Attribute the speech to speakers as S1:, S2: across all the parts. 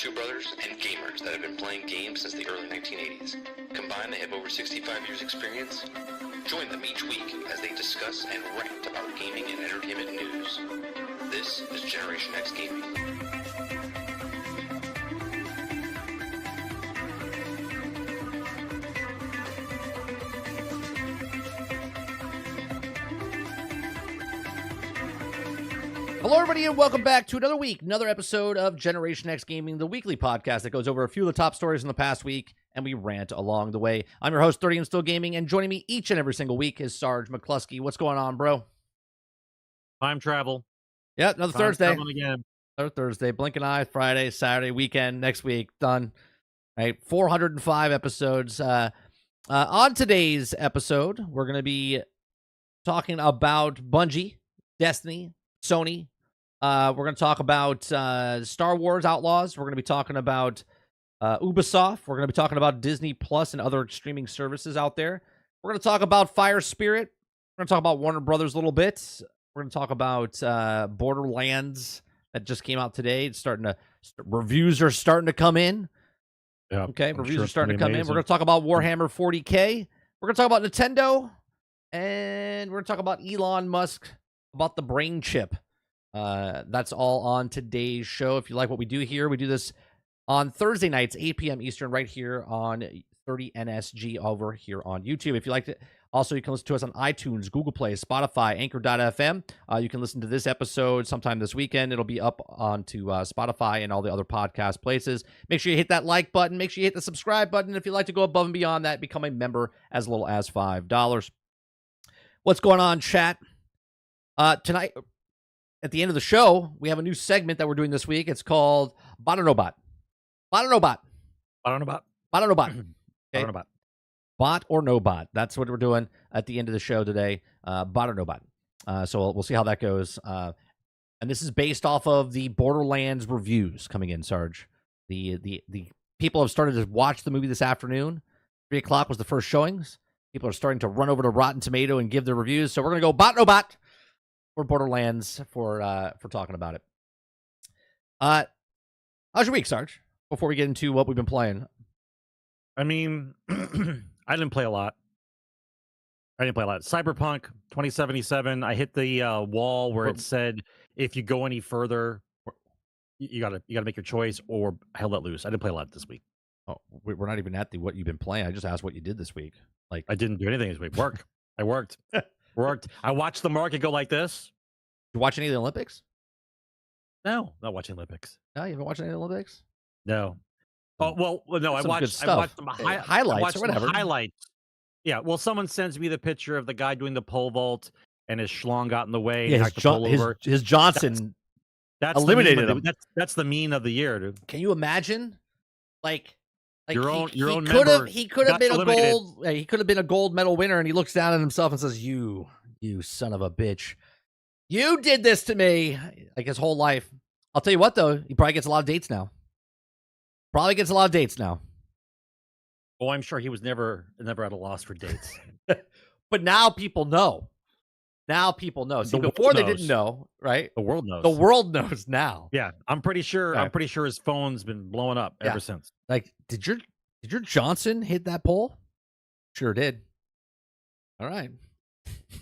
S1: two brothers and gamers that have been playing games since the early 1980s. Combined, they have over 65 years experience. Join them each week as they discuss and rant about gaming and entertainment news. This is Generation X Gaming.
S2: Hello, everybody, and welcome back to another week, another episode of Generation X Gaming, the weekly podcast that goes over a few of the top stories in the past week, and we rant along the way. I'm your host, 30 and Still Gaming, and joining me each and every single week is Sgt McClusky. What's going on, bro?
S3: Time travel.
S2: Yeah, another Thursday.
S3: Again.
S2: Another Thursday. Blink an eye, Friday, Saturday, weekend, next week, done. Right, 405 episodes. On today's episode, we're going to be talking about Bungie, Destiny, Sony. We're going to talk about Star Wars Outlaws. We're going to be talking about Ubisoft. We're going to be talking about Disney Plus and other streaming services out there. We're going to talk about Firesprite. We're going to talk about Warner Brothers a little bit. We're going to talk about Borderlands that just came out today. It's starting to reviews are starting to come in.
S3: Yeah,
S2: okay, reviews are starting to come in. We're going to talk about Warhammer 40K. We're going to talk about Nintendo, and we're going to talk about Elon Musk, about the Brainchip. That's all on today's show. If you like what we do here, we do this on Thursday nights, 8 p.m. Eastern, right here on 30NSG over here on YouTube. If you liked it, also you can listen to us on iTunes, Google Play, Spotify, Anchor.fm. You can listen to this episode sometime this weekend. It'll be up onto Spotify and all the other podcast places. Make sure you hit that like button. Make sure you hit the subscribe button. If you'd like to go above and beyond that, become a member as little as $5. What's going on, chat? Tonight, at the end of the show, we have a new segment that we're doing this week. It's called Bot or No Bot. Bot or No Bot.
S3: Bot or No Bot.
S2: Bot or No Bot.
S3: Okay.
S2: Bot or No Bot. Bot or No Bot. That's what we're doing at the end of the show today. Bot or No Bot. So we'll see how that goes. And this is based off of the Borderlands reviews coming in, Sarge. The people have started to watch the movie this afternoon. 3 o'clock was the first showings. People are starting to run over to Rotten Tomato and give their reviews. So we're going to go Bot No Bot for Borderlands for talking about it. How's your week, Sarge? Before we get into what we've been playing.
S3: I mean, I didn't play a lot. Cyberpunk 2077. I hit the wall where it said if you go any further, you gotta make your choice, or hell let loose. I didn't play a lot this week.
S2: Oh, we're not even at what you've been playing. I just asked what you did this week. Like
S3: I didn't do anything this week. I worked. I watched the market go like this.
S2: You watch any of the Olympics?
S3: No, not watching Olympics.
S2: No, you haven't watched any of the Olympics?
S3: No. Oh well, no. I watched some
S2: highlights or whatever.
S3: Highlights. Yeah. Well, someone sends me the picture of the guy doing the pole vault, and his schlong got in the way.
S2: Yeah, his Johnson
S3: that's
S2: eliminated him.
S3: That's the meme of the year, dude.
S2: Can you imagine? Like
S3: your own
S2: he could have been eliminated. He could have been a gold medal winner, and he looks down at himself and says, "You son of a bitch, you did this to me." Like his whole life. I'll tell you what, though, he probably gets a lot of dates now.
S3: Oh, I'm sure he was never at a loss for dates.
S2: But now people know. See, before they didn't know, right?
S3: The world knows.
S2: The world knows now.
S3: Yeah, I'm pretty sure. Right. I'm pretty sure his phone's been blowing up ever since.
S2: Like, did your Johnson hit that pole? Sure did. All right.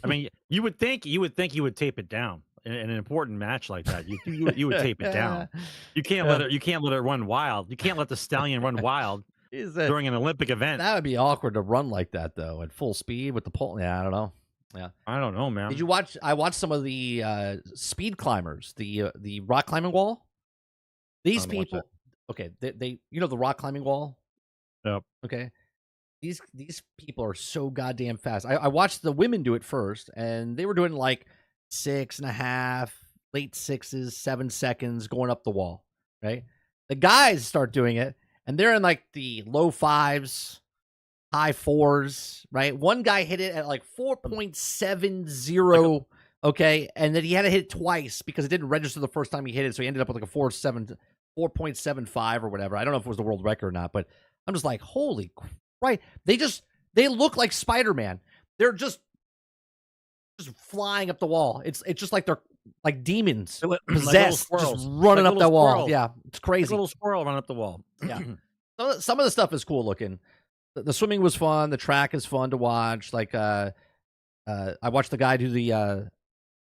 S3: I mean, you would think he would tape it down in an important match like that. You would tape it down. You can't let it run wild. You can't let the stallion run wild during an Olympic event.
S2: That would be awkward to run like that, though, at full speed with the pole. Yeah, I don't know. Yeah,
S3: I don't know, man.
S2: Did you watch? I watched some of the speed climbers, the rock climbing wall. These people, okay, they the rock climbing wall.
S3: Yep.
S2: Okay, these people are so goddamn fast. I watched the women do it first, and they were doing like 6.5, late 6s, 7 seconds going up the wall. Right, the guys start doing it, and they're in like the low 5s. High 4s, right? One guy hit it at like 4.70, okay, and then he had to hit it twice because it didn't register the first time he hit it, so he ended up with like a 4.75 or whatever. I don't know if it was the world record or not, but I'm just like, holy right? They look like Spider-Man. They're just flying up the wall. It's just like they're like demons,
S3: like
S2: possessed, just running up the wall. Yeah, it's crazy.
S3: Like a little squirrel running up the wall.
S2: Yeah, some of the stuff is cool looking. The swimming was fun. The track is fun to watch. Like, I watched the guy do the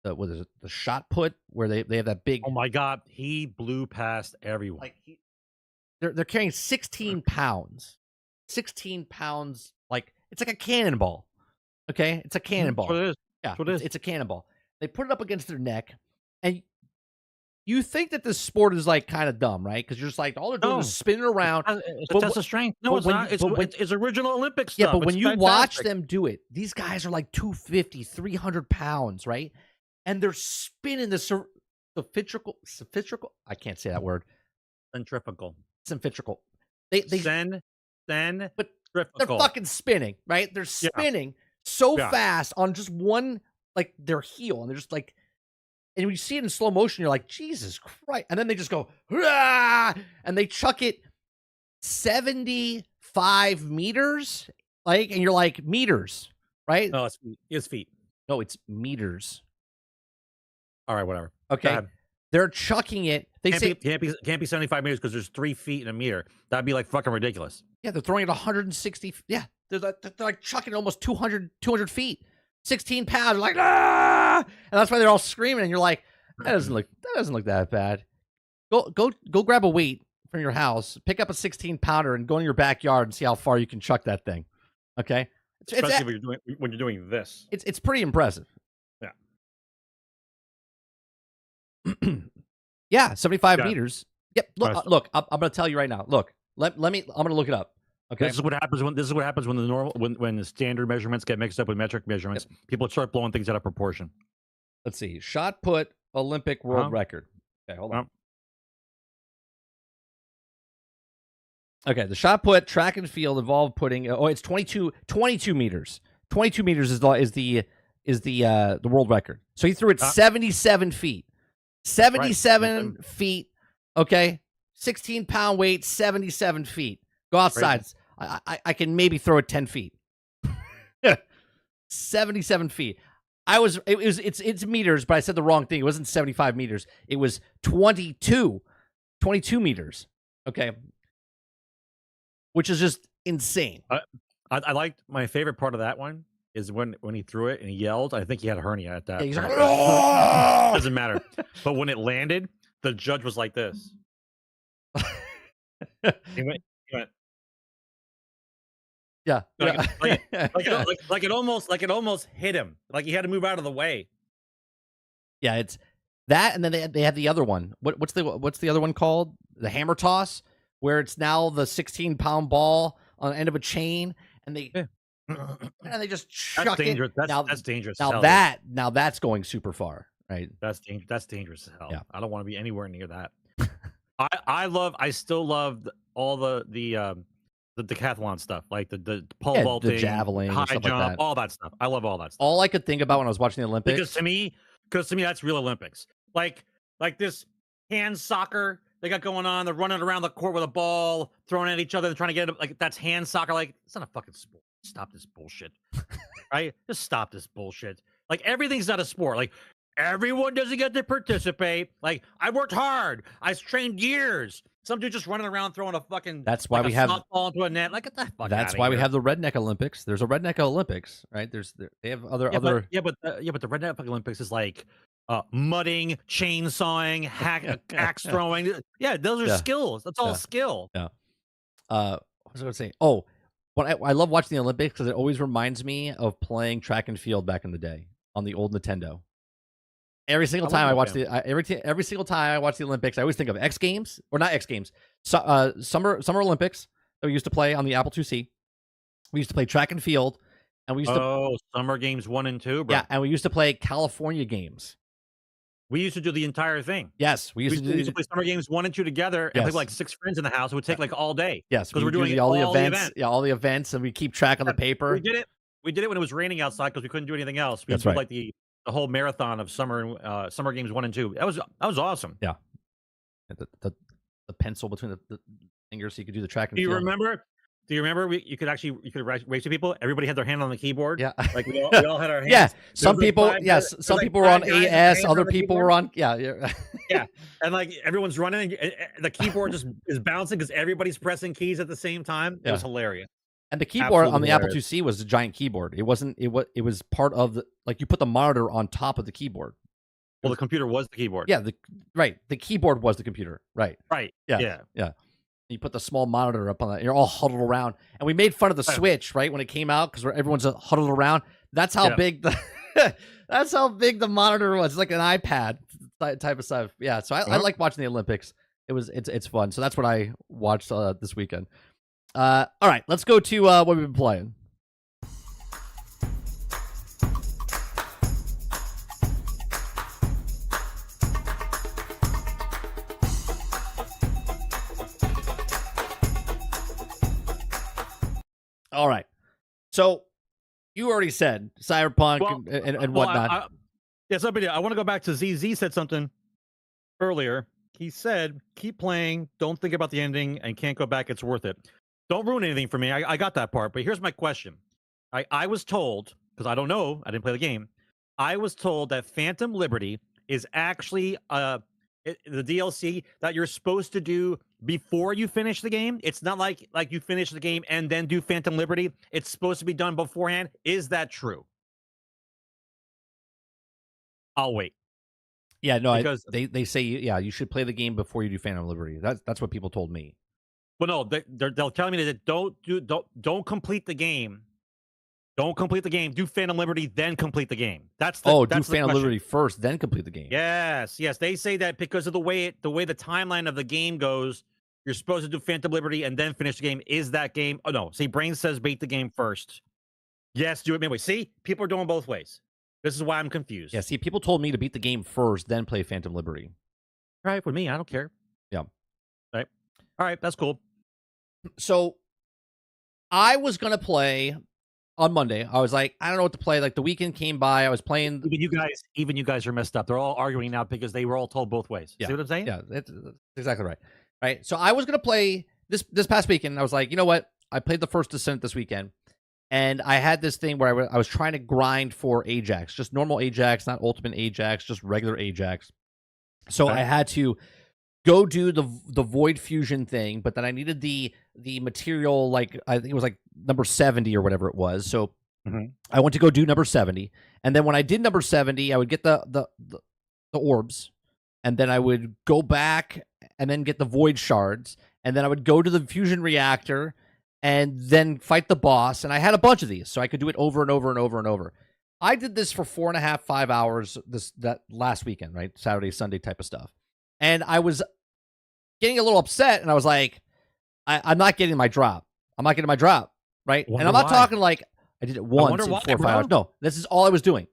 S2: what is it, the shot put, where they have that big.
S3: Oh my god, he blew past everyone.
S2: Like they're carrying 16 pounds. 16 pounds, like it's like a cannonball. Okay, it's a cannonball.
S3: That's what it is.
S2: Yeah,
S3: That's what it is.
S2: It's a cannonball. They put it up against their neck, and you think that this sport is like kind of dumb, right? Because you're just like all they're doing is spinning around.
S3: It's a test of strength. No, it's not. It's original Olympic stuff.
S2: Yeah, but when you watch them do it, these guys are like 250, 300 pounds, right? And they're spinning the centrifugal. I can't say that word.
S3: Centrifugal.
S2: Centrifugal. But they're fucking spinning, right? They're spinning so fast on just one, like their heel, and they're just like, and when you see it in slow motion, you're like, Jesus Christ! And then they just go, hurrah! And they chuck it 75 meters, like, and you're like, meters, right?
S3: No, it's feet.
S2: No, it's meters.
S3: All right, whatever.
S2: Okay. They're chucking it. They
S3: can't be 75 meters because there's 3 feet in a meter. That'd be like fucking ridiculous.
S2: Yeah, they're throwing it 160. Yeah, they're like chucking almost 200 feet. 16 pounds. They're like, ah! And that's why they're all screaming. And you're like, that doesn't look that bad. Go grab a weight from your house, pick up a 16 pounder, and go in your backyard and see how far you can chuck that thing. Okay,
S3: especially when you're doing this.
S2: It's pretty impressive.
S3: Yeah.
S2: Yeah, 75 meters. Yep. Look, I'm going to tell you right now. Look, let me. I'm going to look it up. Okay.
S3: This is what happens when the standard measurements get mixed up with metric measurements. Yep. People start blowing things out of proportion.
S2: Let's see. Shot put Olympic world record. Okay, hold on. Okay, the shot put track and field involved putting. It's 22 meters. 22 meters is the world record. So he threw it 77 feet. 77 feet. Okay, 16-pound weight, 77 feet. Go outside. I can maybe throw it 10 feet. 77 feet. It's meters, but I said the wrong thing. It wasn't 75 meters. It was 22 meters. Okay. Which is just insane.
S3: I liked my favorite part of that one is when he threw it and he yelled. I think he had a hernia at that.
S2: Yeah, he's like, oh!
S3: Doesn't matter. But when it landed, the judge was like this. He went.
S2: Yeah.
S3: Like it almost hit him. Like he had to move out of the way.
S2: Yeah, it's that, and then they had the other one. What's the other one called? The hammer toss, where it's now the 16-pound ball on the end of a chain, and they just chuck it.
S3: That's dangerous.
S2: Now that's going super far, right?
S3: That's dangerous as hell.
S2: Yeah.
S3: I don't want to be anywhere near that. I still love all the decathlon stuff, like the pole vaulting,
S2: the javelin,
S3: high
S2: stuff
S3: jump,
S2: like that.
S3: all that stuff. I love all that stuff.
S2: All I could think about when I was watching the Olympics,
S3: because to me that's real Olympics. Like this hand soccer they got going on. They're running around the court with a ball, throwing at each other, and trying to get it. Like that's hand soccer. Like it's not a fucking sport. Stop this bullshit, right? Just stop this bullshit. Like everything's not a sport. Like everyone doesn't get to participate. Like I worked hard. I trained years. Some dude just running around throwing a fucking.
S2: That's why we have
S3: softball into a net. Like get the fuck.
S2: That's why we have the Redneck Olympics. There's a Redneck Olympics, right? They have other.
S3: But the Redneck Olympics is like mudding, chainsawing, axe throwing. Yeah, those are skills. That's all skill.
S2: Yeah. What was I going to say? Oh, I love watching the Olympics because it always reminds me of playing track and field back in the day on the old Nintendo. Every single time I watch every single time I watch the Olympics, I always think of X Games, or not X Games, Summer Olympics that we used to play on the Apple IIc. We used to play track and field, and we used to
S3: Summer Games 1 and 2, bro.
S2: Yeah, and we used to play California games.
S3: We used to do the entire thing.
S2: Yes, we used to play
S3: Summer Games 1 and 2 together, and play like 6 friends in the house. It would take like all day.
S2: Yes, because we're doing all the events. Yeah, all the events, and we keep track on the paper.
S3: We did it when it was raining outside because we couldn't do anything else. We did like the whole marathon of Summer Games 1 and 2. That was awesome.
S2: Yeah, the pencil between the fingers so you could do the track and
S3: field.
S2: Do
S3: Do you remember you could race to people? Everybody had their hand on the keyboard.
S2: Yeah.
S3: Like we all had our hands.
S2: Yeah. Some people were on AS, other people were on yeah.
S3: Yeah. And like everyone's running and the keyboard just is bouncing because everybody's pressing keys at the same time. It was hilarious.
S2: And the keyboard on the Apple IIc was a giant keyboard. It was part of the, like, you put the monitor on top of the keyboard.
S3: Well, the computer was the keyboard.
S2: Yeah, the keyboard was the computer. Right.
S3: Yeah.
S2: You put the small monitor up on that. You're all huddled around, and we made fun of the Switch, right, when it came out, because everyone's huddled around. That's how big that's how big the monitor was. It's like an iPad type of stuff. Yeah. So I like watching the Olympics. It's fun. So that's what I watched this weekend. All right, let's go to what we've been playing. All right, so you already said Cyberpunk and whatnot.
S3: I want to go back to ZZ said something earlier. He said, keep playing, don't think about the ending, and can't go back, it's worth it. Don't ruin anything for me. I got that part, but here's my question. I was told, because I don't know, I didn't play the game, I was told that Phantom Liberty is actually the DLC that you're supposed to do before you finish the game. It's not like you finish the game and then do Phantom Liberty. It's supposed to be done beforehand. Is that true? I'll wait.
S2: Yeah, no, because they say you should play the game before you do Phantom Liberty. That's what people told me.
S3: Well, no, they'll tell me that don't complete the game. Don't complete the game. Do Phantom Liberty, then complete the game. Do
S2: Phantom Liberty first, then complete the game.
S3: Yes. They say that because of the way the timeline of the game goes, you're supposed to do Phantom Liberty and then finish the game. Is that game? Oh no. See, Brain says beat the game first. Yes, do it midway. See, people are doing both ways. This is why I'm confused.
S2: Yeah. See, people told me to beat the game first, then play Phantom Liberty.
S3: All right, with me, I don't care.
S2: Yeah.
S3: All right, that's cool.
S2: So I was gonna play on Monday. I was like, I don't know what to play. Like, the weekend came by, I was playing.
S3: Even you guys are messed up. They're all arguing now because they were all told both ways.
S2: Yeah.
S3: See what I'm saying?
S2: Yeah, that's exactly right. Right. So I was gonna play this past weekend. I was like, you know what? I played the first Descent this weekend, and I had this thing where I was trying to grind for Ajax, just normal Ajax, not Ultimate Ajax, just regular Ajax. So I had to go do the Void Fusion thing, but then I needed the material, like I think it was like number 70 or whatever it was. So I went to go do number 70, and then when I did number 70, I would get the orbs, and then I would go back and then get the Void shards, and then I would go to the fusion reactor and then fight the boss. And I had a bunch of these, so I could do it over and over and over and over. I did this for 4.5, 5 hours that last weekend, right? Saturday, Sunday type of stuff. And I was getting a little upset, and I was like, I'm not getting my drop. I'm not getting my drop, right? And I'm not talking like I did it once in 4 or 5 hours. No, this is all I was doing.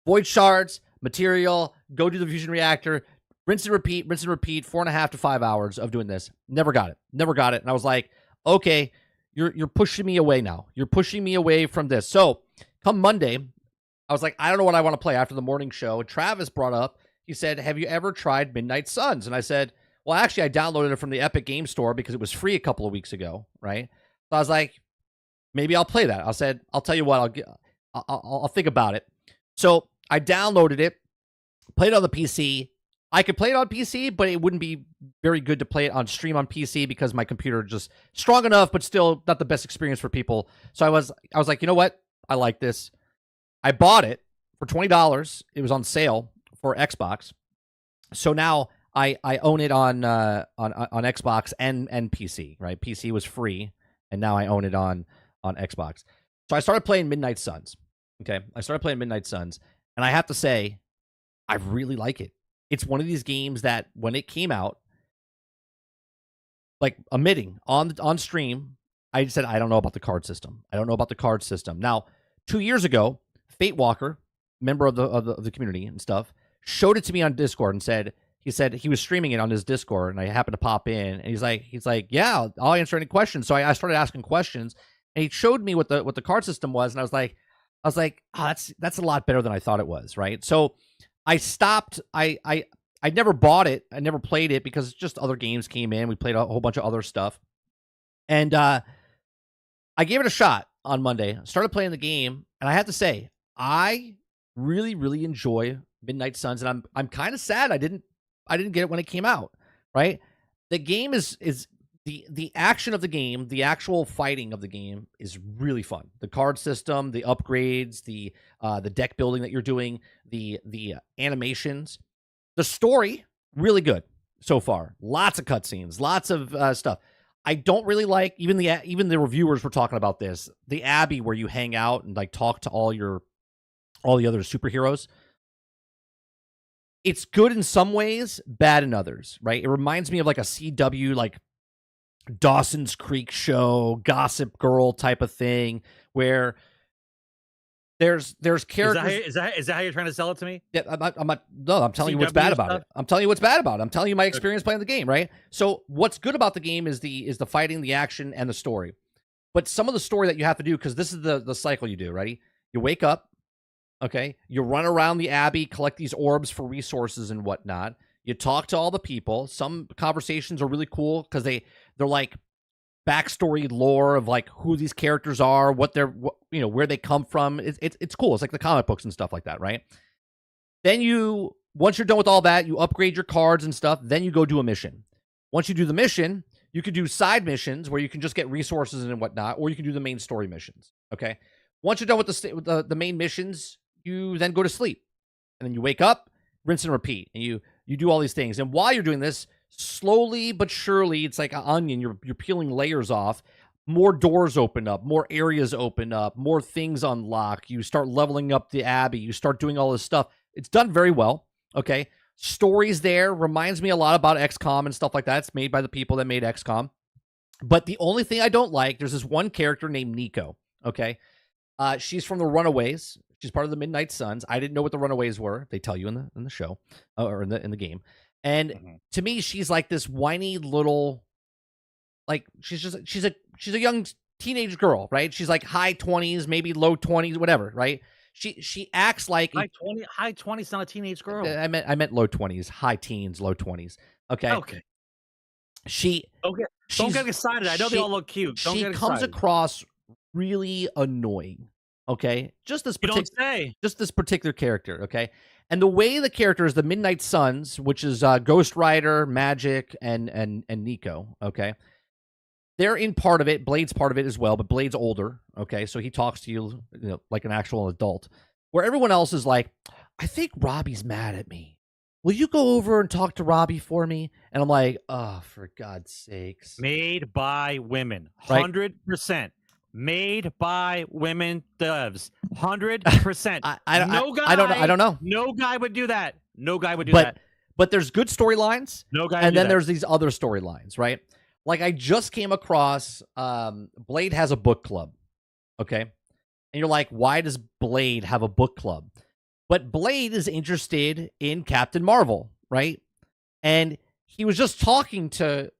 S2: Void shards, material, go do the fusion reactor, rinse and repeat, 4.5 to 5 hours of doing this. Never got it. And I was like, okay, you're pushing me away now. You're pushing me away from this. So come Monday, I was like, I don't know what I want to play after the morning show. Travis brought up, he said, have you ever tried Midnight Suns? And I said, well, actually, I downloaded it from the Epic Game Store because it was free a couple of weeks ago, right? So I was like, maybe I'll play that. I said, I'll tell you what, I'll think about it. So I downloaded it, played it on the PC. I could play it on PC, but it wouldn't be very good to play it on stream on PC because my computer just strong enough, but still not the best experience for people. So I was like, you know what? I like this. I bought it for $20. It was on sale for Xbox. So now I own it on Xbox and PC, right? PC was free, and now I own it on Xbox. So I started playing Midnight Suns. Okay, and I have to say, I really like it. It's one of these games that when it came out, like admitting on stream, I said, I don't know about the card system. Now, 2 years ago, Fate Walker, member of the community and stuff, showed it to me on Discord and said he was streaming it on his Discord, and I happened to pop in, and he's like, yeah, I'll answer any questions. So I started asking questions, and he showed me what the card system was, and I was like, oh, that's a lot better than I thought it was, right? So I stopped. I never bought it. I never played it because just other games came in. We played a whole bunch of other stuff, and I gave it a shot on Monday. Started playing the game, and I have to say, I really, really enjoy Midnight Suns, and I'm kind of sad I didn't get it when it came out. Right? The game is the action of the game, the actual fighting of the game is really fun. The card system, the upgrades, the deck building that you're doing, the animations, the story, really good so far. Lots of cutscenes, lots of stuff. I don't really like, even the reviewers were talking about this, the Abbey where you hang out and like talk to all the other superheroes. It's good in some ways, bad in others, right? It reminds me of like a CW, like Dawson's Creek show, Gossip Girl type of thing, where there's characters.
S3: Is that how you're trying to sell it to me?
S2: Yeah, I'm telling you what's bad about it. I'm telling you what's bad about it. I'm telling you my experience playing the game, right? So what's good about the game is the fighting, the action, and the story. But some of the story that you have to do, because this is the cycle you do, right? You wake up, okay? You run around the Abbey, collect these orbs for resources and whatnot. You talk to all the people. Some conversations are really cool because they're like backstory lore of like who these characters are, where they come from. It's cool. It's like the comic books and stuff like that, right? Then once you're done with all that, you upgrade your cards and stuff. Then you go do a mission. Once you do the mission, you could do side missions where you can just get resources and whatnot, or you can do the main story missions. Okay. Once you're done with the main missions, you then go to sleep, and then you wake up, rinse and repeat, and you do all these things. And while you're doing this, slowly but surely, it's like an onion. You're peeling layers off. More doors open up. More areas open up. More things unlock. You start leveling up the Abbey. You start doing all this stuff. It's done very well. Okay. Stories there. Reminds me a lot about XCOM and stuff like that. It's made by the people that made XCOM. But the only thing I don't like, there's this one character named Nico. Okay. She's from the Runaways. She's part of the Midnight Suns. I didn't know what the Runaways were. They tell you in the show or in the game. And to me, she's like this whiny little, like she's a young teenage girl, right? She's like high 20s, maybe low 20s, whatever, right? She acts like
S3: high 20s, not a teenage girl.
S2: I meant low 20s, high teens, low 20s. Okay.
S3: Okay. Don't get excited. I know they all look cute. She
S2: comes across really annoying. Okay, just this particular character. Okay, and the way the character is the Midnight Suns, which is Ghost Rider, Magic, and Nico. Okay, they're in part of it. Blade's part of it as well, but Blade's older. Okay, so he talks to you, like an actual adult. Where everyone else is like, I think Robbie's mad at me. Will you go over and talk to Robbie for me? And I'm like, oh, for God's sakes.
S3: Made by women, 100%. Made by women devs, 100%.
S2: I don't know.
S3: No guy would do that. No guy would do that.
S2: But there's good storylines.
S3: No guy.
S2: And then there's these other storylines, right? Like I just came across Blade has a book club. Okay. And you're like, why does Blade have a book club? But Blade is interested in Captain Marvel, right? And he was talking to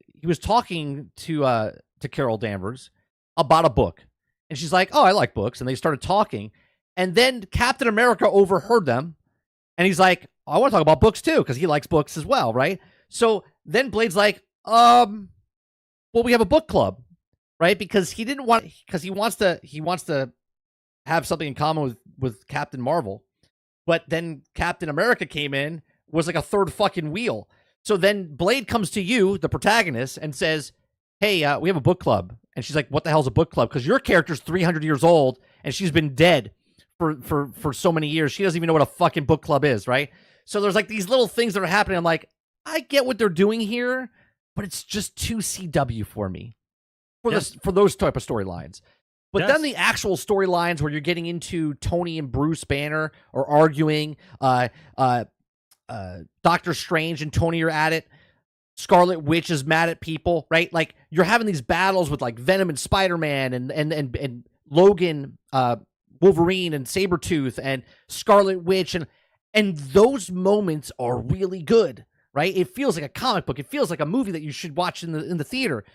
S2: Carol Danvers about a book. And she's like, oh, I like books. And they started talking. And then Captain America overheard them. And he's like, oh, I want to talk about books too, because he likes books as well, right? So then Blade's like, well, we have a book club, right? Because he wants to have something in common with Captain Marvel. But then Captain America came in, was like a third fucking wheel. So then Blade comes to you, the protagonist, and says, hey, we have a book club. And she's like, what the hell's a book club? Because your character's 300 years old and she's been dead for so many years. She doesn't even know what a fucking book club is, right? So there's like these little things that are happening. I'm like, I get what they're doing here, but it's just too CW for me for those type of storylines. But then the actual storylines where you're getting into Tony and Bruce Banner are arguing, Doctor Strange and Tony are at it. Scarlet Witch is mad at people, right? Like you're having these battles with like Venom and Spider-Man and Logan, Wolverine and Sabretooth and Scarlet Witch and those moments are really good, right? It feels like a comic book. It feels like a movie that you should watch in the theater.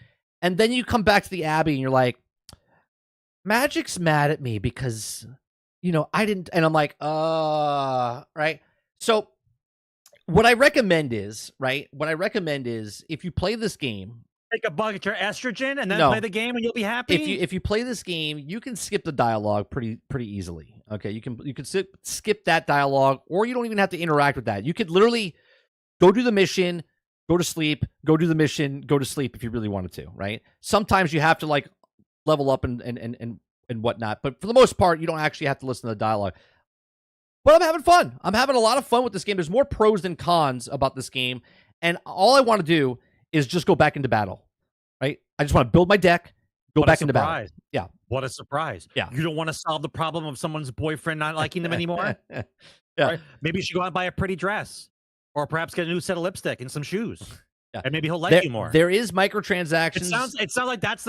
S2: And then you come back to the Abbey and you're like, Magic's mad at me because, I didn't, and I'm like, right? So what I recommend is if you play this game,
S3: take a bucket of estrogen and then play the game and you'll be happy.
S2: If you play this game, you can skip the dialogue pretty easily. Okay, you can skip that dialogue, or you don't even have to interact with that. You could literally go do the mission, go to sleep, go do the mission, go to sleep if you really wanted to, right? Sometimes you have to like level up and whatnot, but for the most part, you don't actually have to listen to the dialogue. But I'm having fun. I'm having a lot of fun with this game. There's more pros than cons about this game, and all I want to do is just go back into battle, right? I just want to build my deck, go back into battle. Yeah.
S3: What a surprise.
S2: Yeah.
S3: You don't want to solve the problem of someone's boyfriend not liking them anymore?
S2: Yeah.
S3: Right? Maybe you should go out and buy a pretty dress, or perhaps get a new set of lipstick and some shoes.
S2: Yeah.
S3: And maybe he'll like you more.
S2: There is microtransactions.
S3: It sounds like that's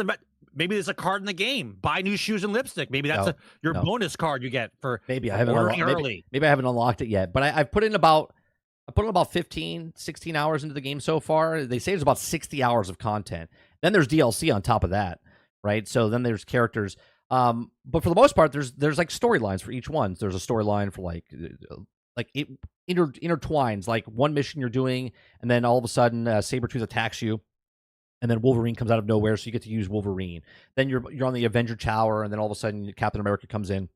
S3: maybe there's a card in the game. Buy new shoes and lipstick. Maybe that's your bonus card you get for
S2: maybe I haven't
S3: early.
S2: Maybe I haven't unlocked it yet, but I've put in about 15, 16 hours into the game so far. They say there's about 60 hours of content. Then there's DLC on top of that, right? So then there's characters. But for the most part, there's like storylines for each one. There's a storyline for like it intertwines. Like one mission you're doing, and then all of a sudden Sabretooth attacks you, and then Wolverine comes out of nowhere, so you get to use Wolverine. Then you're on the Avenger Tower, and then all of a sudden Captain America comes in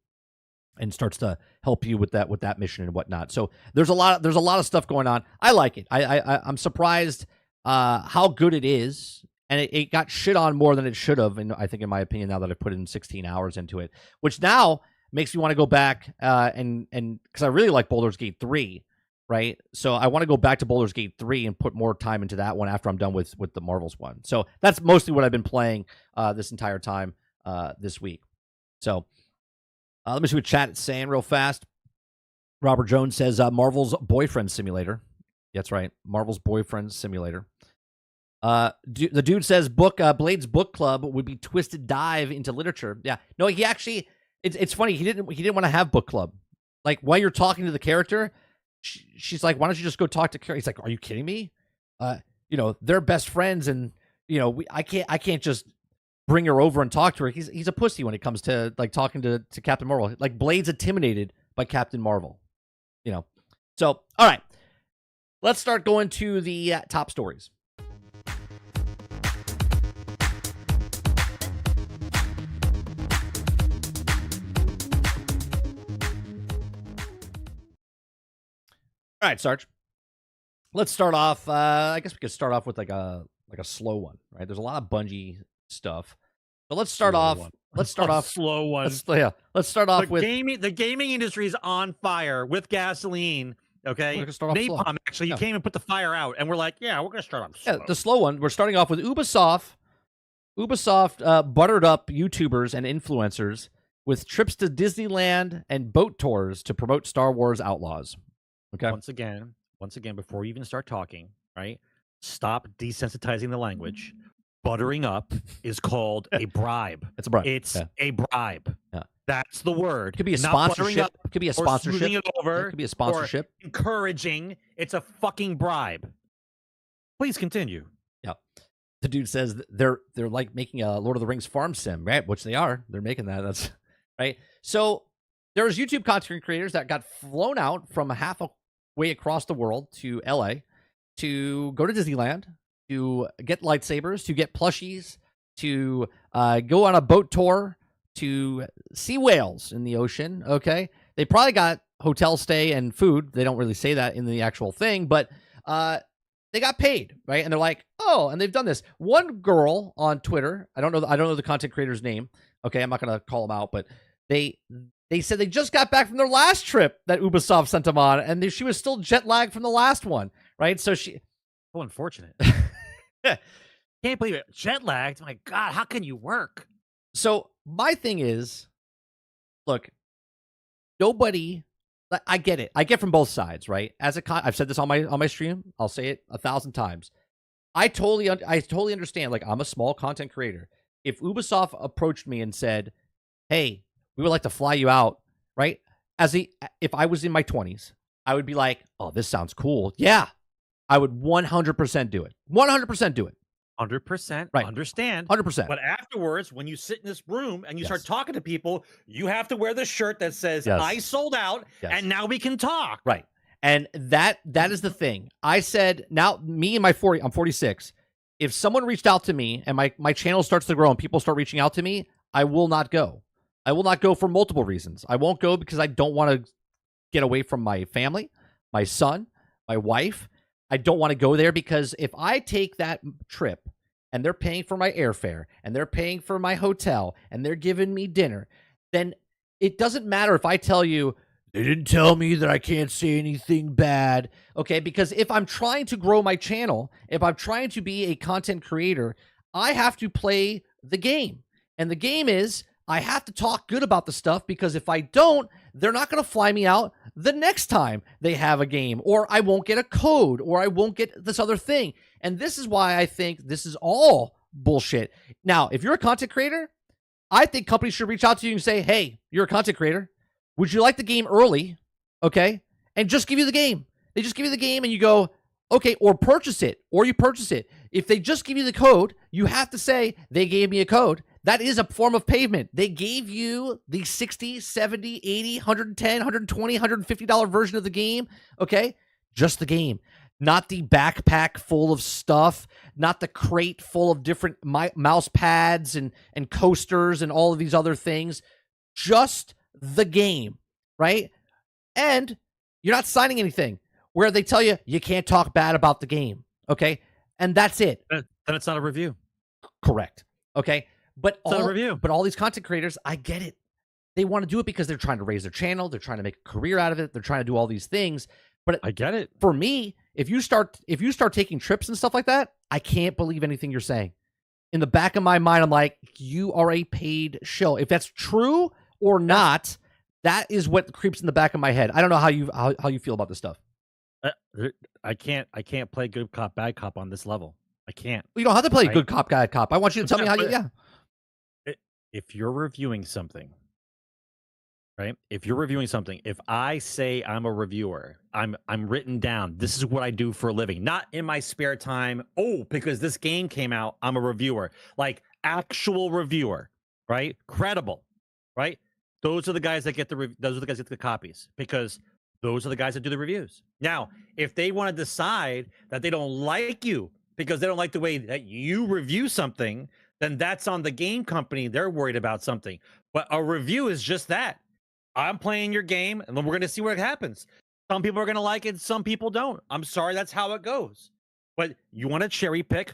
S2: and starts to help you with that mission and whatnot. So there's a lot of stuff going on. I like it. I'm surprised how good it is, and it got shit on more than it should have. And I think, in my opinion, now that I've put in 16 hours into it, which now makes me want to go back and because I really like Baldur's Gate 3, right? So I want to go back to Baldur's Gate 3 and put more time into that one after I'm done with the Marvels one. So that's mostly what I've been playing this entire time this week. So. Let me see what chat is saying real fast. Robert Jones says Marvel's Boyfriend Simulator. Yeah, that's right. Marvel's Boyfriend Simulator. The dude says Blade's book club would be twisted dive into literature. Yeah. No, he actually it's funny. He didn't want to have book club. Like while you're talking to the character, she's like, "Why don't you just go talk to character?" He's like, "Are you kidding me? They're best friends, and I can't just bring her over and talk to her." He's a pussy when it comes to like talking to Captain Marvel. Like Blade's intimidated by Captain Marvel, So all right, let's start going to the top stories. All right, Sarge. Let's start off. I guess we could start off with like a slow one, right? There's a lot of Bungie stuff, but let's start off. Let's start off
S3: slow one.
S2: Let's start off with
S3: the gaming industry is on fire with gasoline. Okay,
S2: we're gonna start off
S3: Napalm
S2: slow.
S3: Actually, you came and put the fire out, and we're like, we're gonna start off slow.
S2: Yeah, the slow one. We're starting off with Ubisoft. Ubisoft buttered up YouTubers and influencers with trips to Disneyland and boat tours to promote Star Wars Outlaws. Okay.
S3: Once again, before you even start talking, right? Stop desensitizing the language. Buttering up is called a bribe.
S2: It's a bribe.
S3: It's a bribe.
S2: Yeah.
S3: That's the word.
S2: It could be a sponsorship. It could be a sponsorship.
S3: It over.
S2: It could be a sponsorship.
S3: Encouraging. It's a fucking bribe. Please continue.
S2: Yeah. The dude says they're like making a Lord of the Rings farm sim, right? Which they are. They're making that. That's right. So there's YouTube content creators that got flown out from halfway across the world to LA to go to Disneyland, to get lightsabers, to get plushies, to go on a boat tour, to see whales in the ocean. Okay. They probably got hotel stay and food. They don't really say that in the actual thing, but they got paid, right? And they're like, oh, and they've done this. One girl on Twitter, I don't know the content creator's name. Okay, I'm not gonna call them out, but they said they just got back from their last trip that Ubisoft sent them on, and she was still jet lagged from the last one, right? So she,
S3: so unfortunate. Can't believe it. Jet lagged. My God, how can you work?
S2: So my thing is, look, nobody. I get it. I get from both sides, right? I've said this on my stream. I'll say it 1,000 times. I totally understand. Like, I'm a small content creator. If Ubisoft approached me and said, "Hey, we would like to fly you out," right? If I was in my 20s, I would be like, "Oh, this sounds cool." Yeah, I would 100% do it. 100% do it.
S3: 100%.
S2: Right.
S3: Understand.
S2: 100%.
S3: But afterwards, when you sit in this room and you start talking to people, you have to wear the shirt that says, "I sold out, and now we can talk."
S2: Right. And that is the thing. I said, now me and my 40, I'm 46. if someone reached out to me and my channel starts to grow and people start reaching out to me, I will not go. I will not go for multiple reasons. I won't go because I don't want to get away from my family, my son, my wife. I don't want to go there because if I take that trip and they're paying for my airfare and they're paying for my hotel and they're giving me dinner, then it doesn't matter if I tell you, they didn't tell me that I can't say anything bad, okay? Because if I'm trying to grow my channel, if I'm trying to be a content creator, I have to play the game. And the game is I have to talk good about the stuff because if I don't, they're not going to fly me out the next time they have a game, or I won't get a code, or I won't get this other thing. And this is why I think this is all bullshit. Now, if you're a content creator, I think companies should reach out to you and say, hey, you're a content creator. Would you like the game early? Okay. And just give you the game. They just give you the game and you go, okay, or purchase it, or you purchase it. If they just give you the code, you have to say, they gave me a code. That is a form of payment. They gave you the $60, $70, $80, $110, $120, $150 version of the game. Okay. Just the game. Not the backpack full of stuff, not the crate full of different mouse pads and coasters and all of these other things. Just the game, right? And you're not signing anything where they tell you you can't talk bad about the game, okay? And that's it.
S3: Then it's not a review.
S2: Correct. Okay? But
S3: it's not a review.
S2: But all these content creators, I get it. They want to do it because they're trying to raise their channel, they're trying to make a career out of it, they're trying to do all these things. But
S3: I get it.
S2: For me, if you start taking trips and stuff like that, I can't believe anything you're saying. In the back of my mind, I'm like, you are a paid shill. If that's true or not, that is what creeps in the back of my head. I don't know how you feel about this stuff.
S3: I can't play good cop, bad cop on this level. I can't.
S2: You don't have to play good cop, bad cop. I want you to tell me how you. Yeah.
S3: If you're reviewing something, right? If you're reviewing something, if I say I'm a reviewer, I'm written down. This is what I do for a living, not in my spare time. Oh, because this game came out, I'm a reviewer. Like actual reviewer, right? Credible, right? Those are the guys that get those are the guys that get the copies because those are the guys that do the reviews. Now, if they want to decide that they don't like you because they don't like the way that you review something, then that's on the game company. They're worried about something. But a review is just that. I'm playing your game, and then we're going to see what happens. Some people are going to like it, some people don't. I'm sorry, that's how it goes. But you want to cherry pick?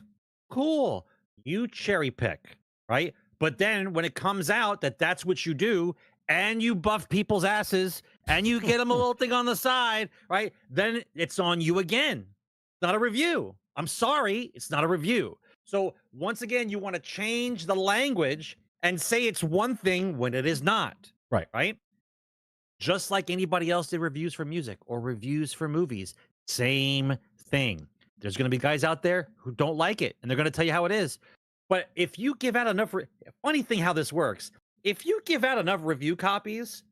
S3: Cool. You cherry pick, right? But then when it comes out that that's what you do, and you buff people's asses, and you get them a little thing on the side, right? Then it's on you again. It's not a review. I'm sorry, it's not a review. So once again, you want to change the language and say it's one thing when it is not.
S2: Right.
S3: Right? Just like anybody else did reviews for music or reviews for movies. Same thing. There's going to be guys out there who don't like it, and they're going to tell you how it is. But if you give out enough... Funny thing how this works. If you give out enough review copies,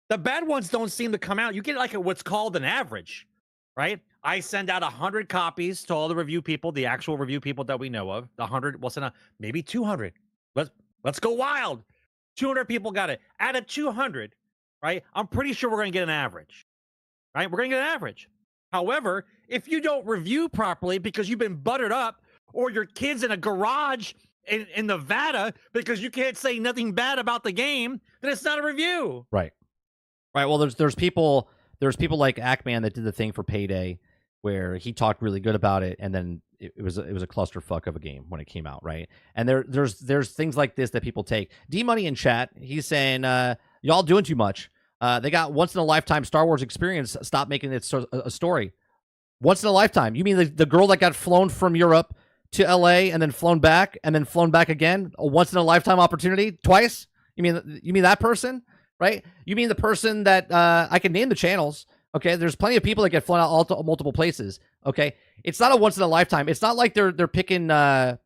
S3: the bad ones don't seem to come out. You get like what's called an average, right? I send out 100 copies to all the review people, the actual review people that we know of. The 100, we'll send out maybe 200. Let's go wild. 200 people got it. Out of 200, right? I'm pretty sure we're going to get an average, right? We're going to get an average. However, if you don't review properly because you've been buttered up, or your kid's in a garage in Nevada because you can't say nothing bad about the game, then it's not a review.
S2: Right. Right. Well, there's people like Ackman that did the thing for Payday where he talked really good about it, and then it was a clusterfuck of a game when it came out, right? And there's things like this that people take. D-Money in chat, he's saying, y'all doing too much. They got once in a lifetime Star Wars experience. Stop making it a story. Once in a lifetime. You mean the girl that got flown from Europe to LA and then flown back again? A once in a lifetime opportunity twice? You mean that person, right? You mean the person that I can name the channels. Okay, there's plenty of people that get flown out to multiple places. Okay, it's not a once in a lifetime. It's not like they're picking channels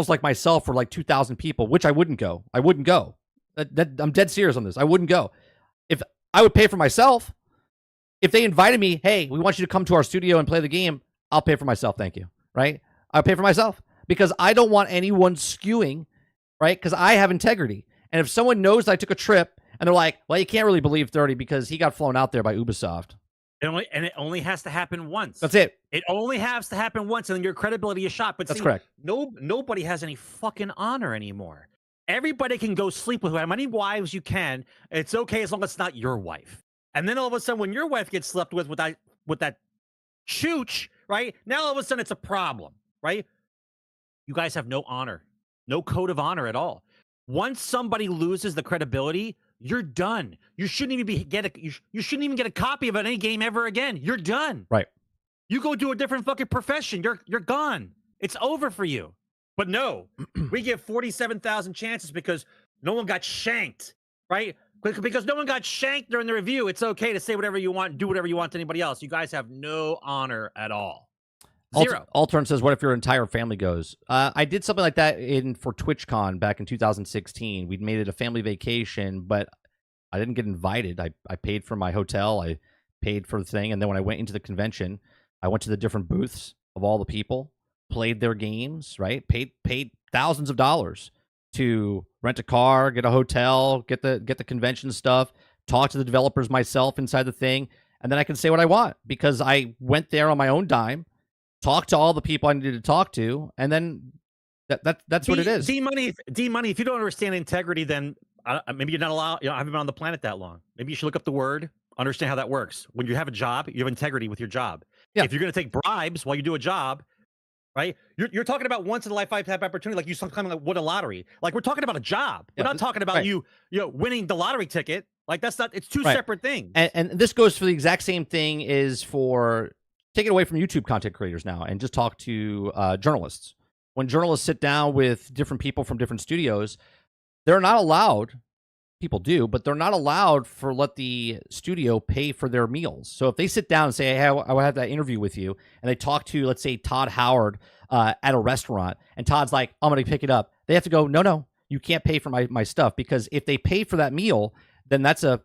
S2: like myself for like 2,000 people, which I wouldn't go. I'm dead serious on this. I wouldn't go. If I would pay for myself, if they invited me, hey, we want you to come to our studio and play the game, I'll pay for myself. Thank you. Right? I'll pay for myself because I don't want anyone skewing, right? Because I have integrity. And if someone knows that I took a trip and they're like, well, you can't really believe 30 because he got flown out there by Ubisoft.
S3: It only has to happen once.
S2: That's it.
S3: It only has to happen once, and then your credibility is shot. But
S2: that's correct.
S3: Nobody has any fucking honor anymore. Everybody can go sleep with how many wives you can. It's okay as long as it's not your wife. And then all of a sudden, when your wife gets slept with that chooch, right? Now all of a sudden it's a problem, right? You guys have no honor, no code of honor at all. Once somebody loses the credibility, you're done. You shouldn't even you shouldn't even get a copy of any game ever again. You're done.
S2: Right.
S3: You go do a different fucking profession. You're gone. It's over for you. But no, we give 47,000 chances because no one got shanked, right? Because no one got shanked during the review. It's okay to say whatever you want, do whatever you want to anybody else. You guys have no honor at all. Zero.
S2: Altern says, what if your entire family goes? I did something like that for TwitchCon back in 2016. We'd made it a family vacation, but I didn't get invited. I paid for my hotel. I paid for the thing. And then when I went into the convention, I went to the different booths of all the people, played their games, right? Paid thousands of dollars to rent a car, get a hotel, get the convention stuff, talk to the developers myself inside the thing, and then I can say what I want because I went there on my own dime, talked to all the people I needed to talk to, and then that's what it is.
S3: D money. If you don't understand integrity, then maybe you're not allowed. You know, I haven't been on the planet that long. Maybe you should look up the word, understand how that works. When you have a job, you have integrity with your job. Yeah. If you're going to take bribes while you do a job, right? You're talking about once in a lifetime type opportunity, like you sometimes like win a lottery. Like we're talking about a job. We're not talking about you winning the lottery ticket. Like that's not. It's two separate things.
S2: And this goes for the exact same thing is for take it away from YouTube content creators now and just talk to journalists. When journalists sit down with different people from different studios, they're not allowed. People do, but they're not allowed for let the studio pay for their meals. So if they sit down and say, hey, I will have that interview with you, and they talk to, let's say, Todd Howard at a restaurant, and Todd's like, I'm going to pick it up. They have to go, no, you can't pay for my stuff, because if they pay for that meal, then that's a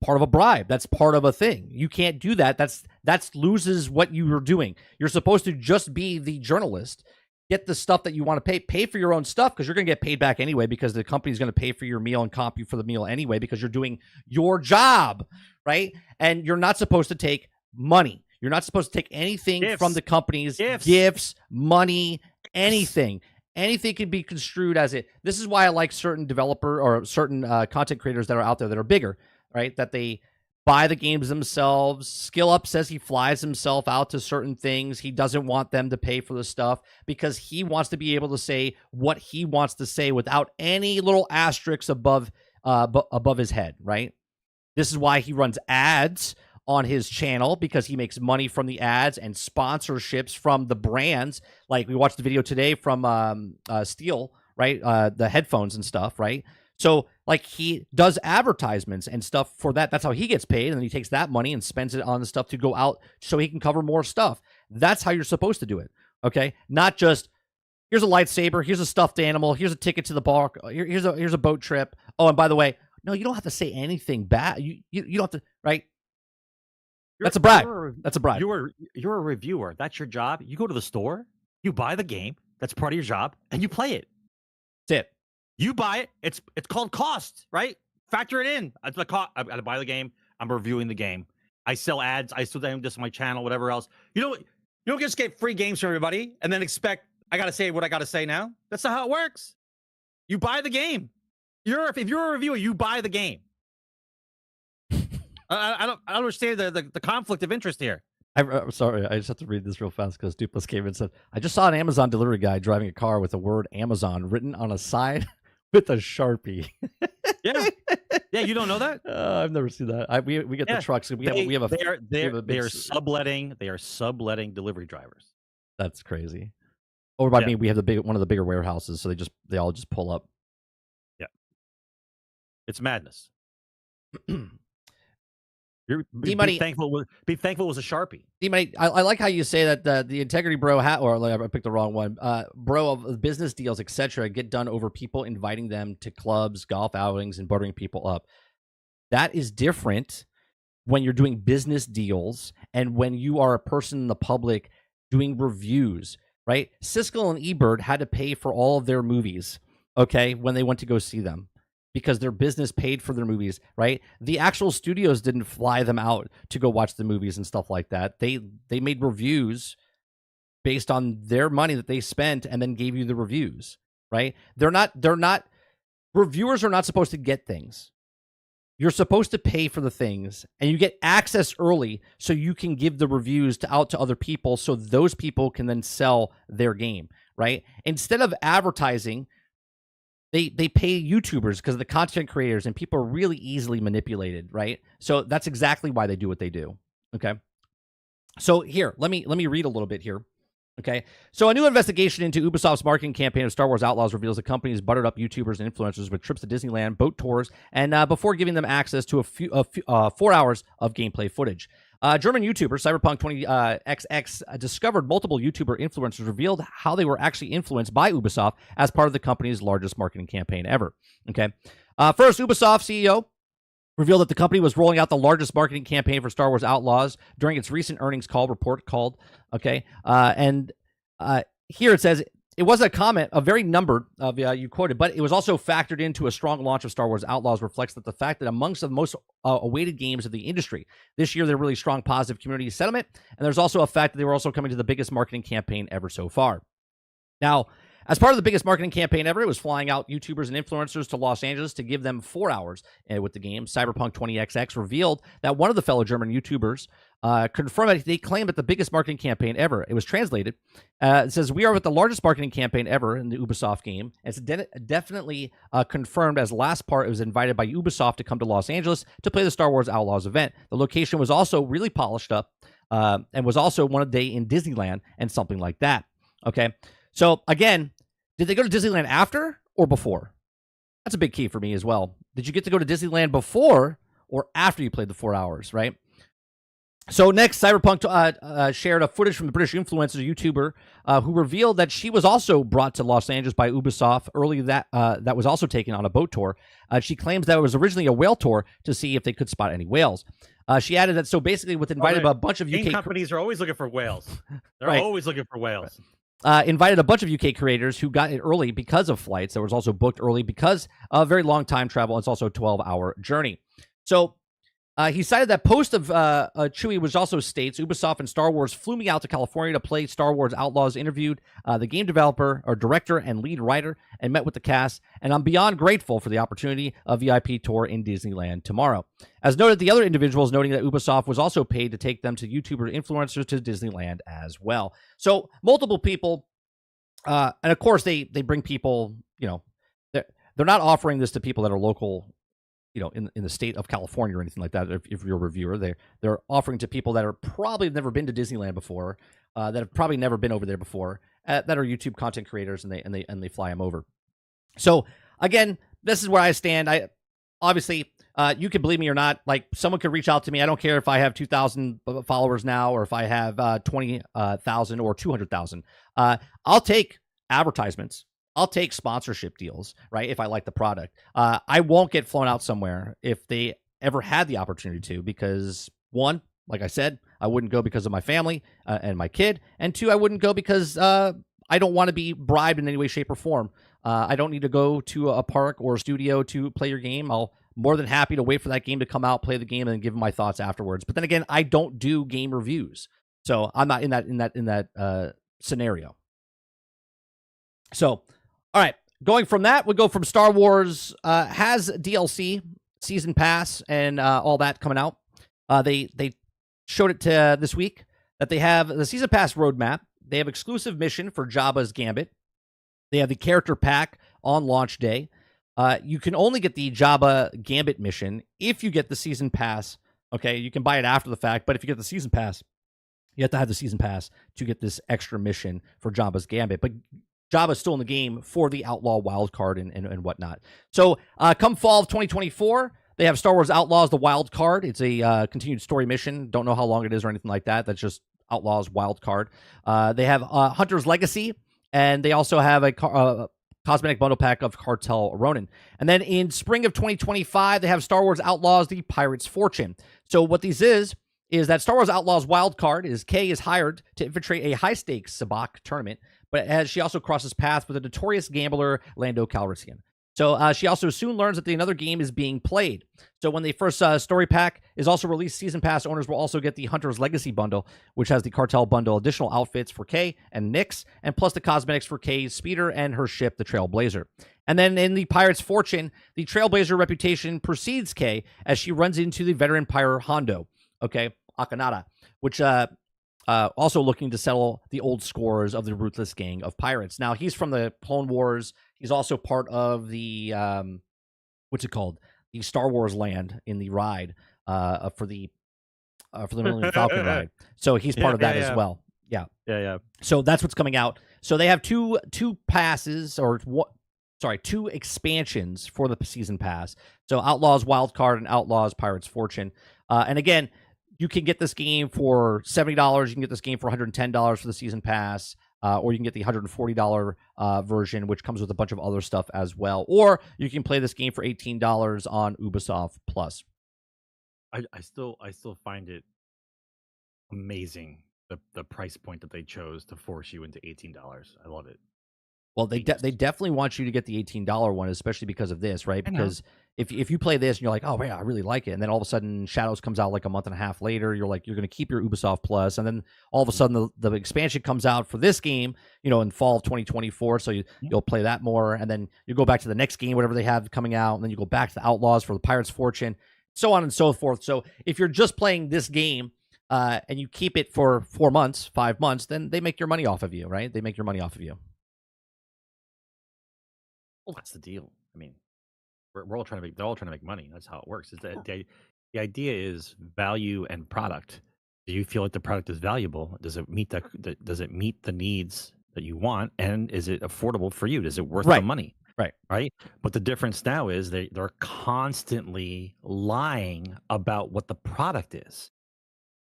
S2: part of a bribe. That's part of a thing. You can't do that. That's loses what you were doing. You're supposed to just be the journalist. Get the stuff that you want to pay for your own stuff, because you're going to get paid back anyway, because the company's going to pay for your meal and comp you for the meal anyway, because you're doing your job, right? And you're not supposed to take money. You're not supposed to take anything from the companies, gifts, money, anything. Anything can be construed as it. This is why I like certain developer or certain content creators that are out there that are bigger, right? That they buy the games themselves. Skill Up says he flies himself out to certain things. He doesn't want them to pay for the stuff because he wants to be able to say what he wants to say without any little asterisks above his head, right? This is why he runs ads on his channel, because he makes money from the ads and sponsorships from the brands. Like we watched the video today from Steel, right? The headphones and stuff, right? So like he does advertisements and stuff for that. That's how he gets paid. And then he takes that money and spends it on the stuff to go out so he can cover more stuff. That's how you're supposed to do it. Okay. Not just here's a lightsaber. Here's a stuffed animal. Here's a ticket to the bar. Here's a boat trip. Oh, and by the way, no, you don't have to say anything bad. You don't have to, right? That's a bribe. That's a bribe.
S3: You're a reviewer. That's your job. You go to the store, you buy the game. That's part of your job, and you play it.
S2: That's it.
S3: You buy it. It's called cost, right? Factor it in. It's the cost. I've got to buy the game. I'm reviewing the game. I sell ads. I sell them just on my channel, whatever else. You don't just get free games from everybody and then expect I got to say what I got to say now. That's not how it works. You buy the game. If you're a reviewer, you buy the game. I don't understand the conflict of interest here.
S2: I'm sorry, I just have to read this real fast because Dupless came in and said, I just saw an Amazon delivery guy driving a car with the word Amazon written on a side with a Sharpie.
S3: Yeah, you don't know that?
S2: I've never seen that. We get the trucks. They are
S3: subletting. They are subletting delivery drivers.
S2: That's crazy. Over by me, we have one of the bigger warehouses, so they all just pull up.
S3: Yeah, it's madness. Be thankful it was a Sharpie.
S2: D-Money, I like how you say that the integrity bro I picked the wrong one. Bro of business deals, etc., get done over people inviting them to clubs, golf outings, and buttering people up. That is different when you're doing business deals and when you are a person in the public doing reviews, right? Siskel and Ebert had to pay for all of their movies, okay, when they went to go see them. because their business paid for their movies, right? The actual studios didn't fly them out to go watch the movies and stuff like that. They made reviews based on their money that they spent and then gave you the reviews, right? Reviewers are not supposed to get things. You're supposed to pay for the things, and you get access early so you can give the reviews out to other people so those people can then sell their game, right? Instead of advertising, they pay YouTubers because of the content creators, and people are really easily manipulated, right? So that's exactly why they do what they do, okay? So here, let me read a little bit here. Okay, so a new investigation into Ubisoft's marketing campaign of Star Wars Outlaws reveals the company has buttered up YouTubers and influencers with trips to Disneyland, boat tours, and before giving them access to 4 hours of gameplay footage. German YouTuber Cyberpunk 20XX discovered multiple YouTuber influencers revealed how they were actually influenced by Ubisoft as part of the company's largest marketing campaign ever. Okay, first, Ubisoft CEO revealed that the company was rolling out the largest marketing campaign for Star Wars Outlaws during its recent earnings report called, okay, and here it says, it wasn't a comment, a very number of you quoted, but it was also factored into a strong launch of Star Wars Outlaws reflects that the fact that amongst the most awaited games of the industry this year, there really strong positive community sentiment, and there's also a fact that they were also coming to the biggest marketing campaign ever so far. Now, as part of the biggest marketing campaign ever, it was flying out YouTubers and influencers to Los Angeles to give them 4 hours with the game. Cyberpunk 20XX revealed that one of the fellow German YouTubers confirmed that they claimed that the biggest marketing campaign ever. It was translated. It says, we are with the largest marketing campaign ever in the Ubisoft game. It's definitely confirmed as last part. It was invited by Ubisoft to come to Los Angeles to play the Star Wars Outlaws event. The location was also really polished up and was also one day in Disneyland and something like that. Okay. So again, did they go to Disneyland after or before? That's a big key for me as well. Did you get to go to Disneyland before or after you played the 4 hours, right? So next, Cyberpunk shared a footage from the British influencer YouTuber who revealed that she was also brought to Los Angeles by Ubisoft early that was also taken on a boat tour. She claims that it was originally a whale tour to see if they could spot any whales. She added that so basically with invited a bunch of UK
S3: companies are always looking for whales. They're
S2: right.
S3: always looking for whales.
S2: Invited a bunch of UK creators who got it early because of flights. That was also booked early because of very long time travel. It's also a 12-hour journey. So he cited that post of Chewie, which also states Ubisoft and Star Wars flew me out to California to play Star Wars Outlaws, interviewed the game developer or director and lead writer, and met with the cast. And I'm beyond grateful for the opportunity of VIP tour in Disneyland tomorrow. As noted, the other individuals noting that Ubisoft was also paid to take them to YouTuber influencers to Disneyland as well. So multiple people, and of course they bring people, they're not offering this to people that are local, in the state of California or anything like that. If you're a reviewer, they're offering to people that are probably never been to Disneyland before, that have probably never been over there before, that are YouTube content creators, and they fly them over. So again, this is where I stand. I obviously, you can believe me or not. Like, someone could reach out to me. I don't care if I have 2,000 followers now, or if I have 20,000 or 200,000. I'll take advertisements. I'll take sponsorship deals, right, if I like the product. I won't get flown out somewhere if they ever had the opportunity to, because one, like I said, I wouldn't go because of my family and my kid, and two, I wouldn't go because I don't want to be bribed in any way, shape, or form. I don't need to go to a park or a studio to play your game. I'll more than happy to wait for that game to come out, play the game, and then give my thoughts afterwards. But then again, I don't do game reviews, so I'm not in that scenario. So. All right, going from that, we go from Star Wars has DLC, Season Pass, and all that coming out. They showed it to this week that they have the Season Pass roadmap. They have exclusive mission for Jabba's Gambit. They have the character pack on launch day. You can only get the Jabba Gambit mission if you get the Season Pass. Okay, you can buy it after the fact, but if you get the Season Pass, you have to have the Season Pass to get this extra mission for Jabba's Gambit. But Jabba's still in the game for the Outlaw wildcard and whatnot. So come fall of 2024, they have Star Wars Outlaws, the wildcard. It's a continued story mission. Don't know how long it is or anything like that. That's just Outlaws wildcard. They have Hunter's Legacy, and they also have a cosmetic bundle pack of Cartel Ronin. And then in spring of 2025, they have Star Wars Outlaws, the Pirate's Fortune. So what these is that Star Wars Outlaws wildcard is Kay is hired to infiltrate a high-stakes sabacc tournament, but as she also crosses paths with a notorious gambler, Lando Calrissian. So she also soon learns that another game is being played. So when the first story pack is also released, Season Pass owners will also get the Hunter's Legacy bundle, which has the Cartel bundle additional outfits for Kay and Nyx, and plus the cosmetics for Kay's speeder and her ship, the Trailblazer. And then in the Pirate's Fortune, the Trailblazer reputation precedes Kay as she runs into the veteran pirate Hondo, Akanada, which also looking to settle the old scores of the ruthless gang of pirates. Now, he's from the Clone Wars. He's also part of the, the Star Wars land in the ride for the Millennium Falcon ride. So he's part of that as well. Yeah. So that's what's coming out. So they have two passes, or two expansions for the season pass. So Outlaws Wildcard and Outlaws Pirates Fortune. And again, you can get this game for $70. You can get this game for $110 for the season pass. Or you can get the $140 version, which comes with a bunch of other stuff as well. Or you can play this game for $18 on Ubisoft Plus.
S3: I still find it amazing the price point that they chose to force you into $18. I love it.
S2: Well, they definitely want you to get the $18 one, especially because of this, right? Because if you play this and you're like, oh, yeah, I really like it, and then all of a sudden Shadows comes out like a month and a half later, you're like, you're going to keep your Ubisoft Plus, and then all of a sudden the expansion comes out for this game, in fall of 2024, so you'll play that more, and then you go back to the next game, whatever they have coming out, and then you go back to the Outlaws for the Pirates Fortune, so on and so forth. So if you're just playing this game and you keep it for 4 months, 5 months, then they make your money off of you, right? They make your money off of you.
S3: Well, that's the deal. I mean, they're all trying to make money. That's how it works. The idea is value and product. Do you feel like the product is valuable? Does it meet the needs that you want? And is it affordable for you? Is it worth the money? Right. But the difference now is they're constantly lying about what the product is.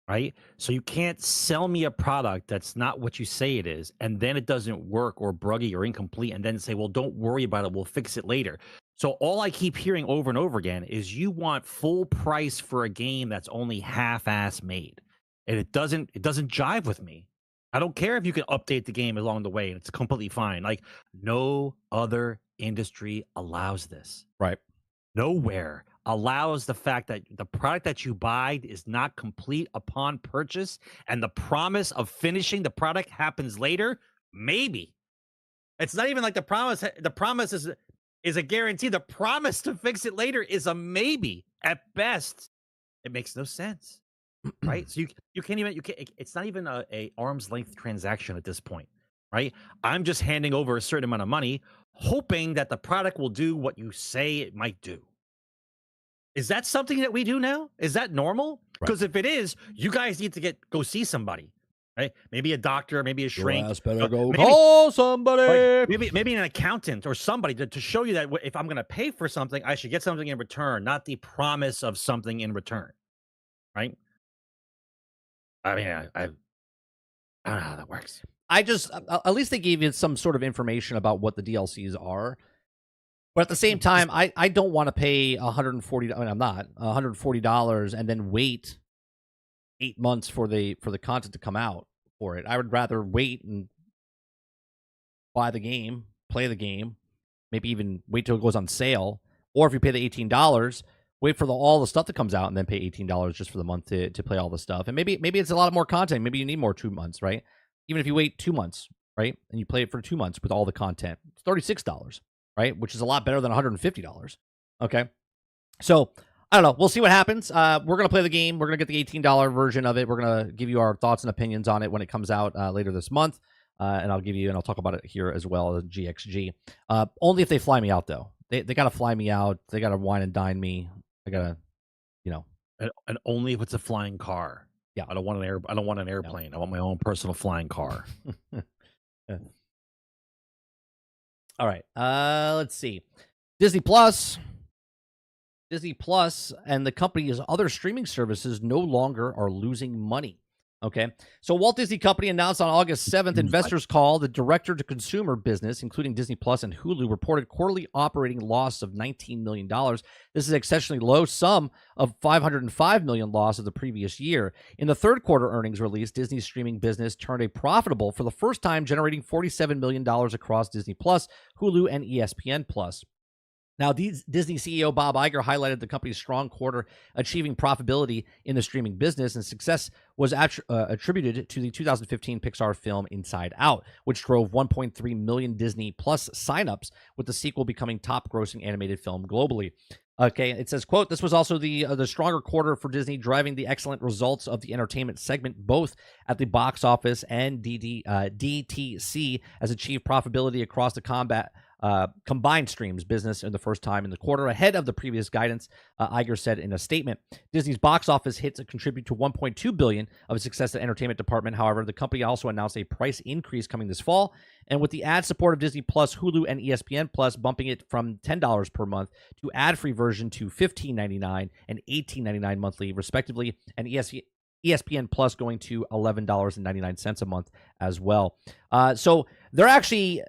S3: Right? So you can't sell me a product that's not what you say it is, and then it doesn't work or bruggy or incomplete, and then say, well, don't worry about it, we'll fix it later. So all I keep hearing over and over again is you want full price for a game that's only half-ass made. And it doesn't jive with me. I don't care if you can update the game along the way and it's completely fine. Like, no other industry allows this.
S2: Right.
S3: Nowhere allows the fact that the product that you buy is not complete upon purchase, and the promise of finishing the product happens later. Maybe it's not even like the promise. The promise is a guarantee. The promise to fix it later is a maybe at best. It makes no sense, right? So you can't even it's not even a arm's length transaction at this point, right? I'm just handing over a certain amount of money, hoping that the product will do what you say it might do. Is that something that we do now? Is that normal? Because if it is, you guys need to go see somebody, right? Maybe a doctor, maybe a shrink.
S2: Your ass better go call somebody.
S3: Right? Maybe an accountant or somebody to show you that if I'm going to pay for something, I should get something in return, not the promise of something in return, right? I mean, I don't know how that works.
S2: At least they gave you some sort of information about what the DLCs are. But at the same time, I don't want to pay $140. I mean, I'm not $140 and then wait 8 months for the content to come out for it. I would rather wait and buy the game, play the game, maybe even wait till it goes on sale. Or if you pay the $18, wait for all the stuff that comes out and then pay $18 just for the month to play all the stuff. And maybe it's a lot more content. Maybe you need more 2 months, right? Even if you wait 2 months, right, and you play it for 2 months with all the content, it's $36. Right, which is a lot better than $150. Okay, so I don't know. We'll see what happens. We're gonna play the game. We're gonna get the $18 version of it. We're gonna give you our thoughts and opinions on it when it comes out later this month, and I'll talk about it here as well as GXG. Only if they fly me out, though. They gotta fly me out. They gotta wine and dine me. They gotta,
S3: and only if it's a flying car.
S2: Yeah,
S3: I don't want an airplane. No. I want my own personal flying car.
S2: Yeah. All right, let's see. Disney Plus and the company's other streaming services no longer are losing money. Okay, so Walt Disney Company announced on August 7th, investors call the direct-to-consumer business, including Disney Plus and Hulu, reported quarterly operating loss of $19 million. This is exceptionally low sum of $505 million loss of the previous year. In the third quarter earnings release, Disney's streaming business turned a profitable for the first time, generating $47 million across Disney Plus, Hulu, and ESPN Plus. Now, Disney CEO Bob Iger highlighted the company's strong quarter, achieving profitability in the streaming business, and success was attributed to the 2015 Pixar film Inside Out, which drove 1.3 million Disney Plus signups, with the sequel becoming top-grossing animated film globally. Okay, it says, quote, "This was also the stronger quarter for Disney, driving the excellent results of the entertainment segment, both at the box office and DTC, as achieved profitability across the combined streams business in the first time in the quarter, ahead of the previous guidance," Iger said in a statement. Disney's box office hits contribute to $1.2 billion of its success in the entertainment department. However, the company also announced a price increase coming this fall, and with the ad support of Disney Plus, Hulu, and ESPN Plus, bumping it from $10 per month to ad-free version to $15.99 and $18.99 monthly, respectively, and ESPN Plus going to $11.99 a month as well. So they're actually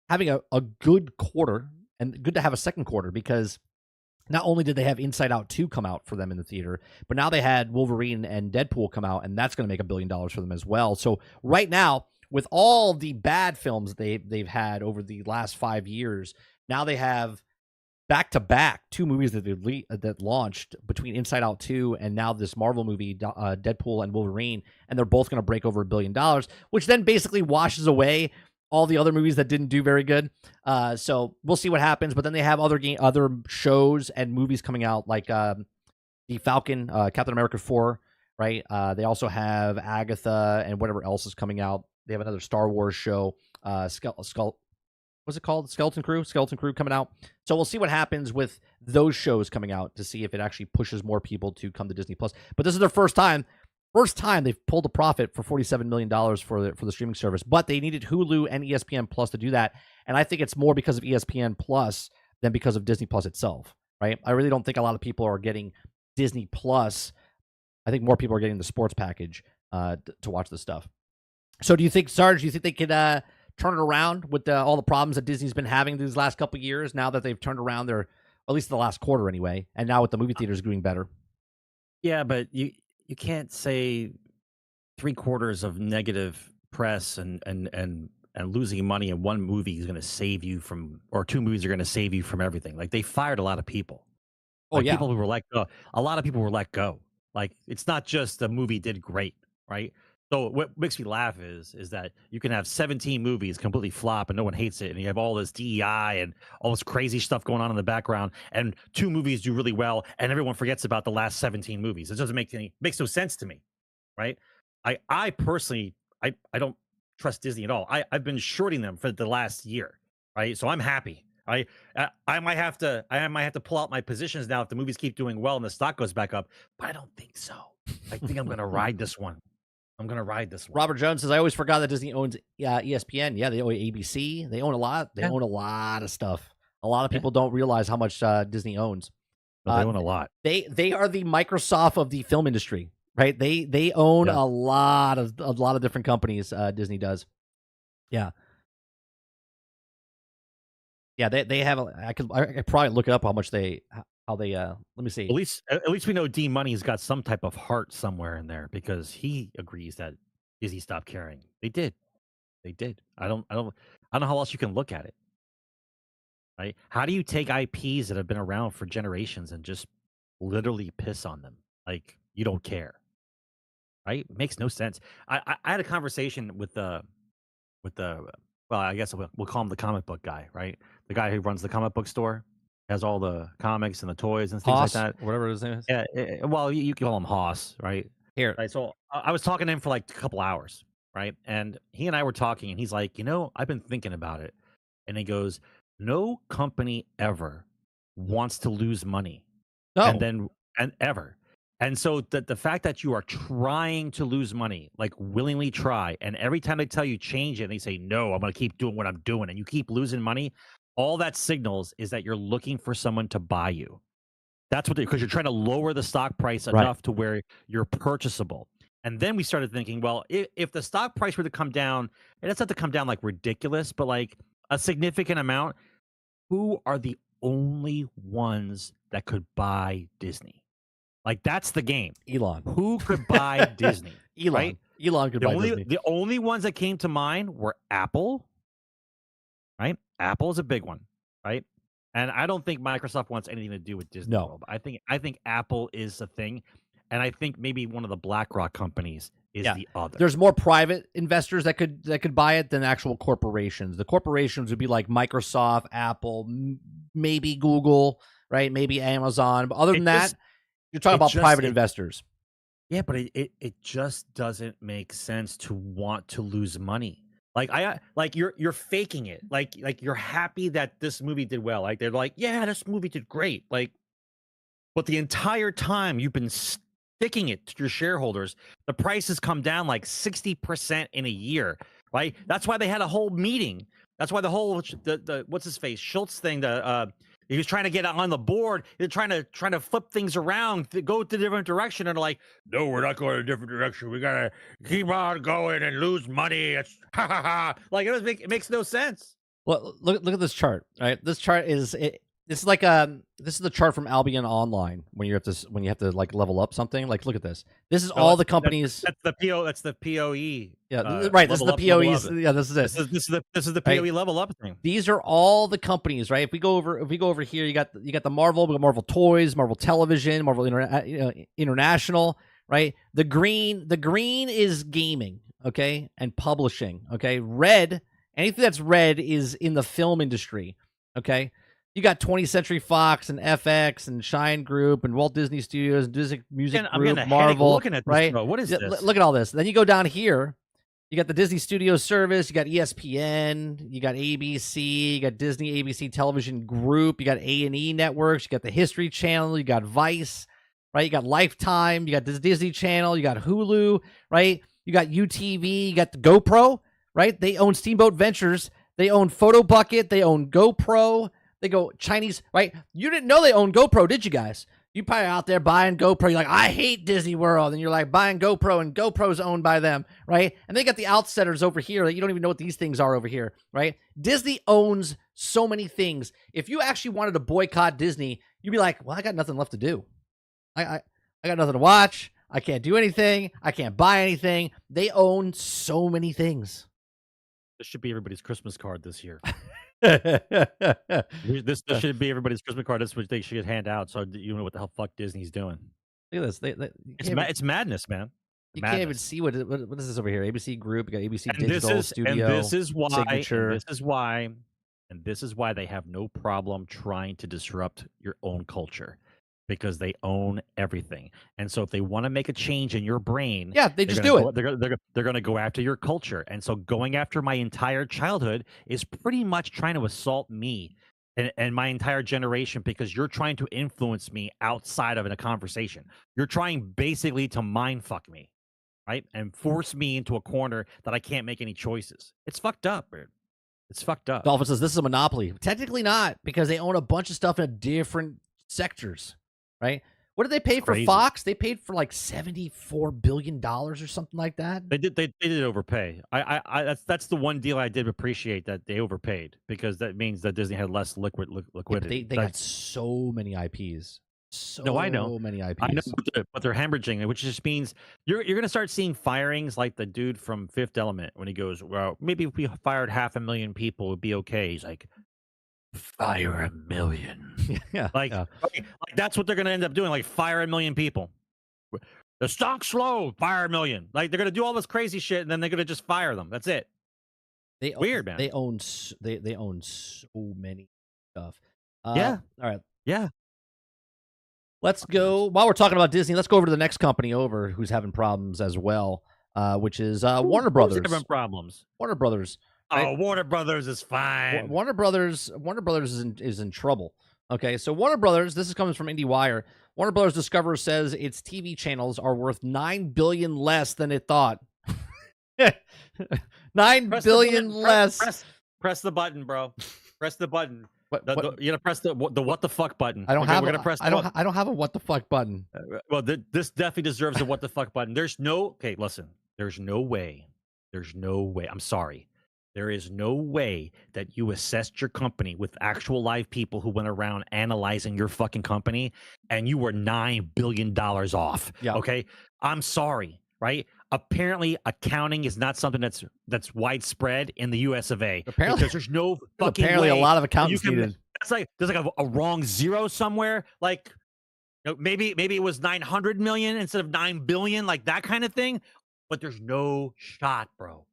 S2: having a good quarter, and good to have a second quarter, because not only did they have Inside Out 2 come out for them in the theater, but now they had Wolverine and Deadpool come out, and that's going to make $1 billion for them as well. So right now, with all the bad films they've had over the last 5 years, now they have back-to-back 2 movies that launched between Inside Out 2 and now this Marvel movie, Deadpool and Wolverine, and they're both going to break over $1 billion, which then basically washes away all the other movies that didn't do very good. So we'll see what happens. But then they have other shows and movies coming out, like the Falcon, Captain America 4, right? They also have Agatha and whatever else is coming out. They have another Star Wars show, what's it called? Skeleton Crew coming out. So we'll see what happens with those shows coming out to see if it actually pushes more people to come to Disney Plus. But this is their first time they've pulled a profit for $47 million for the streaming service, but they needed Hulu and ESPN Plus to do that. And I think it's more because of ESPN Plus than because of Disney Plus itself, right? I really don't think a lot of people are getting Disney Plus. I think more people are getting the sports package to watch this stuff. So do you think, Sarge, they could turn it around with all the problems that Disney's been having these last couple of years, now that they've turned around their, at least the last quarter anyway, and now with the movie theaters doing better?
S3: Yeah, but you can't say 3/4 of negative press and losing money in one movie is going to save you from, or 2 movies are going to save you from everything. Like, they fired a lot of people.
S2: Oh, yeah.
S3: People who were let go. A lot of people were let go. Like, it's not just the movie did great, right? So what makes me laugh is that you can have 17 movies completely flop and no one hates it, and you have all this DEI and all this crazy stuff going on in the background, and 2 movies do really well, and everyone forgets about the last 17 movies. It doesn't makes no sense to me, right? I personally I don't trust Disney at all. I've been shorting them for the last year, right? So I'm happy. I might have to pull out my positions now if the movies keep doing well and the stock goes back up, but I don't think so. I think I'm going to ride this one. Robert
S2: Jones says, "I always forgot that Disney owns ESPN. Yeah, they own ABC. They own a lot. They own a lot of stuff. A lot of people don't realize how much Disney owns.
S3: But they own a lot.
S2: They are the Microsoft of the film industry, right? They own a lot of different companies. Disney does. Yeah. Yeah, they have. I could probably look up how much let me see.
S3: At least we know D Money's got some type of heart somewhere in there, because he agrees that Disney stopped caring. They did. I don't know how else you can look at it. Right? How do you take IPs that have been around for generations and just literally piss on them? Like, you don't care. Right? It makes no sense. I had a conversation with the well, I guess we'll call him the comic book guy, right? The guy who runs the comic book store, has all the comics and the toys and things
S2: Haas,
S3: like that.
S2: Whatever his name is.
S3: Yeah, well, you can call him Haas, right?
S2: Here.
S3: Right. So I was talking to him for like a couple hours, right? And he and I were talking, and he's like, I've been thinking about it. And he goes, no company ever wants to lose money.
S2: No.
S3: And ever. And so the fact that you are trying to lose money, like willingly try, and every time they tell you change it, and they say, no, I'm going to keep doing what I'm doing, and you keep losing money, all that signals is that you're looking for someone to buy you. That's what because you're trying to lower the stock price enough to where you're purchasable. And then we started thinking, well, if the stock price were to come down, it doesn't have to come down like ridiculous, but like a significant amount, who are the only ones that could buy Disney? Like, that's the game.
S2: Elon.
S3: Who could buy Disney?
S2: Elon.
S3: Right?
S2: Elon could buy Disney.
S3: The only ones that came to mind were Apple. Right? Apple is a big one. Right? And I don't think Microsoft wants anything to do with Disney World. I think Apple is the thing, and I think maybe one of the BlackRock companies is the other.
S2: There's more private investors that could buy it than actual corporations. The corporations would be like Microsoft, Apple, maybe Google, right? Maybe Amazon. But other than that, you're talking about private investors.
S3: Yeah, but it just doesn't make sense to want to lose money. Like you're faking it. Like you're happy that this movie did well. Like they're like, yeah, this movie did great. Like, but the entire time you've been sticking it to your shareholders, the price has come down like 60% in a year. Right? That's why they had a whole meeting. That's why the whole the what's his face Schultz thing. He was trying to get on the board. They're trying to flip things around, go to a different direction, and they're like, "No, we're not going in a different direction. We gotta keep on going and lose money." It's ha ha ha. Like it makes no sense.
S2: Well, look at this chart. Right, this chart is this is like this is the chart from Albion Online when you have to like level up something. Like, look at this. This is all the companies.
S3: That's the PO. That's the POE.
S2: Yeah, right. This is the POEs. Yeah, this is it.
S3: This is the POE level up thing.
S2: These are all the companies, right? If we go over here, you got the Marvel, we got Marvel Toys, Marvel Television, Marvel International, right? The green is gaming, okay, and publishing, okay. Red, anything that's red is in the film industry, okay. You got 20th Century Fox and FX and Shine Group and Walt Disney Studios and Disney Music Group, Marvel.
S3: Looking at this,
S2: right?
S3: Bro. What is this?
S2: Look at all this. Then you go down here. You got the Disney Studios service. You got ESPN. You got ABC. You got Disney ABC Television Group. You got A&E networks. You got the History Channel. You got Vice, right? You got Lifetime. You got the Disney Channel. You got Hulu, right? You got UTV. You got the GoPro, right? They own Steamboat Ventures. They own Photo Bucket. They own GoPro. They go Chinese, right? You didn't know they own GoPro, did you guys? You probably out there buying GoPro. You're like, I hate Disney World. And you're like buying GoPro, and GoPro's owned by them, right? And they got the outsetters over here that you don't even know what these things are over here, right? Disney owns so many things. If you actually wanted to boycott Disney, you'd be like, well, I got nothing left to do. I got nothing to watch. I can't do anything. I can't buy anything. They own so many things.
S3: This should be everybody's Christmas card this year. This should be everybody's Christmas card. That's what they should hand out, so you know what the hell fuck Disney's doing.
S2: Look at this.
S3: It's madness, man.
S2: Can't even see what is this over here. ABC Group, you got ABC Digital Studio.
S3: And this is why.
S2: Signature.
S3: And this is why they have no problem trying to disrupt your own culture, because they own everything. And so if they want to make a change in your brain,
S2: they just do it.
S3: They're going to go after your culture. And so going after my entire childhood is pretty much trying to assault me and my entire generation, because you're trying to influence me outside of a conversation. You're trying basically to mind fuck me, right? And force me into a corner that I can't make any choices. It's fucked up, man. It's fucked up.
S2: Dolphin says this is a monopoly. Technically not, because they own a bunch of stuff in different sectors. Right? What did they pay for Fox? They paid for like $74 billion or something like that.
S3: They did overpay. That's the one deal I did appreciate, that they overpaid, because that means that Disney had less liquidity.
S2: They got so many IPs.
S3: I know.
S2: Many IPs.
S3: I know, but they're hemorrhaging, which just means you're going to start seeing firings like the dude from Fifth Element when he goes, well, maybe if we fired 500,000 people, it'd be okay. He's like, fire 1 million. Like that's what they're gonna end up doing. Like, fire 1 million people. The stock's low, fire 1 million. Like, they're gonna do all this crazy shit, and then they're gonna just fire them. That's it. Weird, man.
S2: They own so many stuff.
S3: Yeah.
S2: All right.
S3: Yeah.
S2: Let's go. While we're talking about Disney, let's go over to the next company over who's having problems as well, which is Warner Brothers.
S3: Having problems.
S2: Warner Brothers.
S3: Right? Oh, Warner Brothers is fine.
S2: Warner Brothers is in trouble. Okay, so Warner Brothers, this is coming from IndieWire. Warner Brothers Discover says its TV channels are worth $9 billion less than it thought. $9 billion less.
S3: Press the button, bro. Press the button. You gotta press the what the fuck button.
S2: I don't have. I don't have a what the fuck button.
S3: Well, this definitely deserves a what the fuck button. Listen. There's no way. I'm sorry. There is no way that you assessed your company with actual live people who went around analyzing your fucking company, and you were $9 billion off.
S2: Yeah.
S3: Okay. I'm sorry. Right. Apparently, accounting is not something that's widespread in the U.S. of A.
S2: Apparently,
S3: because there's no fucking
S2: apparently
S3: way
S2: a lot of accountants needed.
S3: It's like there's like a wrong zero somewhere. Like, maybe it was 900 million instead of 9 billion, like that kind of thing. But there's no shot, bro.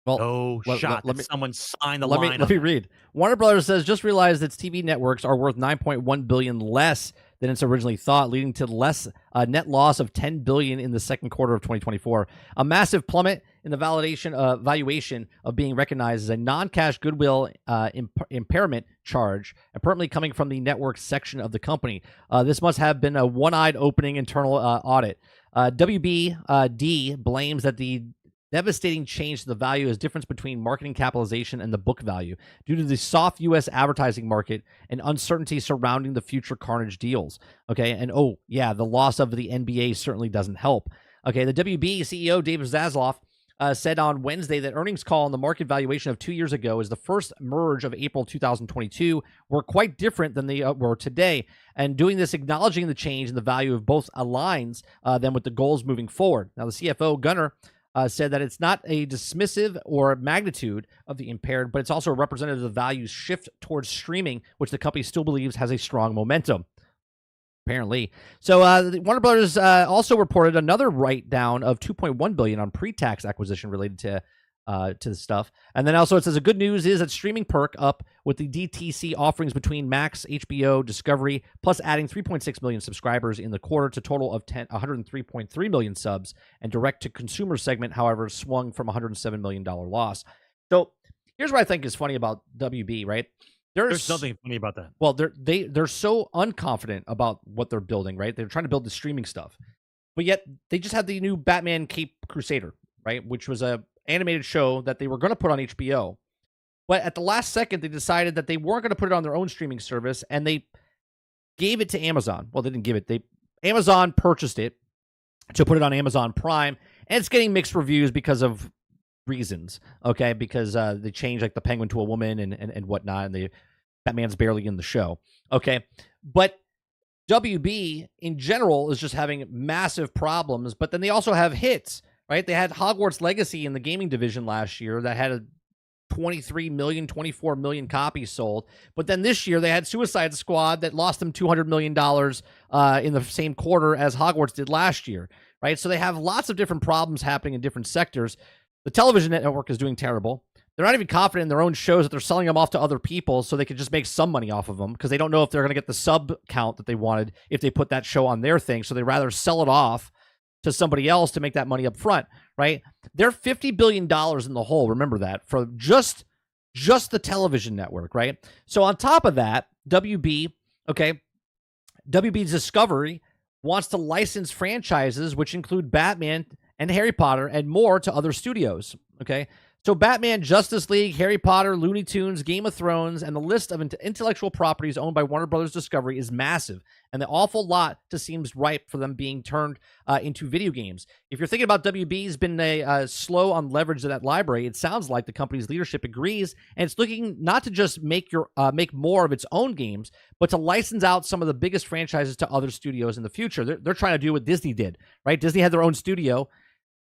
S3: No shot that someone signed the line.
S2: Let me read. Warner Brothers says just realized its TV networks are worth 9.1 billion less than it's originally thought, leading to net loss of 10 billion in the second quarter of 2024. A massive plummet in the valuation of being recognized as a non-cash goodwill impairment charge, apparently coming from the network section of the company. This must have been a one-eyed opening internal audit. WBD blames that the devastating change to the value is difference between marketing capitalization and the book value due to the soft U.S. advertising market and uncertainty surrounding the future Carnage deals. Okay, and the loss of the NBA certainly doesn't help. Okay, the WB CEO David Zaslav said on Wednesday that earnings call on the market valuation of 2 years ago is the first merge of April 2022 were quite different than they were today, and doing this acknowledging the change in the value of both aligns them with the goals moving forward. Now, the CFO Gunnar said that it's not a dismissive or magnitude of the impaired, but it's also a representative of the value's shift towards streaming, which the company still believes has a strong momentum. Apparently. So Warner Brothers also reported another write-down of $2.1 billion on pre-tax acquisition related to the stuff. And then also it says the good news is that streaming perk up with the DTC offerings between Max, HBO, Discovery, plus adding 3.6 million subscribers in the quarter to total of 103.3 million subs, and direct-to-consumer segment, however, swung from $107 million loss. So here's what I think is funny about WB, right?
S3: There's nothing funny about that.
S2: Well, they're so unconfident about what they're building, right? They're trying to build the streaming stuff, but yet they just had the new Batman Cape Crusader, right? Which was a animated show that they were going to put on HBO, but at the last second they decided that they weren't going to put it on their own streaming service, and they gave it to Amazon. Well, they didn't give it. Amazon purchased it to put it on Amazon Prime, and it's getting mixed reviews because of reasons, okay? Because they changed like the Penguin to a woman and whatnot, and Batman's barely in the show, okay? But WB in general is just having massive problems, but then they also have hits, right? They had Hogwarts Legacy in the gaming division last year that had 23 million, 24 million copies sold, but then this year they had Suicide Squad that lost them $200 million in the same quarter as Hogwarts did last year, right? So they have lots of different problems happening in different sectors. The television network is doing terrible. They're not even confident in their own shows that they're selling them off to other people so they could just make some money off of them, because they don't know if they're going to get the sub count that they wanted if they put that show on their thing. So they rather sell it off to somebody else to make that money up front, right? They're $50 billion in the hole. Remember that, for just the television network, right? So on top of that, WB Discovery wants to license franchises, which include Batman and Harry Potter and more, to other studios, okay? So Batman, Justice League, Harry Potter, Looney Tunes, Game of Thrones, and the list of intellectual properties owned by Warner Brothers Discovery is massive, and the awful lot just seems ripe for them being turned into video games. If you're thinking about WB's been slow on leverage of that library, it sounds like the company's leadership agrees, and it's looking not to just make more of its own games, but to license out some of the biggest franchises to other studios in the future. They're trying to do what Disney did, right? Disney had their own studio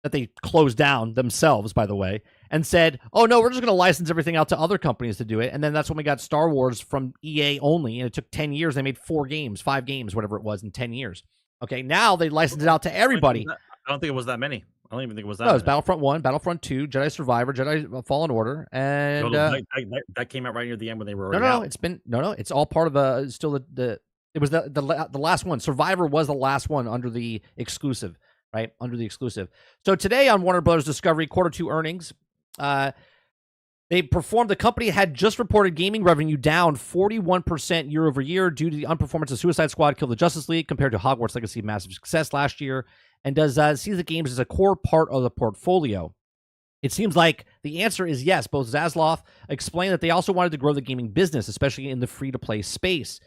S2: that they closed down themselves, by the way, and said, oh no, we're just going to license everything out to other companies to do it. And then that's when we got Star Wars from EA only, and it took 10 years. They made 5 games, whatever it was, in 10 years. Okay, now they licensed it out to everybody.
S3: I don't think it was that many. I don't even think it was that.
S2: No, it was Battlefront 1, Battlefront 2, Jedi Survivor, Jedi Fallen Order, and
S3: that came out right near the end when they were already out.
S2: It's all part of still it was the last one. Survivor was the last one under the exclusive. Right, under the exclusive. So today on Warner Brothers Discovery Q2 earnings, they performed. The company had just reported gaming revenue down 41% year over year due to the unperformance of Suicide Squad, Kill the Justice League, compared to Hogwarts Legacy, massive success last year, and does see the games as a core part of the portfolio. It seems like the answer is yes. Both Zaslav explained that they also wanted to grow the gaming business, especially in the free-to-play space.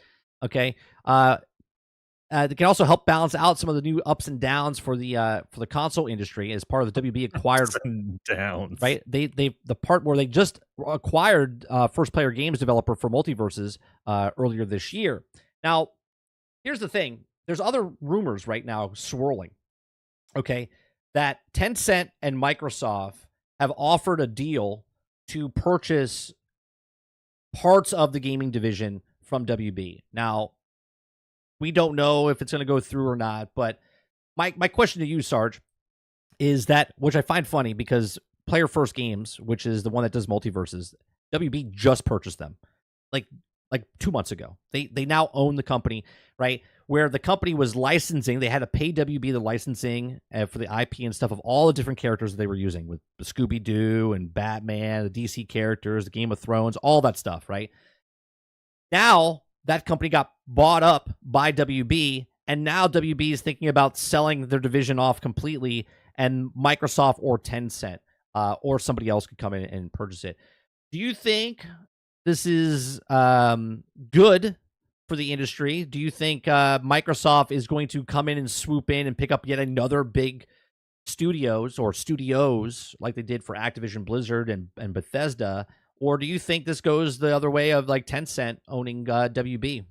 S2: Okay. They can also help balance out some of the new ups and downs for the console industry as part of the WB acquired
S3: downs.
S2: Right, the part where they just acquired First Player Games developer for Multiverses earlier this year. Now, here's the thing: there's other rumors right now swirling. Okay, that Tencent and Microsoft have offered a deal to purchase parts of the gaming division from WB. Now, we don't know if it's going to go through or not, but my question to you, Sarge, is that, which I find funny because Player First Games, which is the one that does multiverses, WB just purchased them like 2 months ago. They now own the company, right? Where the company was licensing, they had to pay WB the licensing for the IP and stuff of all the different characters that they were using with Scooby-Doo and Batman, the DC characters, the Game of Thrones, all that stuff, right? Now that company got bought up by WB, and now WB is thinking about selling their division off completely, and Microsoft or Tencent or somebody else could come in and purchase it. Do you think this is good for the industry? Do you think Microsoft is going to come in and swoop in and pick up yet another big studios like they did for Activision Blizzard and Bethesda? Or do you think this goes the other way of like Tencent owning WB?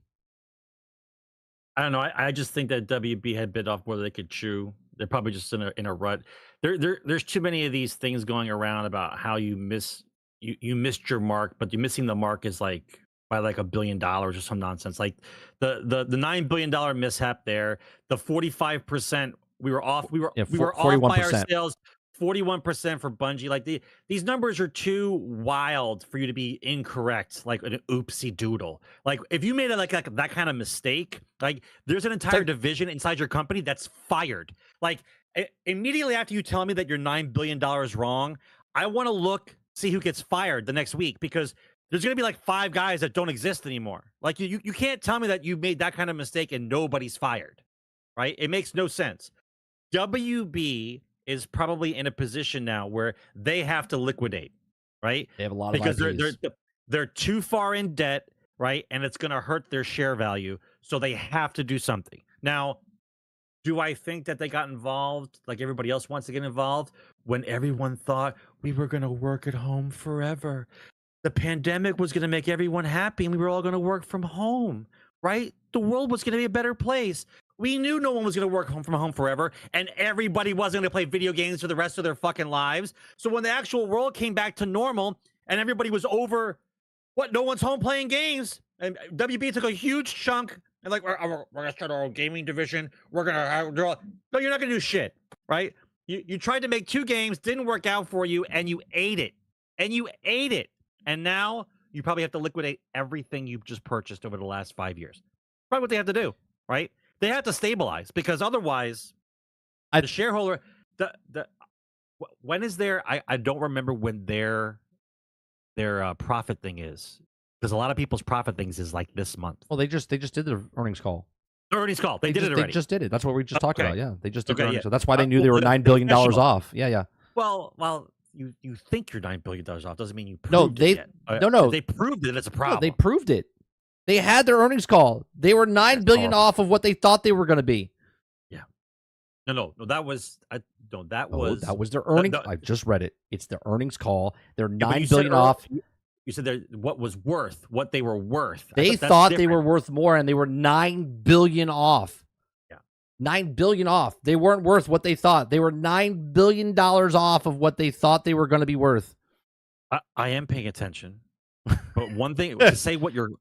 S3: I don't know. I just think that WB had bit off more than they could chew. They're probably just in a rut. There's too many of these things going around about how you missed your mark, but you're missing the mark is like by like $1 billion or some nonsense. Like the $9 billion mishap there, the 45% we were off. We were off by our sales. 41% for Bungie. Like these numbers are too wild for you to be incorrect, like an oopsie doodle. Like if you made it like that kind of mistake, like there's an entire division inside your company that's fired. Like immediately after you tell me that you're $9 billion wrong, I want to see who gets fired the next week, because there's going to be like 5 guys that don't exist anymore. Like you can't tell me that you made that kind of mistake and nobody's fired, right? It makes no sense. WB is probably in a position now where they have to liquidate, right?
S2: They have a lot
S3: because
S2: of IPs.
S3: they're too far in debt, right? And it's going to hurt their share value, so they have to do something. Now, do I think that they got involved like everybody else wants to get involved when everyone thought we were going to work at home forever? The pandemic was going to make everyone happy and we were all going to work from home, right? The world was going to be a better place. We knew no one was going to work from home forever, and everybody wasn't going to play video games for the rest of their fucking lives. So when the actual world came back to normal and everybody was over, no one's home playing games, and WB took a huge chunk and like, we're going to start our own gaming division. We're going to no, you're not going to do shit, right? You tried to make 2 games, didn't work out for you, and you ate it. And now you probably have to liquidate everything you've just purchased over the last 5 years. Probably what they have to do, right? They have to stabilize, because otherwise, the shareholder, when is their? I don't remember when their profit thing is, because a lot of people's profit things is like this month.
S2: Well, they just did their earnings call.
S3: The earnings call. They did it already.
S2: They just did it. That's what we just talked about. Yeah, they just did the earnings.
S3: Yeah.
S2: So that's why they knew they were $9 billion off. Yeah.
S3: Well, you think you're $9 billion off doesn't mean you proved it yet.
S2: No.
S3: They proved it. It's a problem.
S2: No, they proved it. They had their earnings call. They were $9 billion off of what they thought they were going to be.
S3: Yeah. No. That was
S2: their earnings. I just read it. It's their earnings call. They're $9 billion off.
S3: You said what they were worth.
S2: They thought they were worth more, and they were $9 billion off.
S3: Yeah.
S2: $9 billion off. They weren't worth what they thought. They were $9 billion off of what they thought they were going to be worth.
S3: I am paying attention. But one thing, to say what your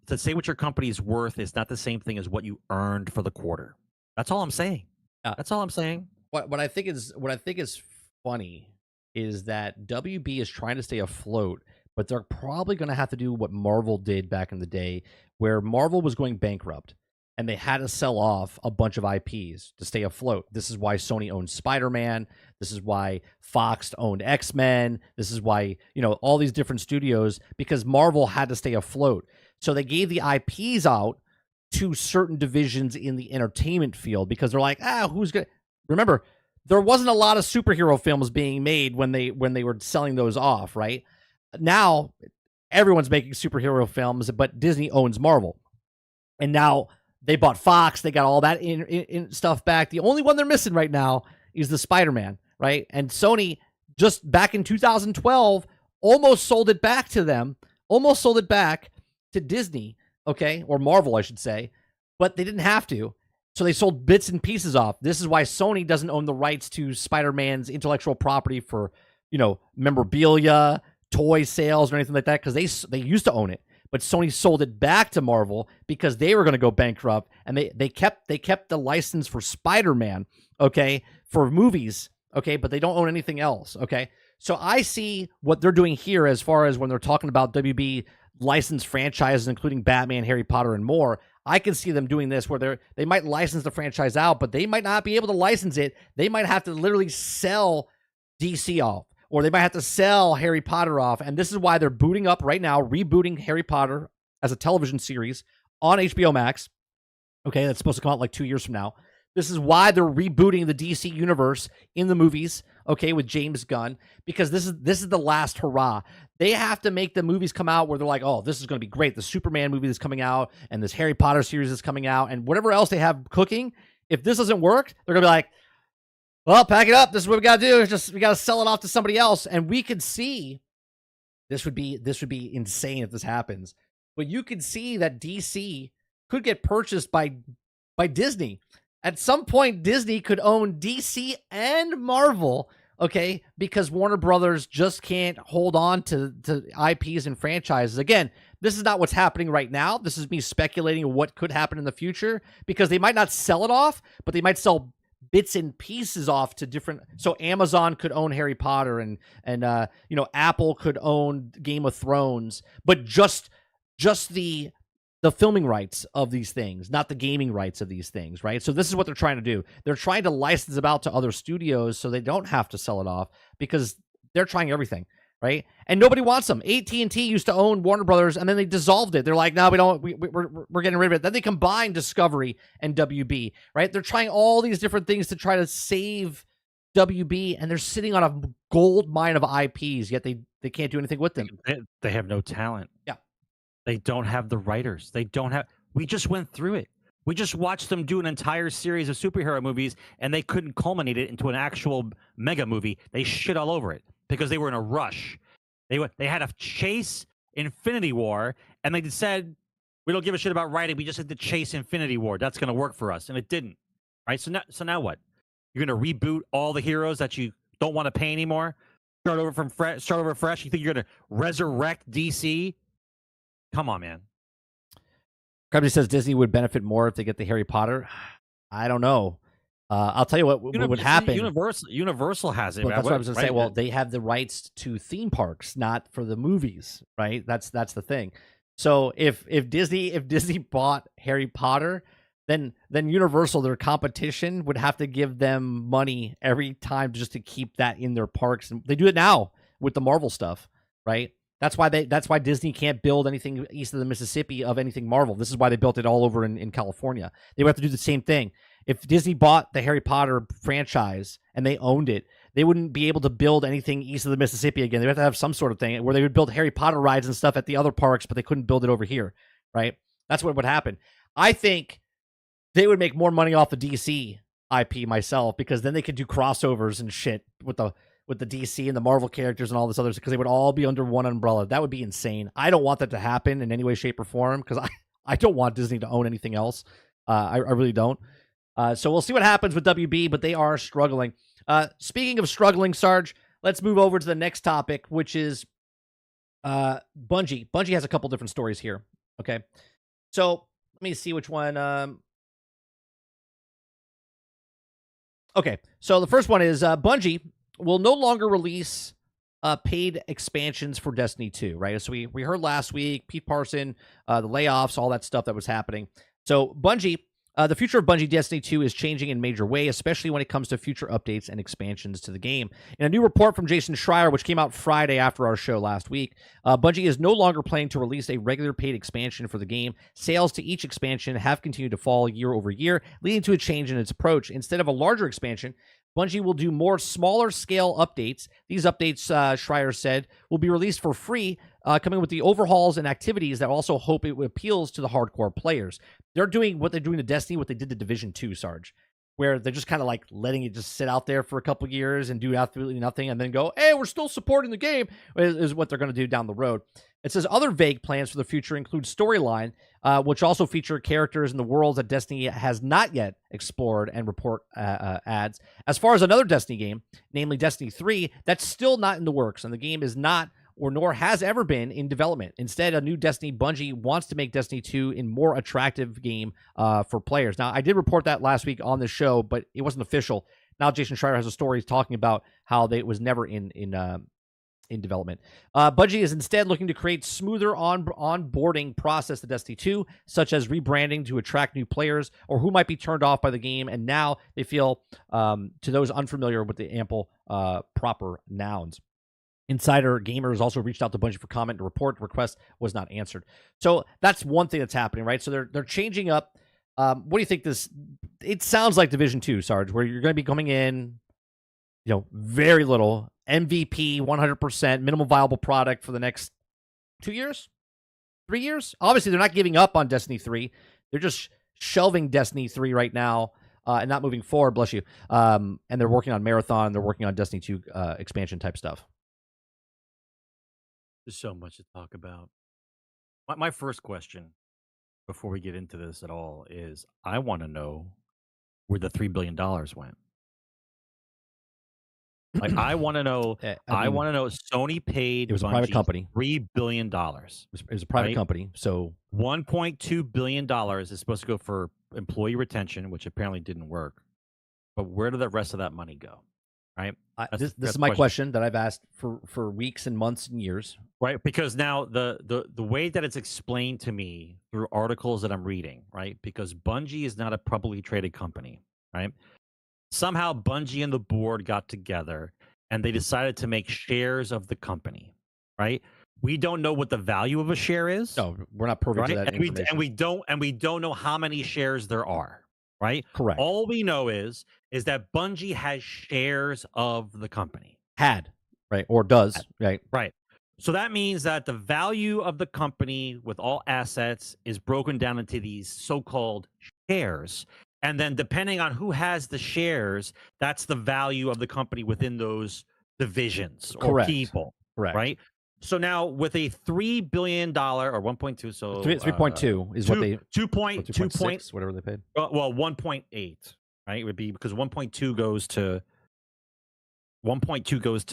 S3: company's worth is not the same thing as what you earned for the quarter. That's all I'm saying. That's all I'm saying.
S2: What I think is funny is that WB is trying to stay afloat, but they're probably going to have to do what Marvel did back in the day, where Marvel was going bankrupt and they had to sell off a bunch of IPs to stay afloat. This is why Sony owned Spider-Man. This is why Fox owned X-Men. This is why, all these different studios, because Marvel had to stay afloat. So they gave the IPs out to certain divisions in the entertainment field, because they're like, who's going to... Remember, there wasn't a lot of superhero films being made when they were selling those off, right? Now, everyone's making superhero films, but Disney owns Marvel. And now they bought Fox. They got all that in stuff back. The only one they're missing right now is the Spider-Man, right? And Sony, just back in 2012, almost sold it back to them, almost sold it back to Disney, okay? Or Marvel, I should say. But they didn't have to. So they sold bits and pieces off. This is why Sony doesn't own the rights to Spider-Man's intellectual property for, memorabilia, toy sales, or anything like that, because they used to own it. but Sony sold it back to Marvel because they were going to go bankrupt, and they kept the license for Spider-Man, okay, for movies, okay, but they don't own anything else, okay? So I see what they're doing here as far as when they're talking about WB licensed franchises, including Batman, Harry Potter, and more. I can see them doing this where they might license the franchise out, but they might not be able to license it. They might have to literally sell DC off, or they might have to sell Harry Potter off. And this is why they're booting up right now, rebooting Harry Potter as a television series on HBO Max. Okay, that's supposed to come out like 2 years from now. This is why they're rebooting the DC universe in the movies, okay, with James Gunn, because this is the last hurrah. They have to make the movies come out where they're like, oh, this is going to be great. The Superman movie that's coming out, and this Harry Potter series is coming out, and whatever else they have cooking. If this doesn't work, they're going to be like, well, pack it up. This is what we got to do. It's just we got to sell it off to somebody else. And we could see this would be insane if this happens. But you could see that DC could get purchased by Disney. At some point, Disney could own DC and Marvel, okay, because Warner Brothers just can't hold on to IPs and franchises. Again, this is not what's happening right now. This is me speculating what could happen in the future, because they might not sell it off, but they might sell bits and pieces off to different. So Amazon could own Harry Potter, and Apple could own Game of Thrones, but just the filming rights of these things, not the gaming rights of these things, right? So this is what they're trying to do. They're trying to license them out to other studios so they don't have to sell it off, because they're trying everything, right? And nobody wants them. AT&T used to own Warner Brothers, and then they dissolved it. They're like, no, we don't. We're getting rid of it. Then they combined Discovery and WB, right? They're trying all these different things to try to save WB, and they're sitting on a gold mine of IPs, yet they can't do anything with them.
S3: They have no talent.
S2: Yeah.
S3: They don't have the writers. We just went through it. We just watched them do an entire series of superhero movies, and they couldn't culminate it into an actual mega movie. They shit all over it because they were in a rush. They had to chase Infinity War, and they said, we don't give a shit about writing. We just had to chase Infinity War. That's going to work for us. And it didn't. Right? So now what? You're going to reboot all the heroes that you don't want to pay anymore? Start over fresh? You think you're going to resurrect DC? Come on, man.
S2: Krabby says Disney would benefit more if they get the Harry Potter. I don't know. I'll tell you what would happen.
S3: Universal has it.
S2: Well, that's what I was going to say. Well, they have the rights to theme parks, not for the movies, right? That's the thing. So if Disney bought Harry Potter, then Universal, their competition, would have to give them money every time just to keep that in their parks. And they do it now with the Marvel stuff, right? That's why Disney can't build anything east of the Mississippi of anything Marvel. This is why they built it all over in California. They would have to do the same thing. If Disney bought the Harry Potter franchise and they owned it, they wouldn't be able to build anything east of the Mississippi again. They would have to have some sort of thing where they would build Harry Potter rides and stuff at the other parks, but they couldn't build it over here, right? That's what would happen. I think they would make more money off the DC IP myself, because then they could do crossovers and shit with the DC and the Marvel characters and all this others, because they would all be under one umbrella. That would be insane. I don't want that to happen in any way, shape, or form, because I don't want Disney to own anything else. I really don't. So we'll see what happens with WB, but they are struggling. Speaking of struggling, Sarge, let's move over to the next topic, which is Bungie. Bungie has a couple different stories here. Okay. So let me see which one. Okay. So the first one is Bungie will no longer release paid expansions for Destiny 2, right? So we heard last week, Pete Parson, the layoffs, all that stuff that was happening. So Bungie, the future of Bungie Destiny 2 is changing in major way, especially when it comes to future updates and expansions to the game. In a new report from Jason Schreier, which came out Friday after our show last week, Bungie is no longer planning to release a regular paid expansion for the game. Sales to each expansion have continued to fall year over year, leading to a change in its approach. Instead of a larger expansion, Bungie will do more smaller scale updates. These updates, Schreier said, will be released for free, coming with the overhauls and activities that also hope it appeals to the hardcore players. They're doing what they're doing to Destiny, what they did to Division 2, Sarge, where they're just kind of like letting it just sit out there for a couple years and do absolutely nothing, and then go, hey, we're still supporting the game, is what they're going to do down the road. It says other vague plans for the future include storyline, which also feature characters in the worlds that Destiny has not yet explored and report ads. As far as another Destiny game, namely Destiny 3, that's still not in the works, and the game is not or nor has ever been in development. Instead, a new Destiny, Bungie wants to make Destiny 2 a more attractive game for players. Now, I did report that last week on the show, but it wasn't official. Now, Jason Schreier has a story talking about how it was never in development. Bungie is instead looking to create smoother onboarding process to Destiny 2, such as rebranding to attract new players or who might be turned off by the game. And now they feel, to those unfamiliar with the ample proper nouns. Insider Gamers also reached out to Bungie for comment. The report request was not answered. So that's one thing that's happening, right? So they're changing up. What do you think this? It sounds like Division 2, Sarge, where you're going to be coming in, very little. MVP, 100%, minimum viable product for the next 2 years? 3 years? Obviously, they're not giving up on Destiny 3. They're just shelving Destiny 3 right now and not moving forward, bless you. And they're working on Marathon, and they're working on Destiny 2 expansion type stuff.
S3: There's so much to talk about. My first question before we get into this at all is I want to know where the $3 billion went. Like I want to know. I want to know. Sony paid.
S2: It was a
S3: Bungie
S2: private company.
S3: $3 billion.
S2: It was a private company. So
S3: $1.2 billion is supposed to go for employee retention, which apparently didn't work. But where did the rest of that money go? Right.
S2: This is my question that I've asked for weeks and months and years.
S3: Right, because now the way that it's explained to me through articles that I'm reading, right? Because Bungie is not a publicly traded company, right? Somehow Bungie and the board got together and they decided to make shares of the company, right? We don't know what the value of a share is.
S2: No, we're not privy to that information.
S3: And we don't know how many shares there are, right?
S2: Correct.
S3: All we know is that Bungie has shares of the company.
S2: Had, right? Or does, right?
S3: Right. So that means that the value of the company with all assets is broken down into these so-called shares. And then depending on who has the shares, that's the value of the company within those divisions or people.
S2: Correct.
S3: Right? So now with a $3 billion or 1.2, so
S2: 3.2 is what they
S3: 2.6,
S2: whatever they paid.
S3: Well, 1.8, right? It would be because 1.2 goes to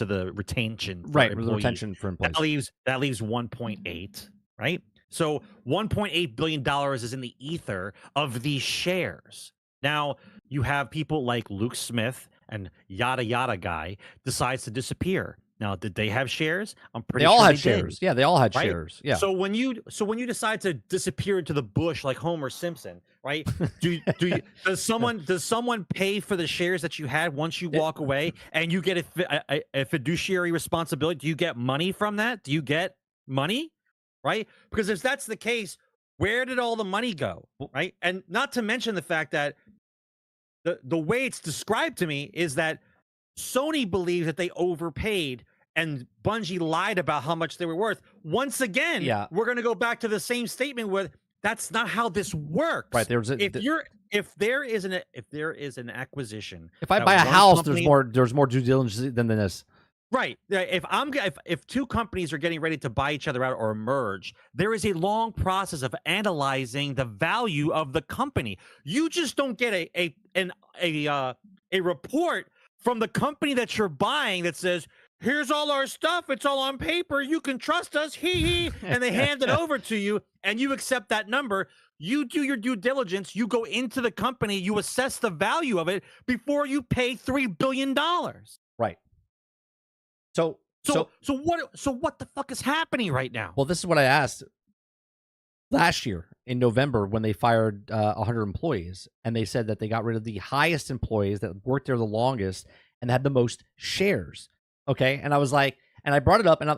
S3: the retention,
S2: right? The retention for employees.
S3: That leaves 1.8, right? So 1.8 billion dollars is in the ether of these shares. Now you have people like Luke Smith and yada yada guy decides to disappear. Now, did they have shares? I'm pretty sure
S2: they all had
S3: did.
S2: shares. Yeah, they all had shares. Yeah.
S3: So when you decide to disappear into the bush like Homer Simpson, right? Does someone pay for the shares that you had once you walk away and you get a fiduciary responsibility? Do you get money from that? Do you get money? Right? Because if that's the case, where did all the money go? Right? And not to mention the fact that the way it's described to me is that Sony believes that they overpaid and Bungie lied about how much they were worth. Once again, we're going to go back to the same statement with that's not how this works.
S2: Right.
S3: If there is an acquisition.
S2: If I buy a house, there's more due diligence than this.
S3: Right. If two companies are getting ready to buy each other out or merge, there is a long process of analyzing the value of the company. You just don't get a report from the company that you're buying that says, here's all our stuff. It's all on paper. You can trust us. And they hand it over to you and you accept that number. You do your due diligence. You go into the company. You assess the value of it before you pay $3 billion.
S2: Right. So
S3: what the fuck is happening right now?
S2: Well, this is what I asked last year in November when they fired 100 employees, and they said that they got rid of the highest employees that worked there the longest and had the most shares. Okay, and I was like, and I brought it up, and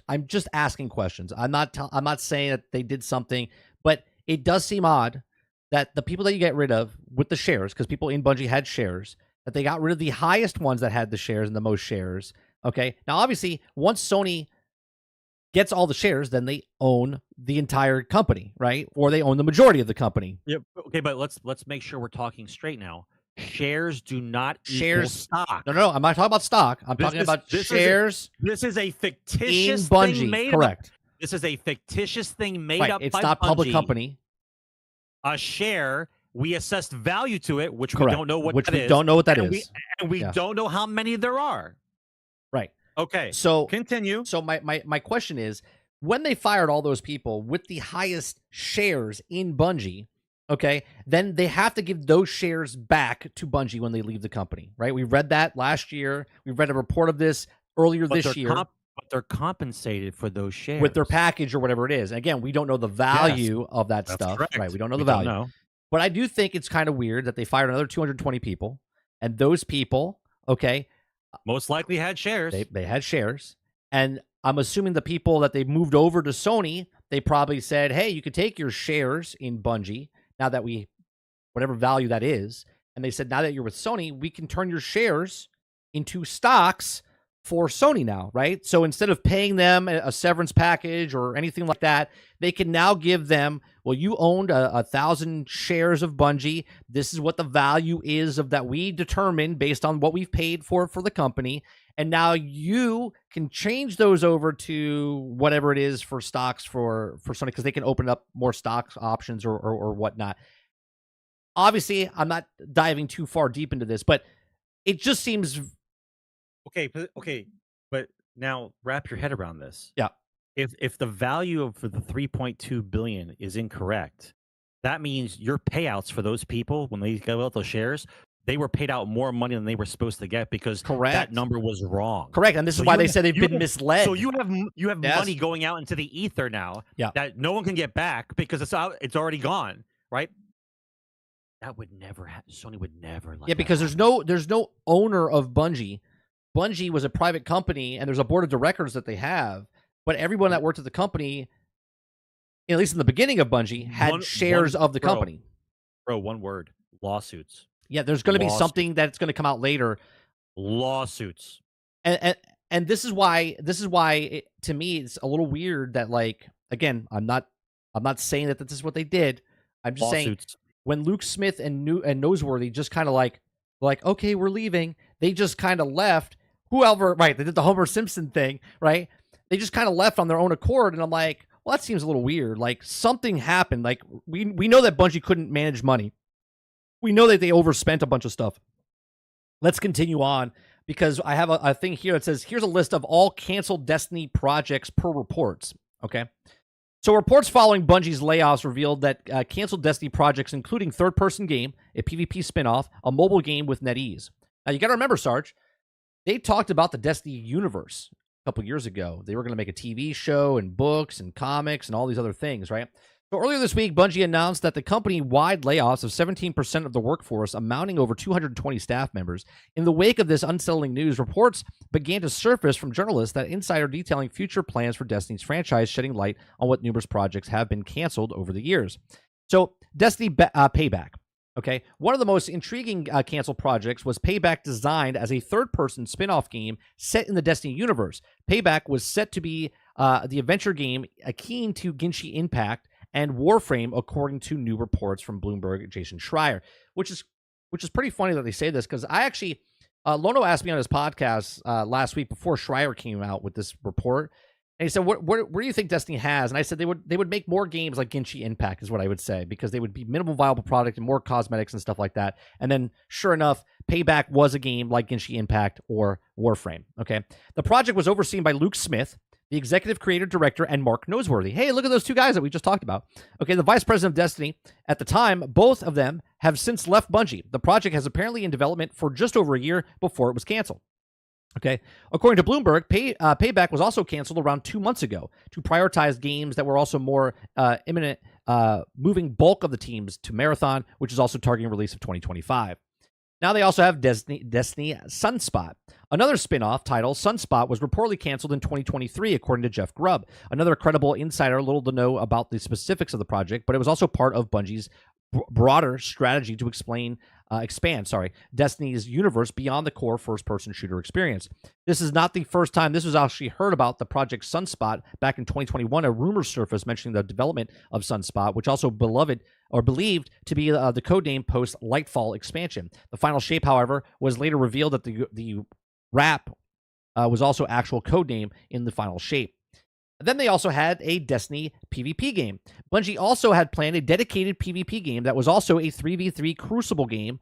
S2: I'm just asking questions. I'm not saying that they did something, but it does seem odd that the people that you get rid of with the shares, because people in Bungie had shares, that they got rid of the highest ones that had the shares and the most shares. Okay, now obviously once Sony gets all the shares, then they own the entire company, right? Or they own the majority of the company.
S3: Yep. Okay, but let's make sure we're talking straight now. Shares do not equal stock.
S2: No. I'm not talking about stock. I'm talking about shares.
S3: This is a fictitious
S2: in Bungie.
S3: Thing made
S2: Correct.
S3: This is a fictitious thing made up
S2: it's
S3: by
S2: not
S3: Bungie.
S2: Public company.
S3: A share. We assessed value to it, which
S2: Correct.
S3: we don't know what
S2: which
S3: that
S2: we
S3: is.
S2: don't know what that is.
S3: We don't know how many there are.
S2: Right.
S3: Okay.
S2: So
S3: continue.
S2: So my question is, when they fired all those people with the highest shares in Bungie, okay, then they have to give those shares back to Bungie when they leave the company, right? We read that last year. We read a report of this earlier this year.
S3: But they're compensated for those shares
S2: with their package or whatever it is. And again, we don't know the value of that stuff,
S3: correct.
S2: right? We don't know the value. But I do think it's kind of weird that they fired another 220 people, and those people, okay,
S3: most likely had shares.
S2: They had shares, and I'm assuming the people that they moved over to Sony, they probably said, "Hey, you could take your shares in Bungie now that whatever value that is," and they said, "Now that you're with Sony, we can turn your shares into stocks for Sony now," right? So instead of paying them a severance package or anything like that, they can now give them, well, you owned 1,000 shares of Bungie. This is what the value is of that we determined based on what we've paid for the company. And now you can change those over to whatever it is for stocks for Sony, because they can open up more stocks options or whatnot. Obviously, I'm not diving too far deep into this, but it just seems...
S3: Okay, but now wrap your head around this.
S2: Yeah.
S3: If the value for the 3.2 billion is incorrect, that means your payouts for those people when they go out those shares, they were paid out more money than they were supposed to get because that number was wrong.
S2: Correct, and this is why they said they've been misled.
S3: So you have money going out into the ether now that no one can get back because it's already gone, right? That would never Sony would never let
S2: because there's no owner of Bungie. Bungie was a private company, and there's a board of directors that they have, but everyone that worked at the company, at least in the beginning of Bungie, had shares of the company.
S3: Bro, one word: lawsuits.
S2: Yeah, there's going to be something that's going to come out later.
S3: Lawsuits.
S2: And this is why to me it's a little weird that, like, again, I'm not saying that this is what they did. I'm just saying when Luke Smith and Noseworthy just kind of like, okay, we're leaving. They just kind of left. Whoever, right? They did the Homer Simpson thing, right? They just kind of left on their own accord, and I'm like, well, that seems a little weird. Like, something happened. Like, we know that Bungie couldn't manage money. We know that they overspent a bunch of stuff. Let's continue on, because I have a thing here that says, here's a list of all canceled Destiny projects per reports. Okay. So reports following Bungie's layoffs revealed that canceled Destiny projects, including third-person game, a PvP spinoff, a mobile game with NetEase. Now, you got to remember, Sarge, they talked about the Destiny universe a couple years ago. They were going to make a TV show and books and comics and all these other things, right? So earlier this week, Bungie announced that the company-wide layoffs of 17% of the workforce, amounting over 220 staff members. In the wake of this unsettling news, reports began to surface from journalists that insider detailing future plans for Destiny's franchise, shedding light on what numerous projects have been canceled over the years. So, Destiny Payback. Okay, one of the most intriguing canceled projects was Payback, designed as a third-person spin-off game set in the Destiny universe. Payback was set to be the adventure game akin to Genshin Impact and Warframe, according to new reports from Bloomberg Jason Schreier, which is pretty funny that they say this, because I actually Lono asked me on his podcast last week before Schreier came out with this report. And he said, where do you think Destiny has? And I said they would make more games like Genshin Impact is what I would say, because they would be minimal viable product and more cosmetics and stuff like that. And then sure enough, Payback was a game like Genshin Impact or Warframe. Okay. The project was overseen by Luke Smith, the executive creator director, and Mark Noseworthy. Hey, look at those two guys that we just talked about. Okay, the vice president of Destiny at the time, both of them have since left Bungie. The project has apparently in development for just over a year before it was canceled. Okay, according to Bloomberg, Payback was also canceled around 2 months ago to prioritize games that were also more imminent, moving bulk of the teams to Marathon, which is also targeting release of 2025. Now they also have Destiny Sunspot. Another spin-off title, Sunspot, was reportedly canceled in 2023, according to Jeff Grubb, another credible insider, little to know about the specifics of the project, but it was also part of Bungie's broader strategy to expand Destiny's universe beyond the core first-person shooter experience. This is not the first time this was actually heard about the project Sunspot. Back in 2021, a rumor surfaced mentioning the development of Sunspot, which also believed to be the codename post-Lightfall expansion. The final shape, however, was later revealed that the wrap was also actual codename in the final shape. Then they also had a Destiny PvP game. Bungie also had planned a dedicated PvP game that was also a 3v3 Crucible game,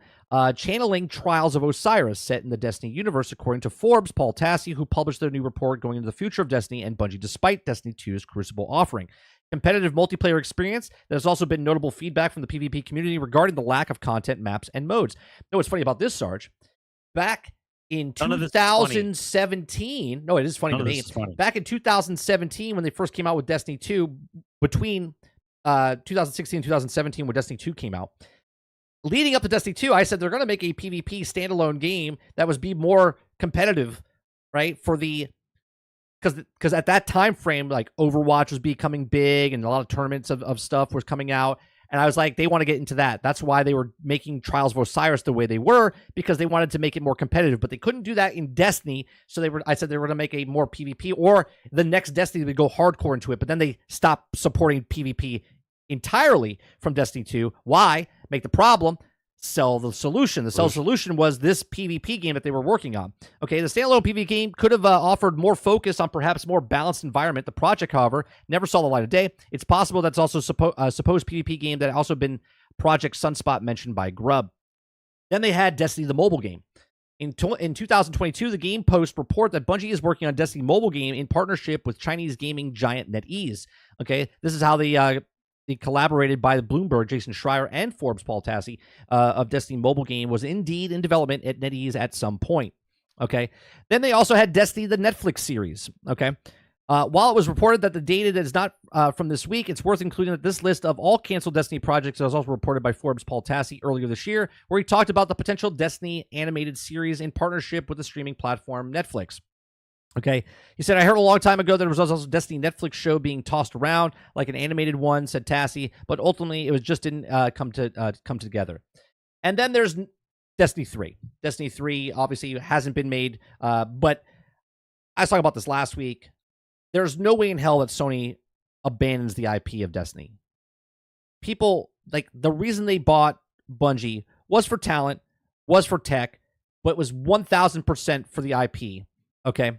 S2: channeling Trials of Osiris, set in the Destiny universe, according to Forbes' Paul Tassi, who published their new report going into the future of Destiny and Bungie despite Destiny 2's Crucible offering. Competitive multiplayer experience. There's also been notable feedback from the PvP community regarding the lack of content, maps, and modes. Now, what's funny about this, Sarge? Back in 2017, no, it is funny to me. Back in 2017, when they first came out with Destiny 2, between 2016 and 2017, when Destiny 2 came out, leading up to Destiny 2, I said they're going to make a PvP standalone game that was be more competitive, right? For the because at that time frame, like Overwatch was becoming big, and a lot of tournaments of stuff was coming out. And I was like, they want to get into that. That's why they were making Trials of Osiris the way they were, because they wanted to make it more competitive. But they couldn't do that in Destiny, so I said they were going to make a more PvP, or the next Destiny would go hardcore into it. But then they stopped supporting PvP entirely from Destiny 2. Why? Make the problem, sell the solution. The solution was this PvP game that they were working on. Okay, the standalone PvP game could have offered more focus on perhaps more balanced environment. The project, however, never saw the light of day. It's possible that's also supposed PvP game that had also been Project Sunspot mentioned by Grubb. Then they had Destiny, the mobile game. In 2022, the Game Post report that Bungie is working on Destiny mobile game in partnership with Chinese gaming giant NetEase. Okay, this is how they collaborated by Bloomberg, Jason Schreier, and Forbes, Paul Tassi, of Destiny mobile game was indeed in development at NetEase at some point. Okay. Then they also had Destiny, the Netflix series. Okay. While it was reported that the data that is not from this week, it's worth including that this list of all canceled Destiny projects was also reported by Forbes' Paul Tassi earlier this year, where he talked about the potential Destiny animated series in partnership with the streaming platform Netflix. Okay, he said, I heard a long time ago that there was also a Destiny Netflix show being tossed around, like an animated one, said Tassi, but ultimately it just didn't come together. And then there's Destiny 3. Destiny 3 obviously hasn't been made, but I was talking about this last week. There's no way in hell that Sony abandons the IP of Destiny. People, like, the reason they bought Bungie was for talent, was for tech, but was 1,000% for the IP, okay?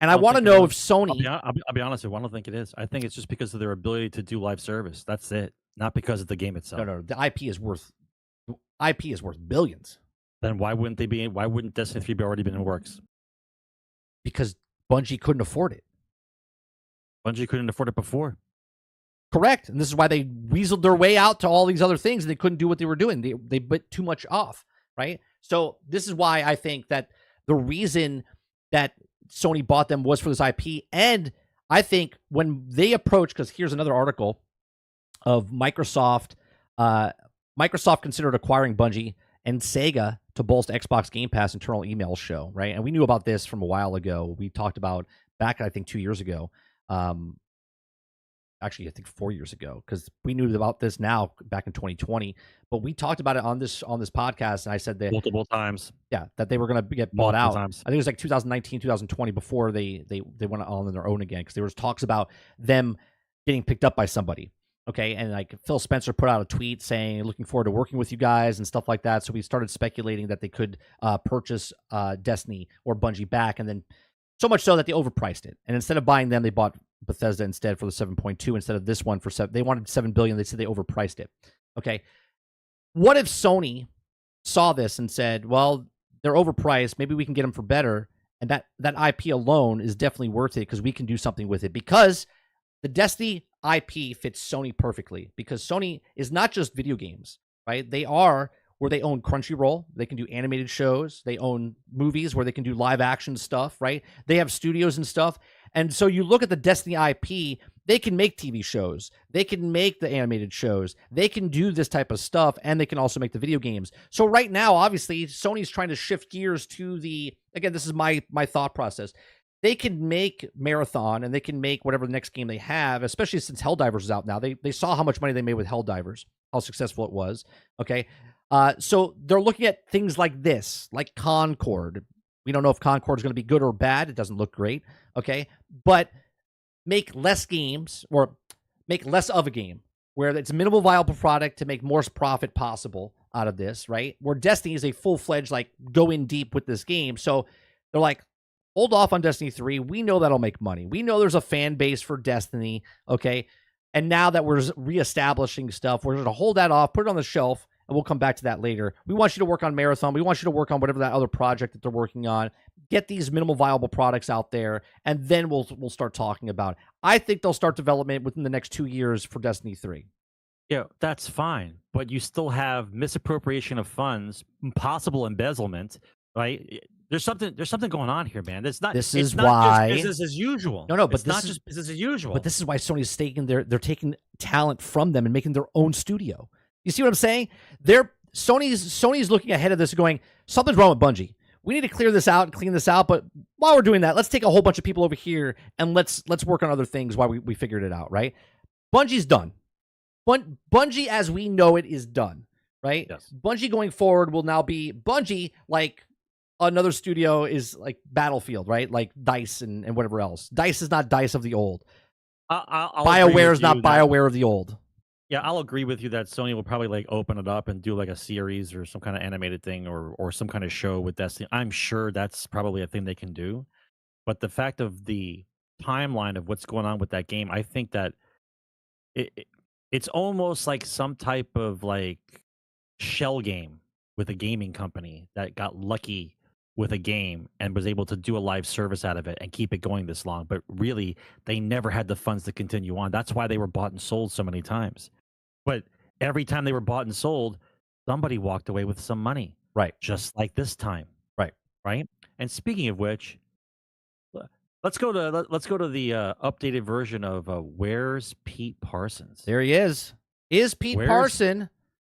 S2: And I want to know if Sony...
S3: I'll be honest with you, I don't think it is. I think it's just because of their ability to do live service. That's it. Not because of the game itself.
S2: No. The IP is worth billions.
S3: Then why wouldn't Destiny 3 be already been in works?
S2: Because Bungie couldn't afford it.
S3: Bungie couldn't afford it before.
S2: Correct. And this is why they weaseled their way out to all these other things, and they couldn't do what they were doing. They bit too much off, right? So this is why I think that the reason that Sony bought them was for this IP. And I think when they approach, because here's another article of Microsoft. Microsoft considered acquiring Bungie and Saga to bolster Xbox Game Pass internal email show, right? And we knew about this from a while ago. We talked about back, I think, 2 years ago. Actually, I think 4 years ago, because we knew about this now back in 2020. But we talked about it on this podcast, and I said that
S3: multiple times.
S2: Yeah, that they were going to get bought out. Times. I think it was like 2019, 2020 before they went on their own again, because there was talks about them getting picked up by somebody. Okay, and like Phil Spencer put out a tweet saying, looking forward to working with you guys and stuff like that. So we started speculating that they could purchase Destiny or Bungie back, and then so much so that they overpriced it. And instead of buying them, they bought Bethesda instead for the 7.2 instead of this one for 7. They wanted $7 billion. They said they overpriced it. Okay, what if Sony saw this and said, well, they're overpriced, maybe we can get them for better, and that IP alone is definitely worth it because we can do something with it, because the Destiny IP fits Sony perfectly, because Sony is not just video games, right? They are where they own Crunchyroll. They can do animated shows. They own movies where they can do live action stuff, right? They have studios and stuff. And so you look at the Destiny IP, they can make TV shows. They can make the animated shows. They can do this type of stuff, and they can also make the video games. So right now, obviously, Sony's trying to shift gears to again, this is my thought process. They can make Marathon, and they can make whatever the next game they have, especially since Helldivers is out now. They saw how much money they made with Helldivers, how successful it was, okay? So they're looking at things like this, like Concord. We don't know if Concord is going to be good or bad. It doesn't look great, okay? But make less games, or make less of a game where it's a minimal viable product to make more profit possible out of this, right? Where Destiny is a full-fledged, like, go in deep with this game. So they're like, hold off on Destiny 3. We know that'll make money. We know there's a fan base for Destiny, okay? And now that we're reestablishing stuff, we're going to hold that off, put it on the shelf, and we'll come back to that later. We want you to work on Marathon. We want you to work on whatever that other project that they're working on. Get these minimal viable products out there, and then we'll start talking about it. I think they'll start development within the next 2 years for Destiny 3.
S3: Yeah, that's fine, but you still have misappropriation of funds, possible embezzlement, right? There's something going on here, man. It's not.
S2: This
S3: it's
S2: is
S3: not
S2: why
S3: just business as usual.
S2: No, but
S3: it's not just business as usual.
S2: But this is why Sony's they're taking talent from them and making their own studio. You see what I'm saying? Sony's looking ahead of this, going, something's wrong with Bungie. We need to clear this out and clean this out. But while we're doing that, let's take a whole bunch of people over here and let's work on other things while we figured it out, right? Bungie's done. Bungie as we know it is done, right?
S3: Yes.
S2: Bungie going forward will now be Bungie like another studio is like Battlefield, right? Like DICE and whatever else. DICE is not DICE of the old. BioWare is not BioWare of the old.
S3: Yeah, I'll agree with you that Sony will probably like open it up and do like a series or some kind of animated thing or some kind of show with Destiny. I'm sure that's probably a thing they can do. But the fact of the timeline of what's going on with that game, I think that it's almost like some type of like shell game with a gaming company that got lucky with a game and was able to do a live service out of it and keep it going this long. But really, they never had the funds to continue on. That's why they were bought and sold so many times. But every time they were bought and sold, somebody walked away with some money.
S2: Right.
S3: Just like this time. Right. And speaking of which, let's go to the updated version of Where's Pete Parsons?
S2: There he is. Is Pete Parson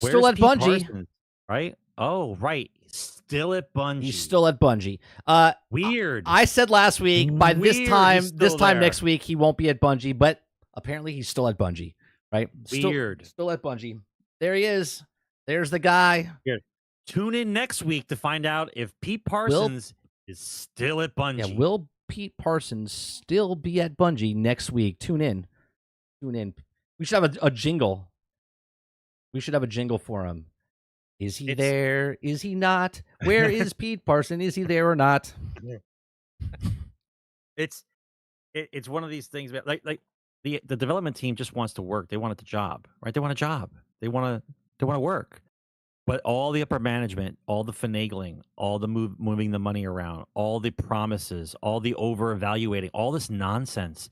S2: still at
S3: Pete
S2: Bungie?
S3: Parsons, right? Oh, right. Still at Bungie.
S2: He's still at Bungie.
S3: Weird.
S2: I said last week by this time
S3: there.
S2: next week he won't be at Bungie, but apparently he's still at Bungie, right?
S3: Weird.
S2: Still at Bungie. There he is. There's the guy.
S3: Weird. Tune in next week to find out if Pete Parsons is still at Bungie.
S2: Yeah, will Pete Parsons still be at Bungie next week? Tune in. We should have a jingle. We should have a jingle for him. Is he there? Is he not? Where is Pete Parson? Is he there or not?
S3: It's one of these things. Like the development team just wants to work. They want the job, right? They want a job. They want to work. But all the upper management, all the finagling, all the moving the money around, all the promises, all the over evaluating, all this nonsense,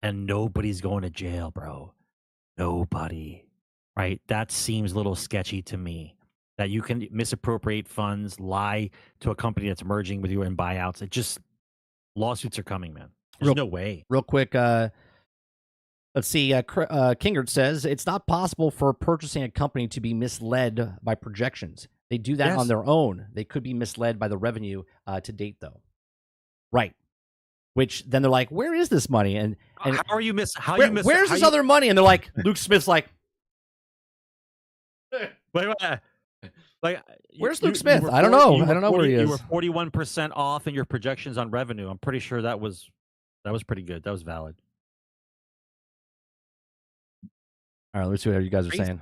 S3: and nobody's going to jail, bro. Nobody, right? That seems a little sketchy to me. That you can misappropriate funds, lie to a company that's merging with you in buyouts. It just lawsuits are coming, man. There's no way.
S2: Real quick, let's see. Kingert says it's not possible for purchasing a company to be misled by projections. They do that on their own. They could be misled by the revenue to date, though. Right. Which then they're like, "Where is this money?" And
S3: how are you miss?
S2: Where's this other money? And they're like, Luke Smith's like,
S3: wait. Like,
S2: where's Luke Smith? I don't know. I don't know where he is.
S3: You were 41% off in your projections on revenue. I'm pretty sure that was pretty good. That was valid.
S2: All right, let's see what you guys are saying.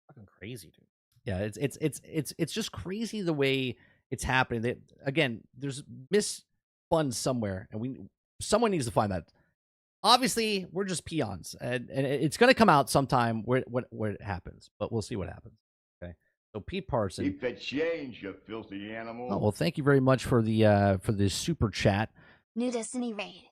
S3: Fucking crazy, dude.
S2: Yeah, it's just crazy the way it's happening. Again, there's misfunds somewhere, and someone needs to find that. Obviously, we're just peons, and it's going to come out sometime where it happens, but we'll see what happens. Okay, so Pete Parson.
S4: Keep the change, you filthy animal.
S2: Oh well, thank you very much for the super chat.
S5: New Destiny raid.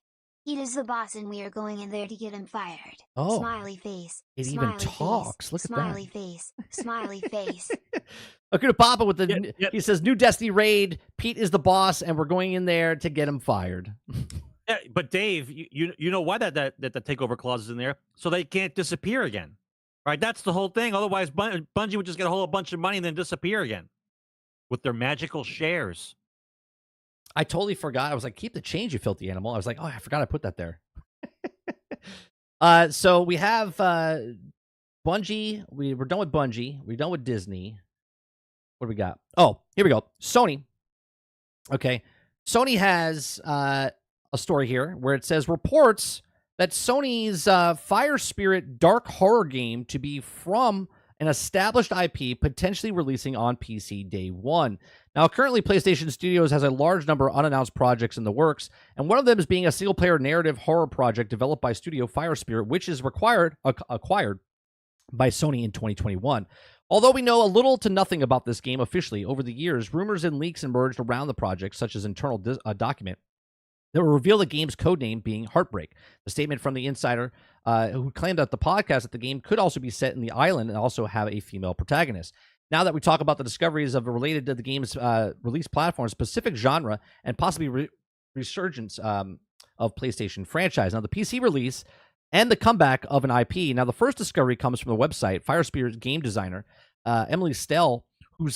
S5: He is the boss, and we are going in there to get him fired.
S2: Oh,
S5: smiley face.
S2: It
S5: smiley
S2: even talks.
S5: Face,
S2: Look at
S5: smiley
S2: that.
S5: Face. Smiley face.
S2: Okay, to Papa with the.
S3: Yep.
S2: He says, "New Destiny raid. Pete is the boss, and we're going in there to get him fired."
S3: Yeah, but Dave, you know why that the takeover clause is in there? So they can't disappear again, right? That's the whole thing. Otherwise, Bungie would just get a whole bunch of money and then disappear again with their magical shares.
S2: I totally forgot. I was like, "Keep the change, you filthy animal." I was like, "Oh, I forgot I put that there." So we have Bungie. We're done with Bungie. We're done with Disney. What do we got? Oh, here we go. Sony. Okay, Sony has a story here where it says reports that Sony's Firesprite dark horror game to be from an established IP potentially releasing on PC day one. Now, currently, PlayStation Studios has a large number of unannounced projects in the works, and one of them is being a single-player narrative horror project developed by studio Firesprite, which is acquired by Sony in 2021. Although we know a little to nothing about this game officially, over the years, rumors and leaks emerged around the project, such as internal document that will reveal the game's codename being Heartbreak. The statement from the insider who claimed at the podcast that the game could also be set in the island and also have a female protagonist. Now that we talk about the discoveries of related to the game's release platform, specific genre, and possibly resurgence of PlayStation franchise. Now, the PC release and the comeback of an IP. Now, the first discovery comes from the website Firesprite's game designer, Emily Stell, who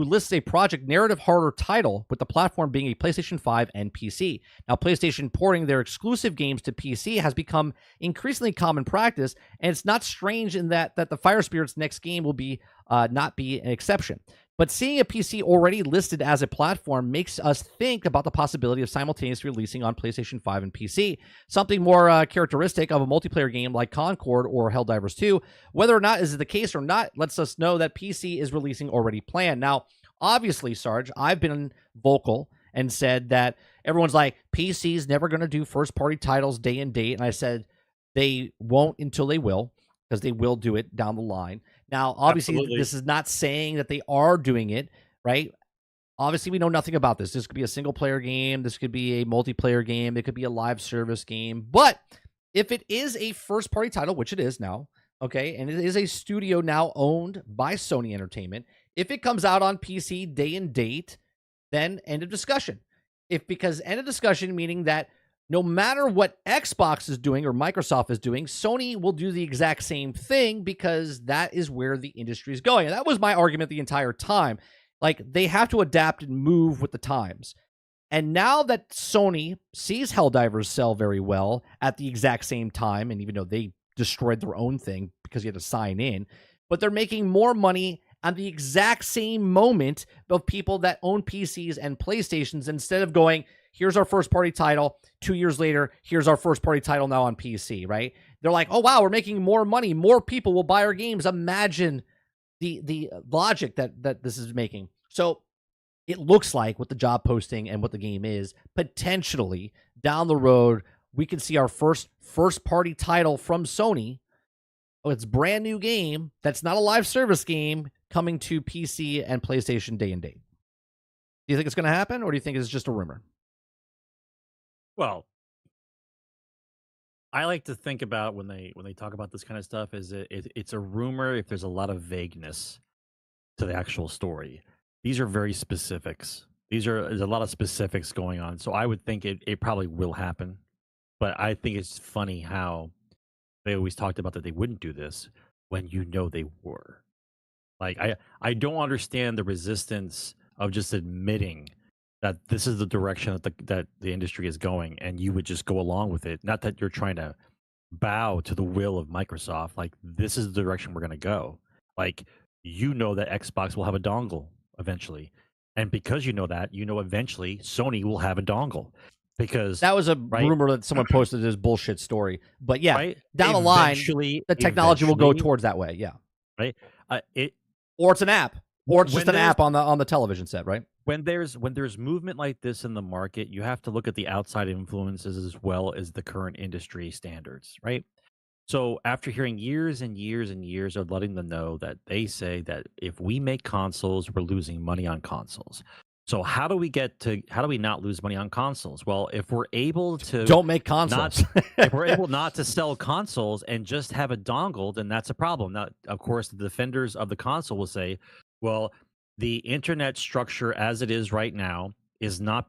S2: lists a project narrative horror title with the platform being a PlayStation 5 and PC. Now, PlayStation porting their exclusive games to PC has become increasingly common practice, and it's not strange in that the Firesprite's next game will be not be an exception. But seeing a PC already listed as a platform makes us think about the possibility of simultaneously releasing on PlayStation 5 and PC, something more characteristic of a multiplayer game like Concord or Helldivers 2. Whether or not is the case or not lets us know that PC is releasing already planned. Now, obviously, Sarge, I've been vocal and said that everyone's like, PC's never going to do first-party titles day and date, and I said they won't until they will, because they will do it down the line. Now, obviously,
S3: Absolutely.
S2: This is not saying that they are doing it, right? Obviously, we know nothing about this. This could be a single-player game. This could be a multiplayer game. It could be a live service game. But if it is a first-party title, which it is now, okay, and it is a studio now owned by Sony Entertainment, if it comes out on PC day and date, then end of discussion. Because end of discussion meaning that no matter what Xbox is doing or Microsoft is doing, Sony will do the exact same thing because that is where the industry is going. And that was my argument the entire time. Like, they have to adapt and move with the times. And now that Sony sees Helldivers sell very well at the exact same time, and even though they destroyed their own thing because you had to sign in, but they're making more money on the exact same moment of people that own PCs and PlayStations instead of going, here's our first-party title. 2 years later, here's our first-party title now on PC, right? They're like, oh, wow, we're making more money. More people will buy our games. Imagine the logic that this is making. So it looks like with the job posting and what the game is, potentially down the road, we can see our first-party title from Sony. Oh, it's a brand new game that's not a live service game coming to PC and PlayStation day and date. Do you think it's going to happen, or do you think it's just a rumor?
S3: Well, I like to think about when they talk about this kind of stuff is it's a rumor if there's a lot of vagueness to the actual story. These are very specifics. There's a lot of specifics going on. So I would think it probably will happen. But I think it's funny how they always talked about that they wouldn't do this when you know they were. Like, I don't understand the resistance of just admitting that this is the direction that the industry is going, and you would just go along with it. Not that you're trying to bow to the will of Microsoft. Like, this is the direction we're going to go. Like, you know that Xbox will have a dongle eventually. And because you know that, eventually Sony will have a dongle. Because
S2: that was a rumor that someone posted this bullshit story. But yeah, down the line, the technology will go towards that way. Yeah.
S3: Right.
S2: Or it's an app. Or it's just an app on the television set, right?
S3: When there's movement like this in the market, you have to look at the outside influences as well as the current industry standards, right? So after hearing years and years and years of letting them know that they say that if we make consoles, we're losing money on consoles. So how do we not lose money on consoles? Well, if we're able to
S2: don't make consoles,
S3: if we're able not to sell consoles and just have a dongle, then that's a problem. Now, of course, the defenders of the console will say, well, the internet structure as it is right now is not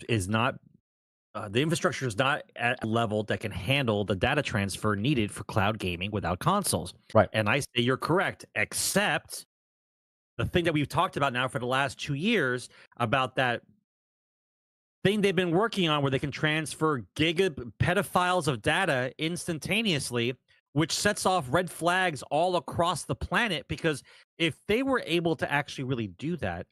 S3: the infrastructure is not at a level that can handle the data transfer needed for cloud gaming without consoles.
S2: Right.
S3: And I say you're correct, except the thing that we've talked about now for the last 2 years about that thing they've been working on where they can transfer petafiles of data instantaneously, which sets off red flags all across the planet, because if they were able to actually really do that,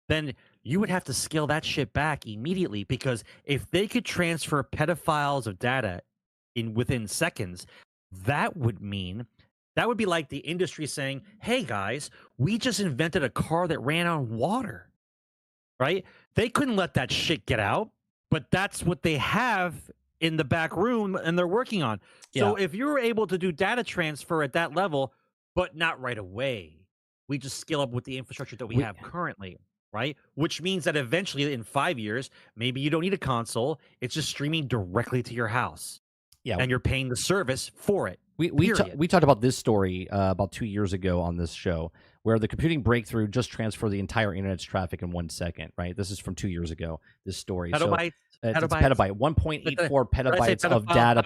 S3: then you would have to scale that shit back immediately, because if they could transfer petafiles of data within seconds, that would mean That would be like the industry saying, "Hey guys, we just invented a car that ran on water." Right? They couldn't let that shit get out, but that's what they have in the back room and they're working on. So if you're able to do data transfer at that level, but not right away, we just scale up with the infrastructure that we have currently, right? Which means that eventually in 5 years, maybe you don't need a console. It's just streaming directly to your house.
S2: Yeah.
S3: And you're paying the service for it.
S2: We talked about this story about 2 years ago on this show, where the computing breakthrough just transferred the entire internet's traffic in 1 second. Right, this is from 2 years ago. This story,
S3: petabytes,
S2: so, it's petabyte, 1.84 petabytes of data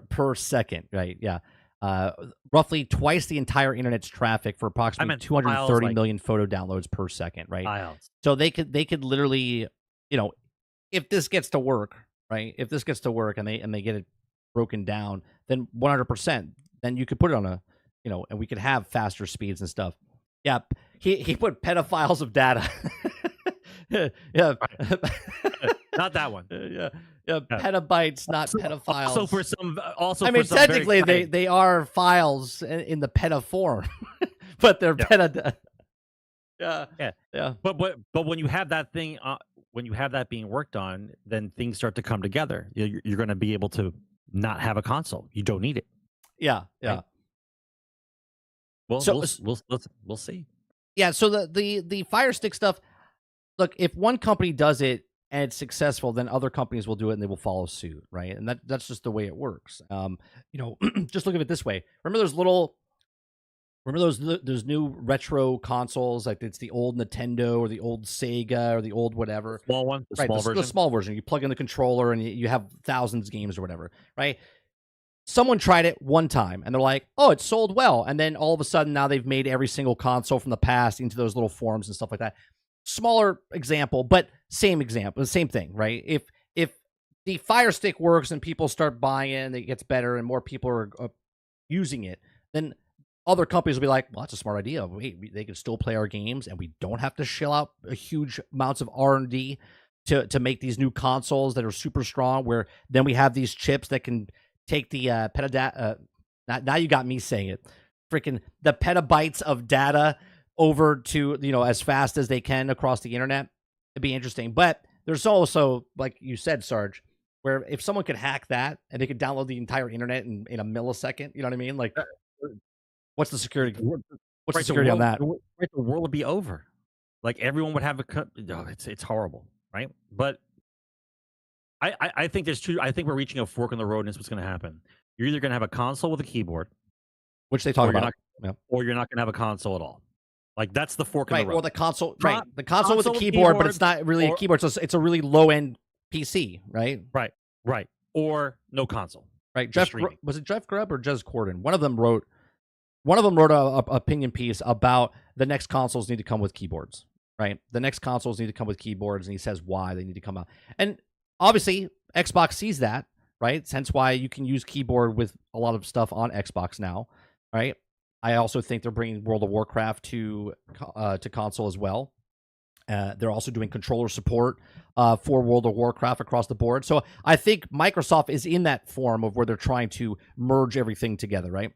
S2: per second. Right, yeah, roughly twice the entire internet's traffic for approximately 230 million photo downloads per second. Right,
S3: files.
S2: So they could literally, if this gets to work, right, if this gets to work and they get it broken down, then 100%, then you could put it on a, and we could have faster speeds and stuff. Yeah, he put petaphiles of data. Yeah,
S3: not that one.
S2: Yeah, petabytes, not pedophiles.
S3: Also,
S2: I mean, technically they are files in the peta form, but they're peta. Yeah.
S3: But when you have that thing, when you have that being worked on, then things start to come together. You're going to be able to not have a console. You don't need it.
S2: Yeah.
S3: Right? Well, so we'll see.
S2: Yeah. So the Fire Stick stuff. Look, if one company does it and it's successful, then other companies will do it and they will follow suit, right? And that's just the way it works. Just look at it this way. Remember those new retro consoles, like it's the old Nintendo or the old Sega or the old whatever.
S3: Small one,
S2: the small version. You plug in the controller and you have thousands of games or whatever, right? Someone tried it one time and they're like, oh, it sold well. And then all of a sudden now they've made every single console from the past into those little forms and stuff like that. Smaller example, but same example, the same thing, right? If the Fire Stick works and people start buying it and it gets better and more people are using it, then other companies will be like, well, that's a smart idea. Wait, they can still play our games and we don't have to shell out a huge amounts of R&D to make these new consoles that are super strong, where then we have these chips that can take the now you got me saying it, freaking the petabytes of data over to, as fast as they can across the internet. It'd be interesting. But there's also, like you said, Sarge, where if someone could hack that and they could download the entire internet in a millisecond, you know what I mean? Like, what's the security? What's the security on that?
S3: The world would be over. Like everyone would have it's horrible, right? But I think there's two. I think we're reaching a fork in the road, and it's what's going to happen. You're either going to have a console with a keyboard,
S2: which they talk about,
S3: or you're not going to have a console at all. Like that's the fork in the road.
S2: Or the console, right? The console with a keyboard, but it's not really a keyboard. So it's a really low end PC, right?
S3: Right. Or no console.
S2: Right. Was it Jeff Grubb or Jez Corden? One of them wrote a opinion piece about the next consoles need to come with keyboards. Right. The next consoles need to come with keyboards, and he says why they need to come out. And obviously, Xbox sees that, right? Hence why you can use keyboard with a lot of stuff on Xbox now, right? I also think they're bringing World of Warcraft to console as well. They're also doing controller support for World of Warcraft across the board. So I think Microsoft is in that form of where they're trying to merge everything together, right?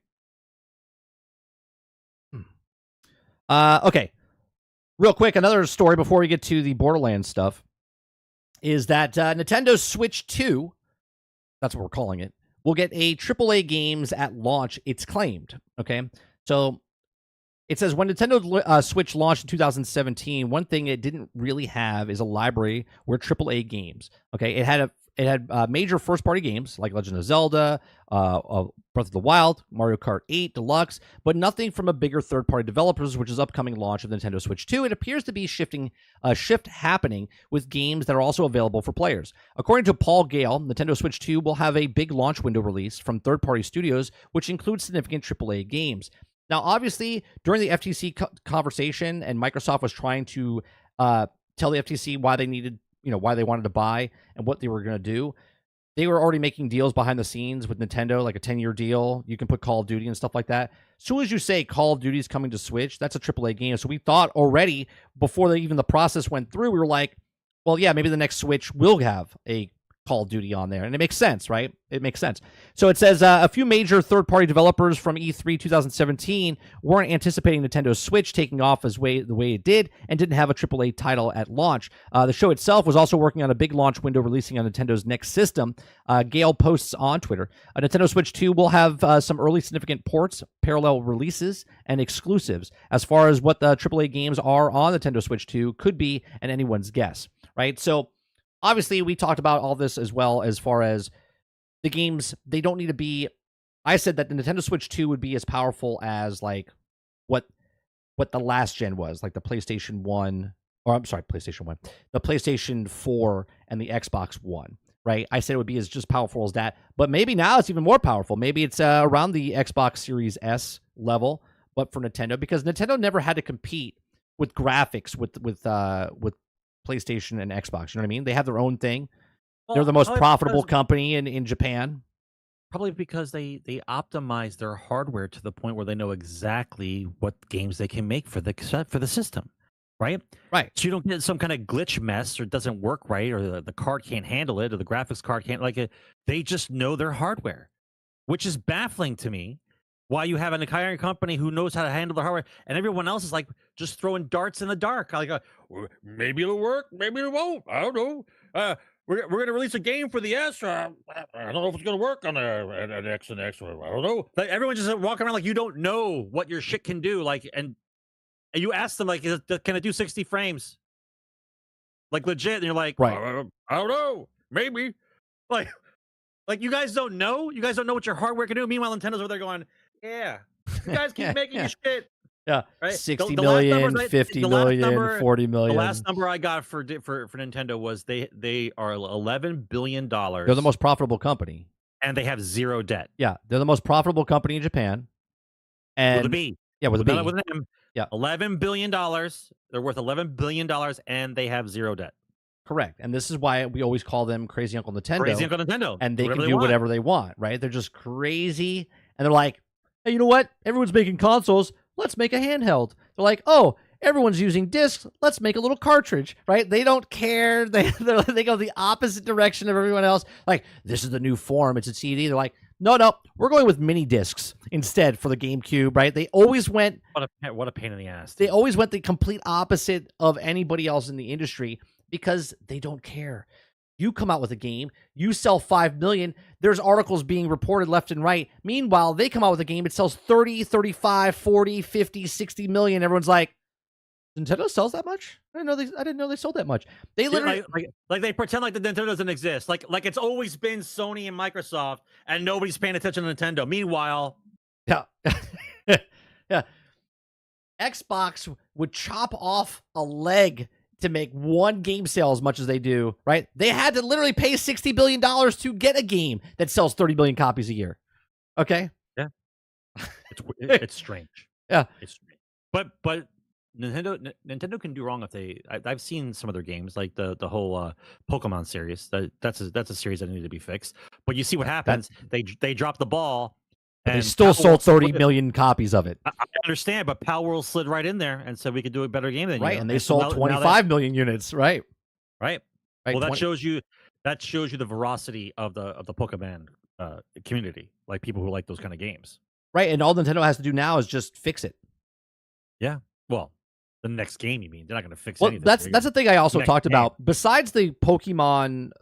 S2: Okay. Real quick, another story before we get to the Borderlands stuff is that Nintendo's Switch 2, that's what we're calling it, will get a AAA games at launch, it's claimed. Okay. So it says when Nintendo Switch launched in 2017, one thing it didn't really have is a library where AAA games. Okay, it had major first-party games like Legend of Zelda, Breath of the Wild, Mario Kart 8 Deluxe, but nothing from a bigger third-party developers, which is upcoming launch of Nintendo Switch 2. It appears to be a shift happening with games that are also available for players. According to Paul Gale, Nintendo Switch 2 will have a big launch window release from third-party studios, which includes significant AAA games. Now, obviously, during the FTC conversation, and Microsoft was trying to tell the FTC why they needed, why they wanted to buy and what they were going to do, they were already making deals behind the scenes with Nintendo, like a 10-year deal. You can put Call of Duty and stuff like that. As soon as you say Call of Duty is coming to Switch, that's a AAA game. So we thought already, before even the process went through, we were like, well, yeah, maybe the next Switch will have a Call of Duty on there, and it makes sense, right? It makes sense. So it says a few major third-party developers from E3 2017 weren't anticipating Nintendo's Switch taking off the way it did, and didn't have a AAA title at launch. The show itself was also working on a big launch window releasing on Nintendo's next system. Gale posts on Twitter, Nintendo Switch 2 will have some early significant ports, parallel releases, and exclusives. As far as what the AAA games are on Nintendo Switch 2 could be, and anyone's guess, right? So obviously, we talked about all this as well as far as the games. They don't need to be. I said that the Nintendo Switch 2 would be as powerful as like what the last gen was, like the PlayStation 1, or I'm sorry, PlayStation 1, the PlayStation 4 and the Xbox One, right? I said it would be as just powerful as that, but maybe now it's even more powerful. Maybe it's around the Xbox Series S level, but for Nintendo, because Nintendo never had to compete with graphics with PlayStation and Xbox. You know what I mean? They have their own thing.
S3: Well,
S2: they're the most profitable company in Japan.
S3: Probably because they optimize their hardware to the point where they know exactly what games they can make for the system, right?
S2: Right.
S3: So you don't get some kind of glitch mess, or it doesn't work right, or the card can't handle it, or the graphics card can't They just know their hardware, which is baffling to me. Why you have an entire company who knows how to handle the hardware, and everyone else is like just throwing darts in the dark. Like, maybe it'll work, maybe it won't. I don't know. We're going to release a game for the S. I don't know if it's going to work on an X and X. I don't know. Like, everyone just walking around like you don't know what your shit can do. Like, and you ask them like, can it do 60 frames? Like legit, and you're like,
S2: right.
S3: I don't know, maybe. Like you guys don't know. You guys don't know what your hardware can do. Meanwhile, Nintendo's over there going, yeah, you guys keep making your shit.
S2: Yeah,
S3: right?
S2: 60 million, 50 million, 40 million.
S3: The last number I got for Nintendo was they are $11 billion.
S2: They're the most profitable company,
S3: and they have zero debt.
S2: Yeah, they're the most profitable company in Japan. And
S3: with a B.
S2: Yeah, with a B.
S3: With an M.
S2: Yeah,
S3: $11 billion. They're worth $11 billion, and they have zero debt.
S2: Correct. And this is why we always call them Crazy Uncle Nintendo.
S3: Crazy Uncle Nintendo.
S2: And they can do whatever they want, right? They're just crazy. And they're like, hey, you know what? Everyone's making consoles. Let's make a handheld. They're like, oh, everyone's using discs. Let's make a little cartridge, right? They don't care. They go the opposite direction of everyone else. Like, this is the new form. It's a CD. They're like, no, we're going with mini discs instead for the GameCube, right? They always went...
S3: What a pain in the ass.
S2: They always went the complete opposite of anybody else in the industry because they don't care. You come out with a game, you sell 5 million, there's articles being reported left and right. Meanwhile, they come out with a game, it sells 30, 35, 40, 50, 60 million. Everyone's like, Nintendo sells that much? I didn't know they sold that much. They literally
S3: like they pretend like the Nintendo doesn't exist. Like it's always been Sony and Microsoft, and nobody's paying attention to Nintendo. Meanwhile,
S2: yeah. Yeah. Xbox would chop off a leg to make one game sell as much as they do, right? They had to literally pay $60 billion to get a game that sells 30 million copies a year. Okay?
S3: Yeah. It's strange.
S2: Yeah.
S3: It's strange. But Nintendo can do wrong if I've seen some of their games, like the whole Pokemon series. That's a series that needed to be fixed. But you see what happens. They drop the ball.
S2: And they still sold 30 million copies of it.
S3: I understand, but Power World slid right in there and said we could do a better game than you.
S2: Right, and they sold 25 million units. Right.
S3: Well, that shows you the veracity of the Pokemon community, like people who like those kind of games.
S2: Right, and all Nintendo has to do now is just fix it.
S3: Yeah. Well, the next game, you mean? They're not going to fix anything.
S2: That's the thing I also talked about. Besides the Pokemon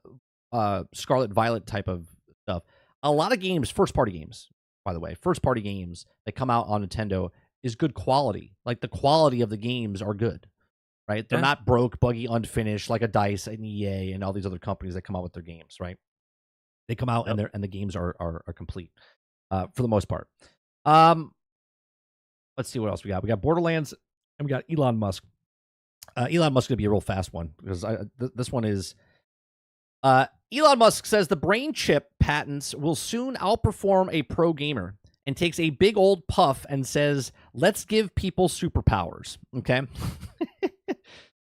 S2: Scarlet Violet type of stuff, a lot of games, first-party games, by the way, first-party games that come out on Nintendo is good quality. Like, the quality of the games are good, right? They're not broke, buggy, unfinished, like a DICE and EA and all these other companies that come out with their games, right? They come out and the games are complete for the most part. Let's see what else we got. We got Borderlands, and we got Elon Musk. Elon Musk is going to be a real fast one, because this one is... Elon Musk says the Brainchip patents will soon outperform a pro gamer, and takes a big old puff and says, let's give people superpowers. Okay?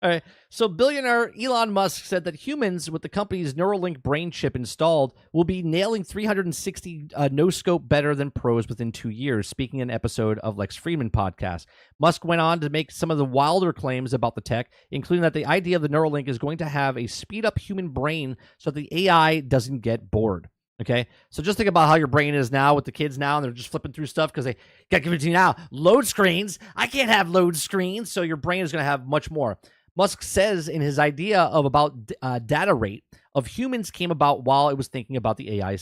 S2: All right. So billionaire Elon Musk said that humans with the company's Neuralink brain chip installed will be nailing 360 no-scope better than pros within 2 years, speaking in an episode of Lex Fridman podcast. Musk went on to make some of the wilder claims about the tech, including that the idea of the Neuralink is going to have a speed-up human brain so that the AI doesn't get bored. Okay, so just think about how your brain is now with the kids now, and they're just flipping through stuff because they got to give it to you now. Load screens. I can't have load screens, so your brain is going to have much more. Musk says in his idea of about data rate of humans came about while it was thinking about the AI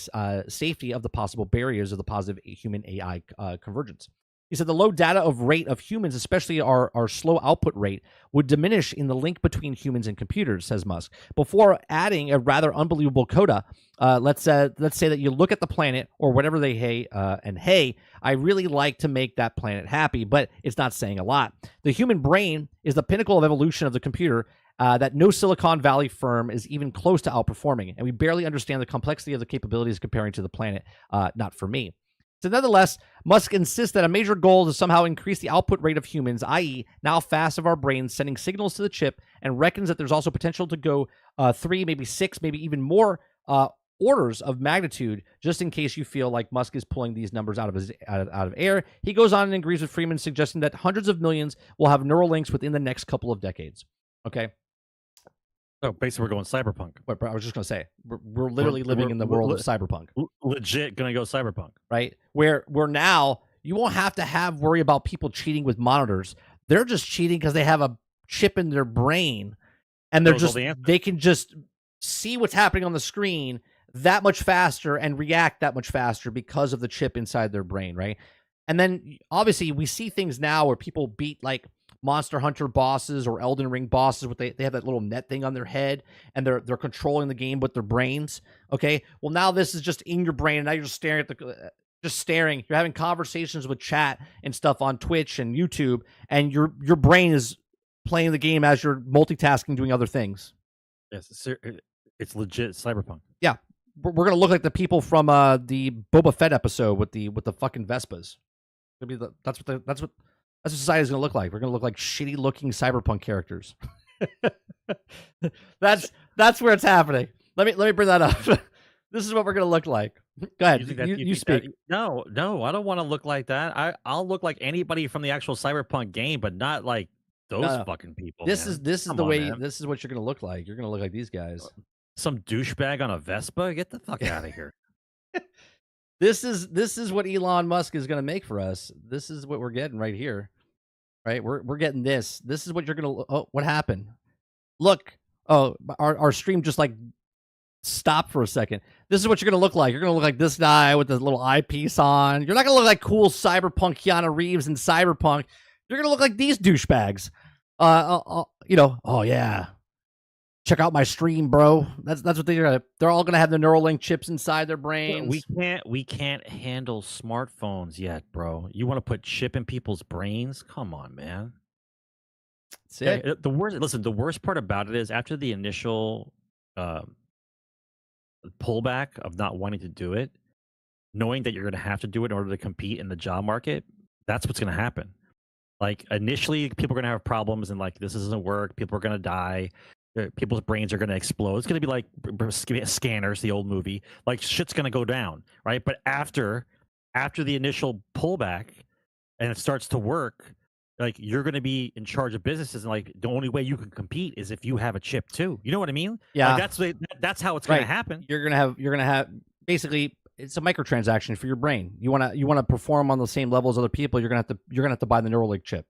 S2: safety of the possible barriers of the positive human AI convergence. He said the low data of rate of humans, especially our slow output rate, would diminish in the link between humans and computers, says Musk. Before adding a rather unbelievable coda, let's say that you look at the planet or whatever they I really like to make that planet happy, but it's not saying a lot. The human brain is the pinnacle of evolution of the computer that no Silicon Valley firm is even close to outperforming, and we barely understand the complexity of the capabilities comparing to the planet. Not for me. So nonetheless, Musk insists that a major goal is to somehow increase the output rate of humans, i.e. now fast of our brains sending signals to the chip, and reckons that there's also potential to go 3, maybe 6, maybe even more orders of magnitude, just in case you feel like Musk is pulling these numbers out of air. He goes on and agrees with Freeman, suggesting that hundreds of millions will have neural links within the next couple of decades. Okay?
S3: So basically, we're going cyberpunk.
S2: But I was just going to say, we're literally living in the world of cyberpunk.
S3: Legit going to go cyberpunk.
S2: Right? Where now you won't have to worry about people cheating with monitors. They're just cheating because they have a chip in their brain, and they can just see what's happening on the screen that much faster and react that much faster because of the chip inside their brain, right? And then obviously we see things now where people beat like Monster Hunter bosses or Elden Ring bosses with they have that little net thing on their head, and they're controlling the game with their brains. Okay, well now this is just in your brain, and now you're just staring. You're having conversations with chat and stuff on Twitch and YouTube, and your brain is playing the game as you're multitasking, doing other things.
S3: Yes, it's legit cyberpunk.
S2: Yeah, we're gonna look like the people from the Boba Fett episode with the fucking Vespas. That's what society is going to look like. We're going to look like shitty looking cyberpunk characters. That's where it's happening. Let me bring that up. This is what we're going to look like. Go ahead. You speak.
S3: No, I don't want to look like that. I'll look like anybody from the actual cyberpunk game, but not like those fucking people.
S2: This is the way. Man. This is what you're going to look like. You're going to look like these guys.
S3: Some douchebag on a Vespa. Get the fuck out of here.
S2: This is what Elon Musk is going to make for us. This is what we're getting right here, right? We're getting this. This is what you're going to. Oh, what happened? Look. Oh, our stream just like stopped for a second. This is what you're going to look like. You're going to look like this guy with the little eyepiece on. You're not going to look like cool cyberpunk Keanu Reeves in Cyberpunk. You're going to look like these douchebags. Oh yeah. Check out my stream, bro. That's what they're all gonna have the Neuralink chips inside their brains.
S3: We can't handle smartphones yet, bro. You want to put chip in people's brains? Come on, man.
S2: That's it.
S3: The worst part about it is after the initial pullback of not wanting to do it, knowing that you're gonna have to do it in order to compete in the job market, that's what's gonna happen. Like initially, people are gonna have problems and like this doesn't work. People are gonna die. People's brains are going to explode. It's going to be like Scanners, the old movie. Like shit's going to go down, right? But after the initial pullback and it starts to work, like you're going to be in charge of businesses, and like the only way you can compete is if you have a chip too. You know what I mean?
S2: Yeah.
S3: Like, that's how it's going to happen.
S2: You're going to have basically it's a microtransaction for your brain. You want to perform on the same level as other people. You're going to have to buy the Neuralink chip.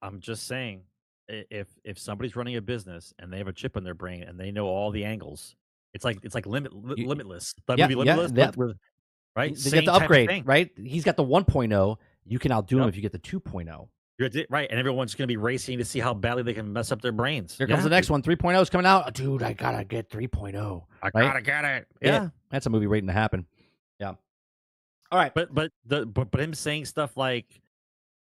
S3: I'm just saying. If somebody's running a business and they have a chip in their brain and they know all the angles, it's like Limitless. That movie Limitless, right?
S2: They get the upgrade, right? He's got the 1.0. You can outdo him if you get the 2.0.
S3: You're right, and everyone's going to be racing to see how badly they can mess up their brains.
S2: Here comes the next one. 3.0 is coming out. Dude, I gotta get 3.0.
S3: I gotta get it.
S2: Yeah, that's a movie waiting to happen. Yeah. All right,
S3: but him saying stuff like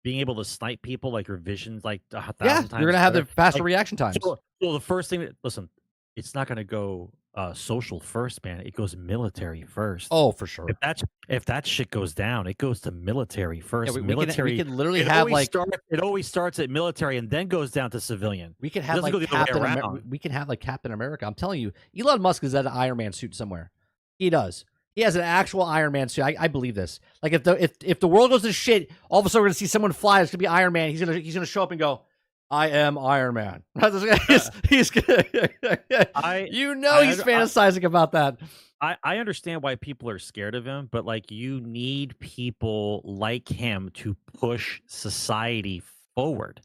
S3: being able to snipe people, like your vision's like 1,000 times.
S2: You're gonna have the faster reaction times.
S3: So the first thing, listen, it's not gonna go social first, man. It goes military first.
S2: Oh, for sure.
S3: If that shit goes down, it goes to military first.
S2: Yeah,
S3: military.
S2: we could literally have
S3: it always starts at military and then goes down to civilian.
S2: We could have like Captain America. We could have like Captain America. I'm telling you, Elon Musk is at an Iron Man suit somewhere. He does. He has an actual Iron Man suit. I believe this. Like if the world goes to shit, all of a sudden we're gonna see someone fly. It's gonna be Iron Man. He's gonna show up and go, "I am Iron Man." he's gonna, he's fantasizing about that.
S3: I understand why people are scared of him, but like you need people like him to push society forward.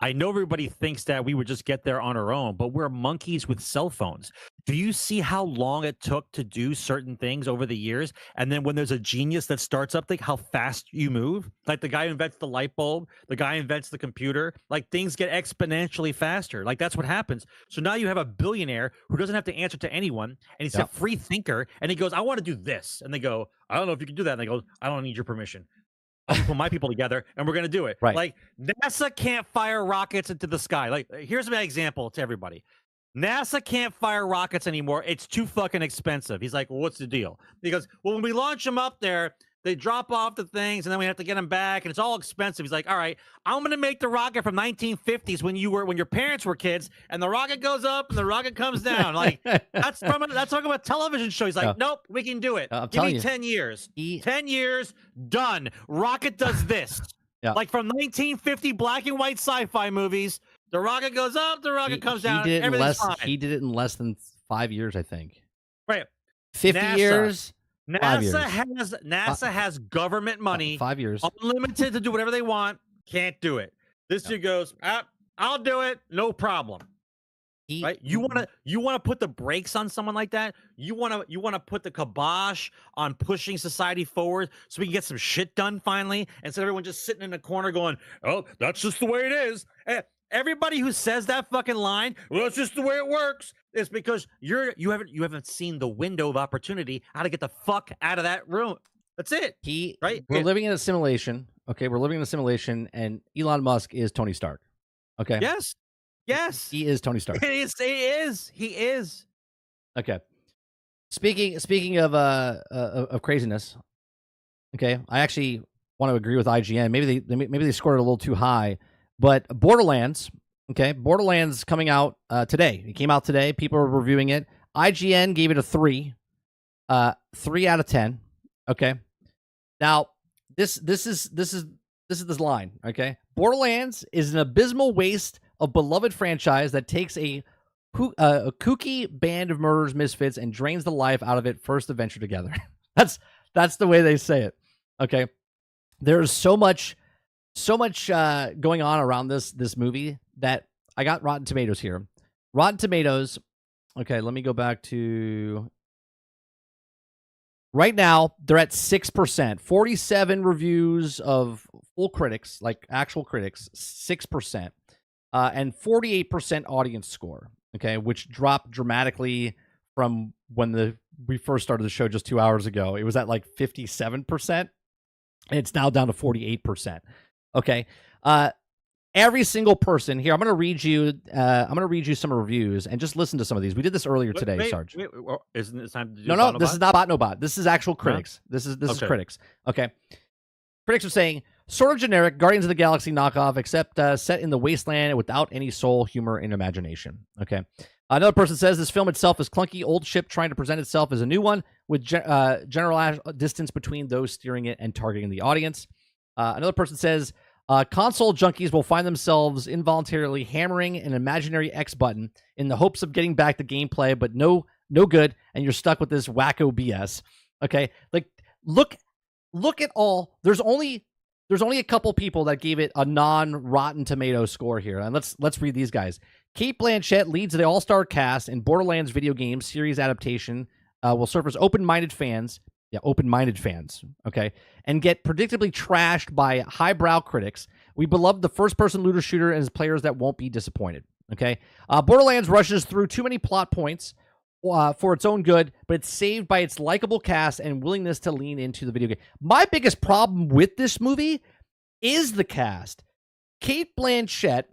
S3: I know everybody thinks that we would just get there on our own, but we're monkeys with cell phones. Do you see how long it took to do certain things over the years? And then when there's a genius that starts up, think how fast you move. Like the guy who invents the light bulb, the guy who invents the computer, like things get exponentially faster. Like that's what happens. So now you have a billionaire who doesn't have to answer to anyone, and he's a free thinker, and he goes, I want to do this. And they go, I don't know if you can do that. And they go, I don't need your permission. I'll put my people together and we're going to do it.
S2: Right.
S3: Like NASA can't fire rockets into the sky. Like here's my example to everybody. NASA can't fire rockets anymore. It's too fucking expensive. He's like, well, what's the deal? He goes, well, when we launch them up there, they drop off the things and then we have to get them back and it's all expensive. He's like, all right, I'm going to make the rocket from 1950s when your parents were kids, and the rocket goes up and the rocket comes down. Like that's talking about a television show. He's like, nope, we can do it. Give me 10 years. 10 years, done. Rocket does this. Like from 1950 black and white sci-fi movies, the rocket goes up, the rocket comes down. Everything's fine.
S2: He did it in less than 5 years, I think.
S3: Right.
S2: 50 years.
S3: NASA has government money.
S2: 5 years.
S3: Unlimited to do whatever they want. Can't do it. This dude goes, I'll do it. No problem. Right? You want to put the brakes on someone like that? You want to put the kibosh on pushing society forward so we can get some shit done finally, instead of everyone just sitting in the corner going, "Oh, that's just the way it is." Everybody who says that fucking line, well, it's just the way it works, is because you haven't seen the window of opportunity how to get the fuck out of that room. That's it. We're living in a simulation. Okay, we're living in a simulation, and Elon Musk is Tony Stark. Okay. Yes.
S2: He is Tony Stark.
S3: He is.
S2: Okay. Speaking of craziness. Okay, I actually want to agree with IGN. Maybe they scored it a little too high. But Borderlands, coming out today. It came out today. People are reviewing it. IGN gave it a 3. 3 out of 10. Okay. Now, this is this line, okay? Borderlands is an abysmal waste of beloved franchise that takes a kooky band of murderers, misfits, and drains the life out of it first adventure together. That's the way they say it. Okay. There's so much going on around this movie that I got Rotten Tomatoes here. Rotten Tomatoes. Okay, let me go back to right now. They're at 6%. 47 reviews of full critics, like actual critics, 6%, and 48% audience score. Okay, which dropped dramatically from when we first started the show just 2 hours ago. It was at like 57%, and it's now down to 48%. Okay. Every single person here, I'm going to read you some reviews and just listen to some of these. We did this earlier today, Sarge.
S3: Isn't it time to do
S2: No, this is not bot, no bot. This is actual critics. No? This is critics. Okay. Critics are saying, sort of generic Guardians of the Galaxy knockoff, except set in the wasteland without any soul, humor, and imagination. Okay. Another person says this film itself is clunky, old ship trying to present itself as a new one with general distance between those steering it and targeting the audience. Another person says, console junkies will find themselves involuntarily hammering an imaginary X button in the hopes of getting back the gameplay, but no good, and you're stuck with this wacko BS. Okay, like look at all. There's only a couple people that gave it a non-Rotten Tomato score here, and let's read these guys. Cate Blanchett leads the all-star cast in Borderlands video game series adaptation. Will surface open-minded fans. Yeah, open-minded fans, okay, and get predictably trashed by highbrow critics. We beloved the first-person looter shooter and its players that won't be disappointed, okay? Borderlands rushes through too many plot points for its own good, but it's saved by its likable cast and willingness to lean into the video game. My biggest problem with this movie is the cast. Cate Blanchett,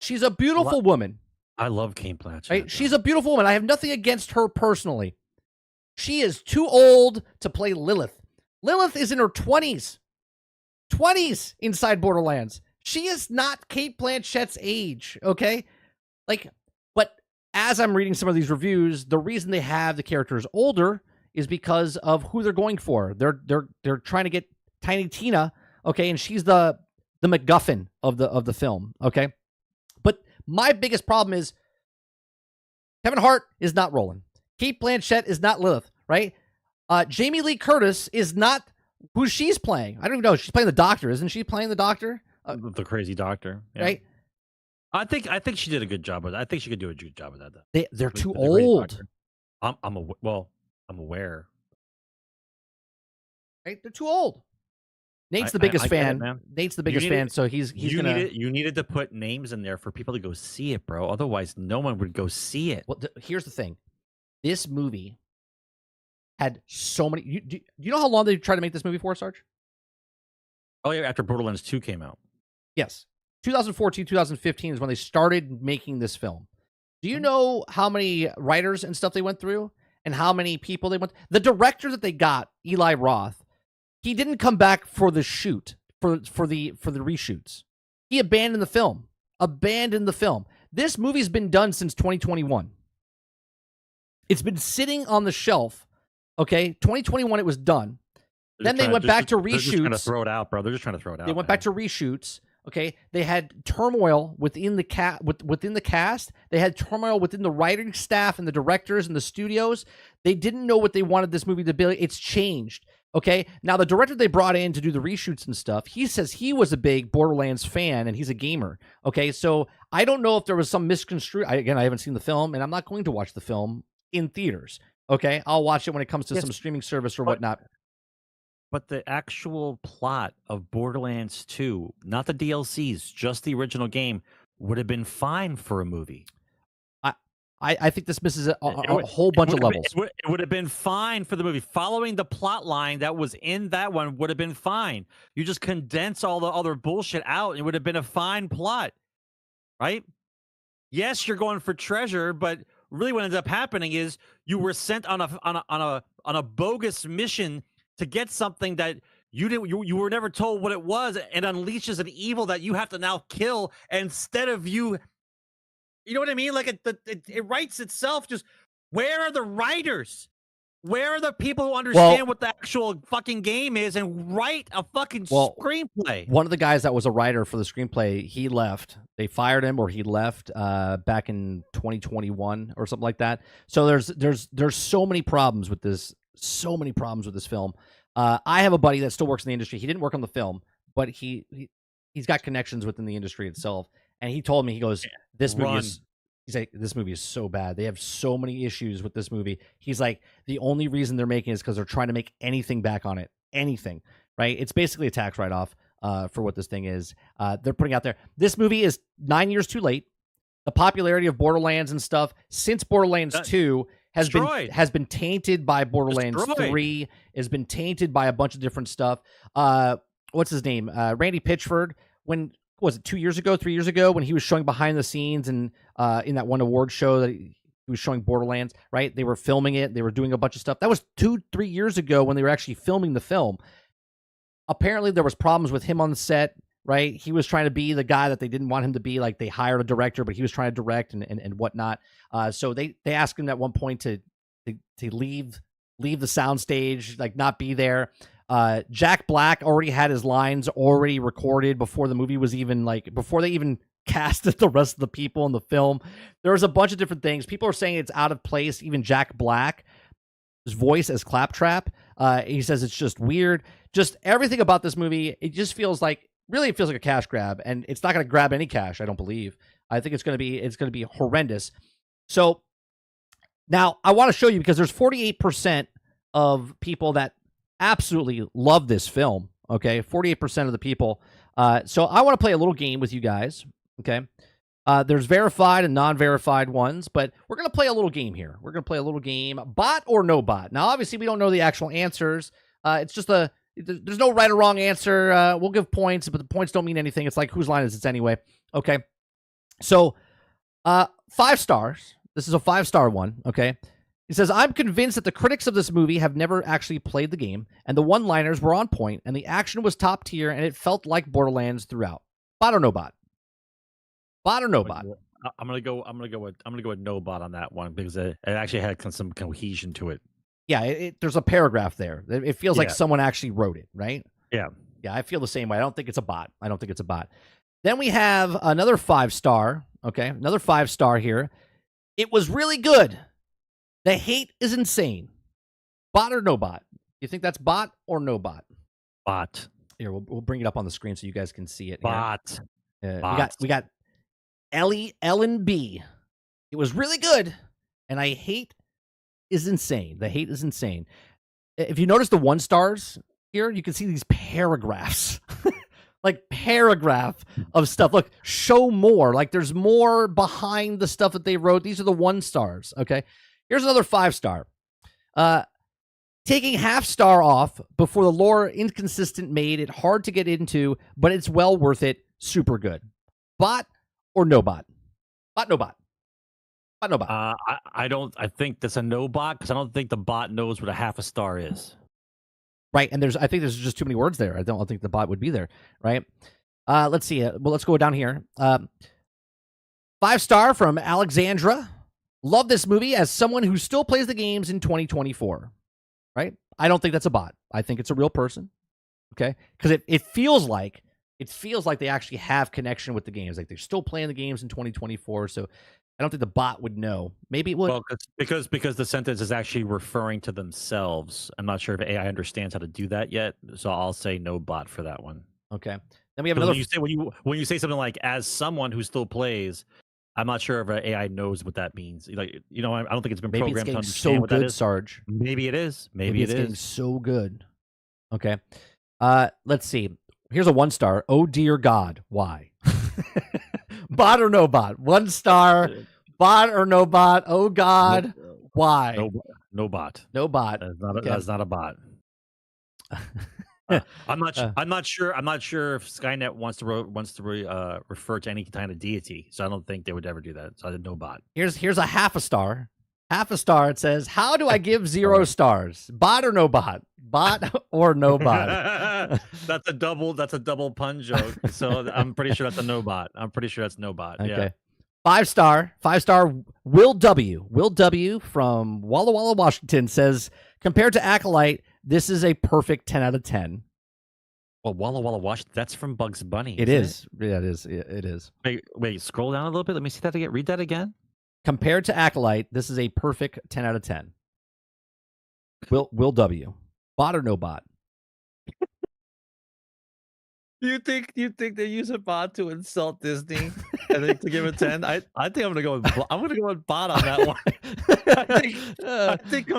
S2: she's a beautiful woman.
S3: I love Kate Blanchett.
S2: Right? She's a beautiful woman. I have nothing against her personally. She is too old to play Lilith. Lilith is in her 20s. 20s inside Borderlands. She is not Kate Blanchett's age, okay? Like, but as I'm reading some of these reviews, the reason they have the characters older is because of who they're going for. They're trying to get Tiny Tina, okay, and she's the MacGuffin of the film, okay? But my biggest problem is Kevin Hart is not Roland. Kate Blanchett is not Lilith, right? Jamie Lee Curtis is not who she's playing. I don't even know. She's playing the Doctor. Isn't she playing the Doctor?
S3: The crazy doctor. Yeah.
S2: Right?
S3: I think she did a good job with that. I think she could do a good job with that.
S2: They're too old.
S3: I'm aware.
S2: Right? They're too old. Nate's the biggest fan. Nate's the biggest fan, so he's gonna.
S3: You needed to put names in there for people to go see it, bro. Otherwise, no one would go see it.
S2: Well, here's the thing. This movie had so many. Do you know how long they tried to make this movie for, Sarge?
S3: Oh yeah, after Borderlands 2 came out.
S2: Yes, 2014, 2015 is when they started making this film. Do you know how many writers and stuff they went through, and how many people they went? The director that they got, Eli Roth, he didn't come back for the shoot for the reshoots. He abandoned the film. This movie's been done since 2021. It's been sitting on the shelf. Okay, 2021 it was done. Then they went back to reshoots. They're just
S3: trying to throw it out, bro. They're just trying to throw it out.
S2: They went back to reshoots. Okay, they had turmoil within the within the cast. They had turmoil within the writing staff and the directors and the studios. They didn't know what they wanted this movie to be. It's changed. Okay, now the director they brought in to do the reshoots and stuff, he says he was a big Borderlands fan and he's a gamer. Okay, so I don't know if there was some misconstrued. I haven't seen the film, and I'm not going to watch the film in theaters. Okay, I'll watch it when it comes to some streaming service or whatnot.
S3: But the actual plot of Borderlands 2, not the DLCs, just the original game, would have been fine for a movie.
S2: I think this misses a whole bunch of levels.
S3: It would have been fine for the movie. Following the plot line that was in that one would have been fine. You just condense all the other bullshit out, and it would have been a fine plot, right? Yes, you're going for treasure, but really what ended up happening is you were sent on a bogus mission to get something that you were never told what it was, and unleashes an evil that you have to now kill instead of you. You know what I mean? Like it writes itself. Just where are the writers? Where are the people who understand what the actual fucking game is and write a fucking screenplay?
S2: One of the guys that was a writer for the screenplay, he left. They fired him, or he left back in 2021 or something like that. So there's so many problems with this. So many problems with this film. I have a buddy that still works in the industry. He didn't work on the film, but he's got connections within the industry itself. And he told me, he goes, this movie is so bad. They have so many issues with this movie. He's like, the only reason they're making it is because they're trying to make anything back on it. Anything, right? It's basically a tax write-off for what this thing is. They're putting out there. This movie is 9 years too late. The popularity of Borderlands and stuff since Borderlands 2 has been tainted by Borderlands 3, has been tainted by a bunch of different stuff. What's his name? Randy Pitchford, when was it 3 years ago, when he was showing behind the scenes and in that one award show that he was showing Borderlands, right? They were filming it. They were doing a bunch of stuff. That was 2-3 years ago when they were actually filming the film. Apparently there was problems with him on the set, right? He was trying to be the guy that they didn't want him to be. Like, they hired a director, but he was trying to direct and whatnot. So they asked him at one point to leave the soundstage, like not be there. Jack Black already had his lines already recorded before the movie was even before they even casted the rest of the people in the film. There was a bunch of different things. People are saying it's out of place. Even Jack Black's voice as Claptrap. He says it's just weird. Just everything about this movie, it just feels like a cash grab, and it's not going to grab any cash. I don't believe. I think it's going to be horrendous. So now I want to show you, because there's 48% of people that absolutely love this film. Okay, 48% of the people. So I want to play a little game with you guys. Okay, there's verified and non-verified ones, but we're gonna play a little game here. We're gonna play a little game, bot or no bot. Now, obviously, we don't know the actual answers. It's just there's no right or wrong answer. We'll give points, but the points don't mean anything. It's like, whose line is it anyway? Okay, so 5 stars. This is a 5-star one, okay? He says, I'm convinced that the critics of this movie have never actually played the game, and the one-liners were on point, and the action was top tier, and it felt like Borderlands throughout. Bot or no bot? Bot or no bot?
S3: I'm gonna go with no bot on that one because it actually had some cohesion to it.
S2: Yeah, there's a paragraph there. It feels like someone actually wrote it, right?
S3: Yeah.
S2: Yeah, I feel the same way. I don't think it's a bot. Then we have another 5-star. Okay, another 5-star here. It was really good. The hate is insane. Bot or no bot? You think that's bot or no bot?
S3: Bot.
S2: Here, we'll bring it up on the screen so you guys can see it.
S3: Bot.
S2: We got Ellen B. It was really good, and I hate is insane. The hate is insane. If you notice the 1 stars here, you can see these paragraphs. Like paragraph of stuff. Look, show more. Like there's more behind the stuff that they wrote. These are the 1 stars. Okay. Here's another 5-star. Taking half-star off before the lore inconsistent made it hard to get into, but it's well worth it. Super good. Bot or no bot? Bot, no bot. Bot, no bot.
S3: I think that's a no bot because I don't think the bot knows what a half a star is.
S2: Right, and I think there's just too many words there. I don't think the bot would be there, right? Let's see. Well, let's go down here. 5-star from Alexandra. Love this movie as someone who still plays the games in 2024, right? I don't think that's a bot. I think it's a real person, okay? Because it feels like they actually have connection with the games. Like they're still playing the games in 2024, so I don't think the bot would know. Maybe it would.
S3: Well, because the sentence is actually referring to themselves. I'm not sure if AI understands how to do that yet, so I'll say no bot for that one.
S2: Okay. Then we have another.
S3: When you say something like "as someone who still plays," I'm not sure if AI knows what that means. Like I don't think it's been programmed to understand what that is.
S2: Sarge.
S3: Maybe it is. Maybe
S2: it's getting so good. Okay. Let's see. Here's a 1-star. Oh dear God, why? Bot or no bot? 1 star. Bot or no bot? Oh God, why?
S3: No bot.
S2: No bot.
S3: That's not a bot. I'm not sure. I'm not sure if Skynet wants to refer to any kind of deity. So I don't think they would ever do that. So I did no bot.
S2: Here's a half a star. Half a star. It says, "How do I give 0 stars? Bot or no bot? Bot or no bot?"
S3: That's a double pun joke. So I'm pretty sure that's a no bot. I'm pretty sure that's no bot.
S2: Okay.
S3: Yeah.
S2: 5-star. 5-star. Will W from Walla Walla, Washington says, compared to Acolyte, this is a perfect 10 out of 10.
S3: Well, Walla Walla, Washington. That's from Bugs Bunny.
S2: It is. Yeah, it is. It is.
S3: Wait. Scroll down a little bit. Let me see that again. Read that again.
S2: Compared to Acolyte, this is a perfect 10 out of 10. Will W. Bot or no bot?
S3: You think they use a bot to insult Disney and to give it 10? I think I'm gonna go with bot on that one. I think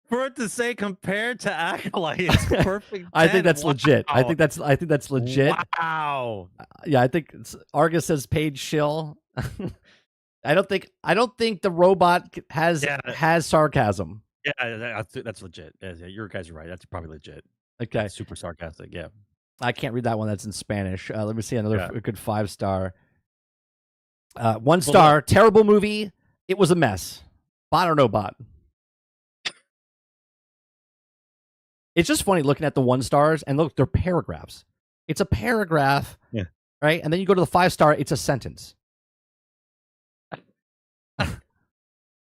S3: for it to say compared to Acolyte, it's perfect. 10.
S2: I think that's legit. I think that's legit.
S3: Wow.
S2: Yeah, I think Argus says Paige Shill. I don't think the robot has sarcasm.
S3: Yeah, that's legit. Yeah, your guys are right. That's probably legit.
S2: Okay.
S3: That's super sarcastic. Yeah.
S2: I can't read that one. That's in Spanish. Let me see another good 5-star. 1 star. Terrible movie. It was a mess. Bot or no bot? It's just funny looking at the 1 stars and look, they're paragraphs. It's a paragraph.
S3: Yeah.
S2: Right. And then you go to the 5-star. It's a sentence.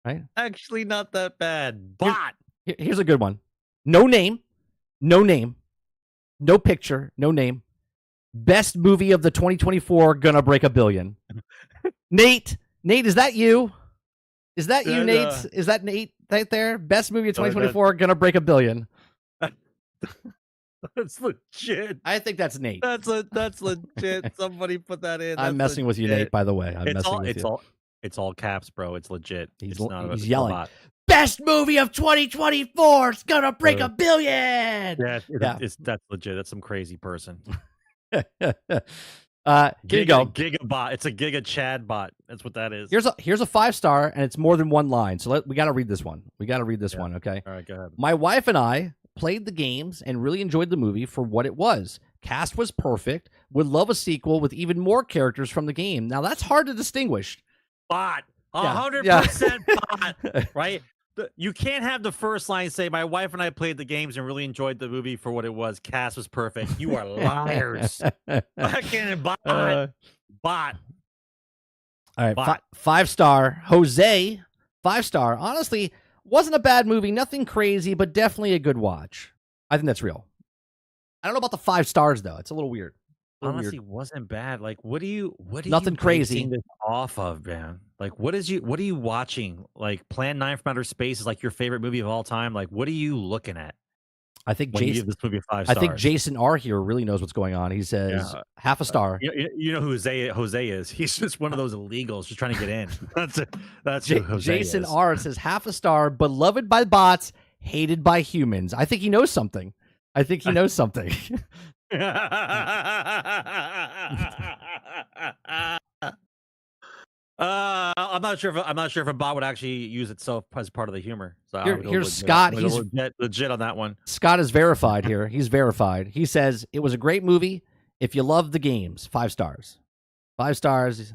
S2: Right?
S3: Actually, not that bad. Bot.
S2: Here's a good one. No name. No picture. No name. Best movie of the 2024. Gonna break $1 billion. Nate, is that you? Is that you, Nate? Is that Nate right there? Best movie of 2024. Gonna break $1 billion.
S3: That's legit.
S2: I think that's Nate.
S3: That's legit. Somebody put that in.
S2: I'm messing with you, Nate. By the way,
S3: It's all caps, bro. It's legit.
S2: He's yelling. Best movie of 2024. It's gonna break $1 billion.
S3: Yeah, that's legit. That's some crazy person.
S2: Here you go.
S3: Gigabot. It's a Giga Chad bot. That's what that is.
S2: Here's a 5-star, and it's more than 1 line. So we got to read this one. Okay.
S3: All right, go ahead.
S2: My wife and I played the games and really enjoyed the movie for what it was. Cast was perfect. Would love a sequel with even more characters from the game. Now that's hard to distinguish.
S3: Bot.
S2: Yeah.
S3: 100% bot. Right? You can't have the first line say, "My wife and I played the games and really enjoyed the movie for what it was. Cast was perfect." You are liars. Fucking bot. Bot.
S2: All right, 5-star. Jose, 5-star. Honestly, wasn't a bad movie. Nothing crazy, but definitely a good watch. I think that's real. I don't know about the 5 stars though. It's a little weird.
S3: Honestly, wasn't bad. Like, what are you
S2: Nothing crazy
S3: basing this off of, man? Like, what are you watching? Like, Plan 9 from Outer Space is like your favorite movie of all time. Like, what are you looking at?
S2: I think
S3: when you
S2: Jason.
S3: give this movie 5 stars.
S2: I think Jason R here really knows what's going on. He says half a star.
S3: You know who Jose is? He's just one of those illegals just trying to get in. That's who Jose
S2: Jason
S3: is.
S2: R says half a star, beloved by bots, hated by humans. I think he knows something.
S3: I'm not sure if a bot would actually use itself as part of the humor. So
S2: here's Scott.
S3: He's legit on that one.
S2: Scott is verified here. He's verified. He says it was a great movie. If you love the games, 5 stars. 5 stars.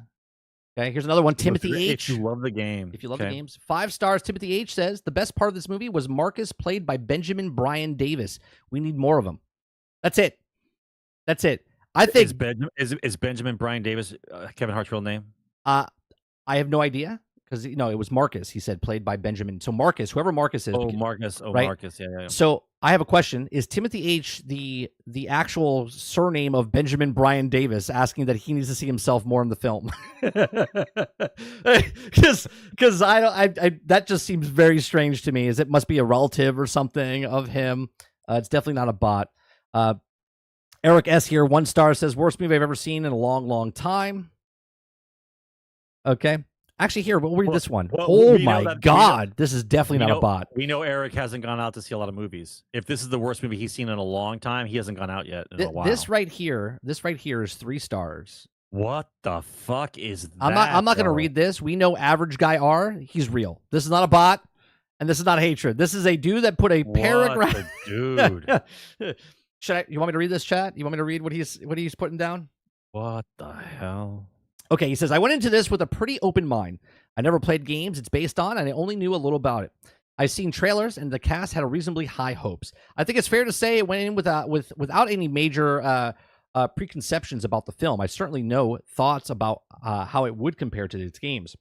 S2: Okay, here's another one. Timothy H.
S3: If you love the game.
S2: If you love the games, 5 stars. Timothy H says the best part of this movie was Marcus, played by Benjamin Brian Davis. We need more of him. That's it. I think
S3: is Benjamin Brian Davis Kevin Hart's real name?
S2: I have no idea because it was Marcus. He said played by Benjamin. So Marcus, whoever Marcus is.
S3: Marcus.
S2: Right?
S3: Marcus. Yeah.
S2: So I have a question: is Timothy H the actual surname of Benjamin Brian Davis? Asking that he needs to see himself more in the film, because I that just seems very strange to me. Is it must be a relative or something of him? It's definitely not a bot. Eric S here, 1 star, says worst movie I've ever seen in a long, long time. Okay. Actually, here, we'll read this one. Oh my God. This is definitely not a bot.
S3: We know Eric hasn't gone out to see a lot of movies. If this is the worst movie he's seen in a long time, he hasn't gone out yet in a while.
S2: This right here is 3 stars.
S3: What the fuck is that?
S2: I'm not going to read this. We know Average Guy R. He's real. This is not a bot, and this is not hatred. This is a dude that put a paragraph.
S3: Dude.
S2: You want me to read this, chat? You want me to read what he's putting down?
S3: What the hell?
S2: Okay, he says, I went into this with a pretty open mind. I never played games it's based on, and I only knew a little about it. I've seen trailers, and the cast had reasonably high hopes. I think it's fair to say it went in without any major preconceptions about the film. I certainly know thoughts about how it would compare to its games.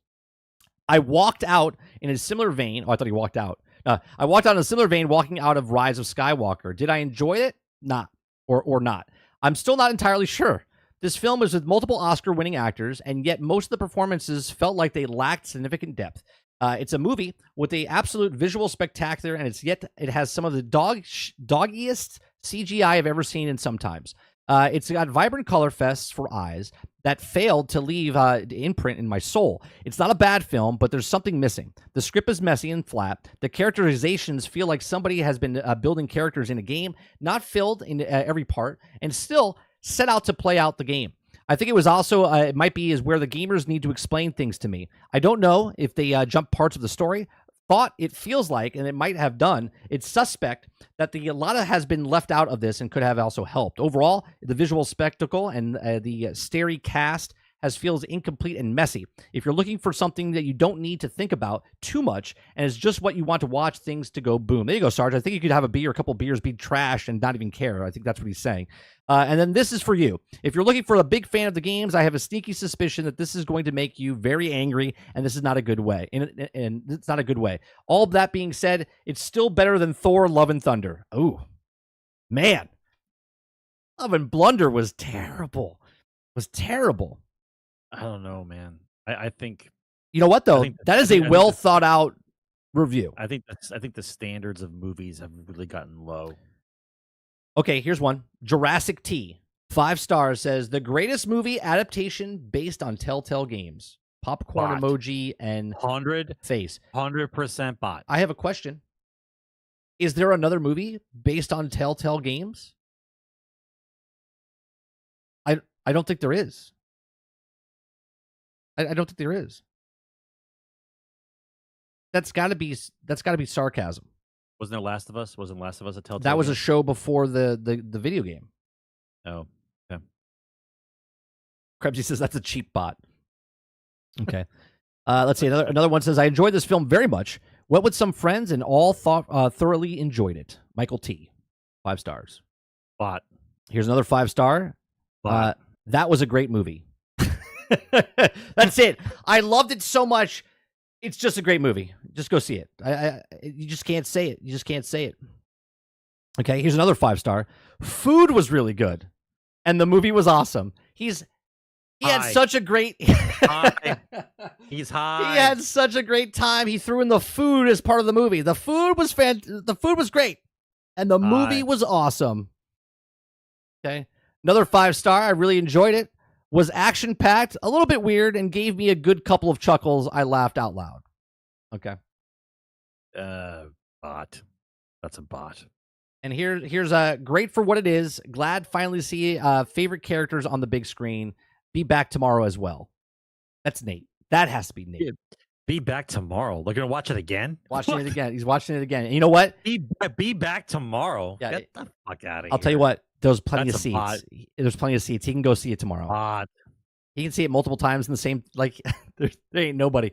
S2: I walked out in a similar vein. Oh, I thought he walked out. I walked out in a similar vein walking out of Rise of Skywalker. Did I enjoy it? Not. Or not. I'm still not entirely sure. This film is with multiple Oscar-winning actors, and yet most of the performances felt like they lacked significant depth. It's a movie with the absolute visual spectacular, and it has some of the doggiest CGI I've ever seen in some times. It's got vibrant color fests for eyes that failed to leave imprint in my soul. It's not a bad film, but there's something missing. The script is messy and flat. The characterizations feel like somebody has been building characters in a game, not filled in every part, and still set out to play out the game. I think it was also, it might be is where the gamers need to explain things to me. I don't know if they jump parts of the story. Thought it feels like, and it might have done, it's suspect that a lot has been left out of this and could have also helped. Overall, the visual spectacle and the starry cast feels incomplete and messy. If you're looking for something that you don't need to think about too much and it's just what you want to watch things to go boom. There you go, Sarge. I think you could have a beer, a couple beers, be trash and not even care. I think that's what he's saying. And then this is for you. If you're looking for a big fan of the games, I have a sneaky suspicion that this is going to make you very angry, and this is not a good way. And it's not a good way. All that being said, it's still better than Thor: Love and Thunder. Ooh, man. Love and Blunder was terrible.
S3: I don't know, man. I think
S2: you know what though. That is a well thought out review.
S3: I think the standards of movies have really gotten low.
S2: Okay, here's one. Jurassic T, 5 stars, says the greatest movie adaptation based on Telltale games. Popcorn
S3: Bot.
S2: emoji and
S3: 100
S2: face.
S3: 100% bot.
S2: I have a question. Is there another movie based on Telltale games? I don't think there is. I don't think there is. That's got to be sarcasm.
S3: Wasn't there Last of Us? Wasn't Last of Us a Telltale?
S2: That was
S3: game?
S2: a show before the video game.
S3: Oh, okay.
S2: Krebsy says that's a cheap bot. Okay. Let's see. Another one says, I enjoyed this film very much. Went with some friends and all thoroughly enjoyed it. Michael T. 5 stars.
S3: Bot.
S2: Here's another 5-star. That was a great movie. That's it. I loved it so much. It's just a great movie. Just go see it. You just can't say it. You just can't say it. Okay, here's another 5-star. Food was really good, and the movie was awesome. He had such a great.
S3: He's high.
S2: He had such a great time. He threw in the food as part of the movie. The food was The food was great, and the movie was awesome. Okay, another 5-star. I really enjoyed it. Was action-packed, a little bit weird, and gave me a good couple of chuckles. I laughed out loud. Okay.
S3: Bot. That's a bot.
S2: And here's great for what it is. Glad finally to see favorite characters on the big screen. Be back tomorrow as well. That's Nate. That has to be Nate.
S3: Be back tomorrow. They're gonna watch it again.
S2: Watching it again. He's watching it again. And you know what?
S3: Be back tomorrow.
S2: Yeah,
S3: Get the fuck out of here.
S2: I'll tell you what. There's plenty of
S3: That's a
S2: seats.
S3: bot.
S2: There's plenty of seats. He can go see it tomorrow.
S3: Bot.
S2: He can see it multiple times in the same. Like there ain't nobody.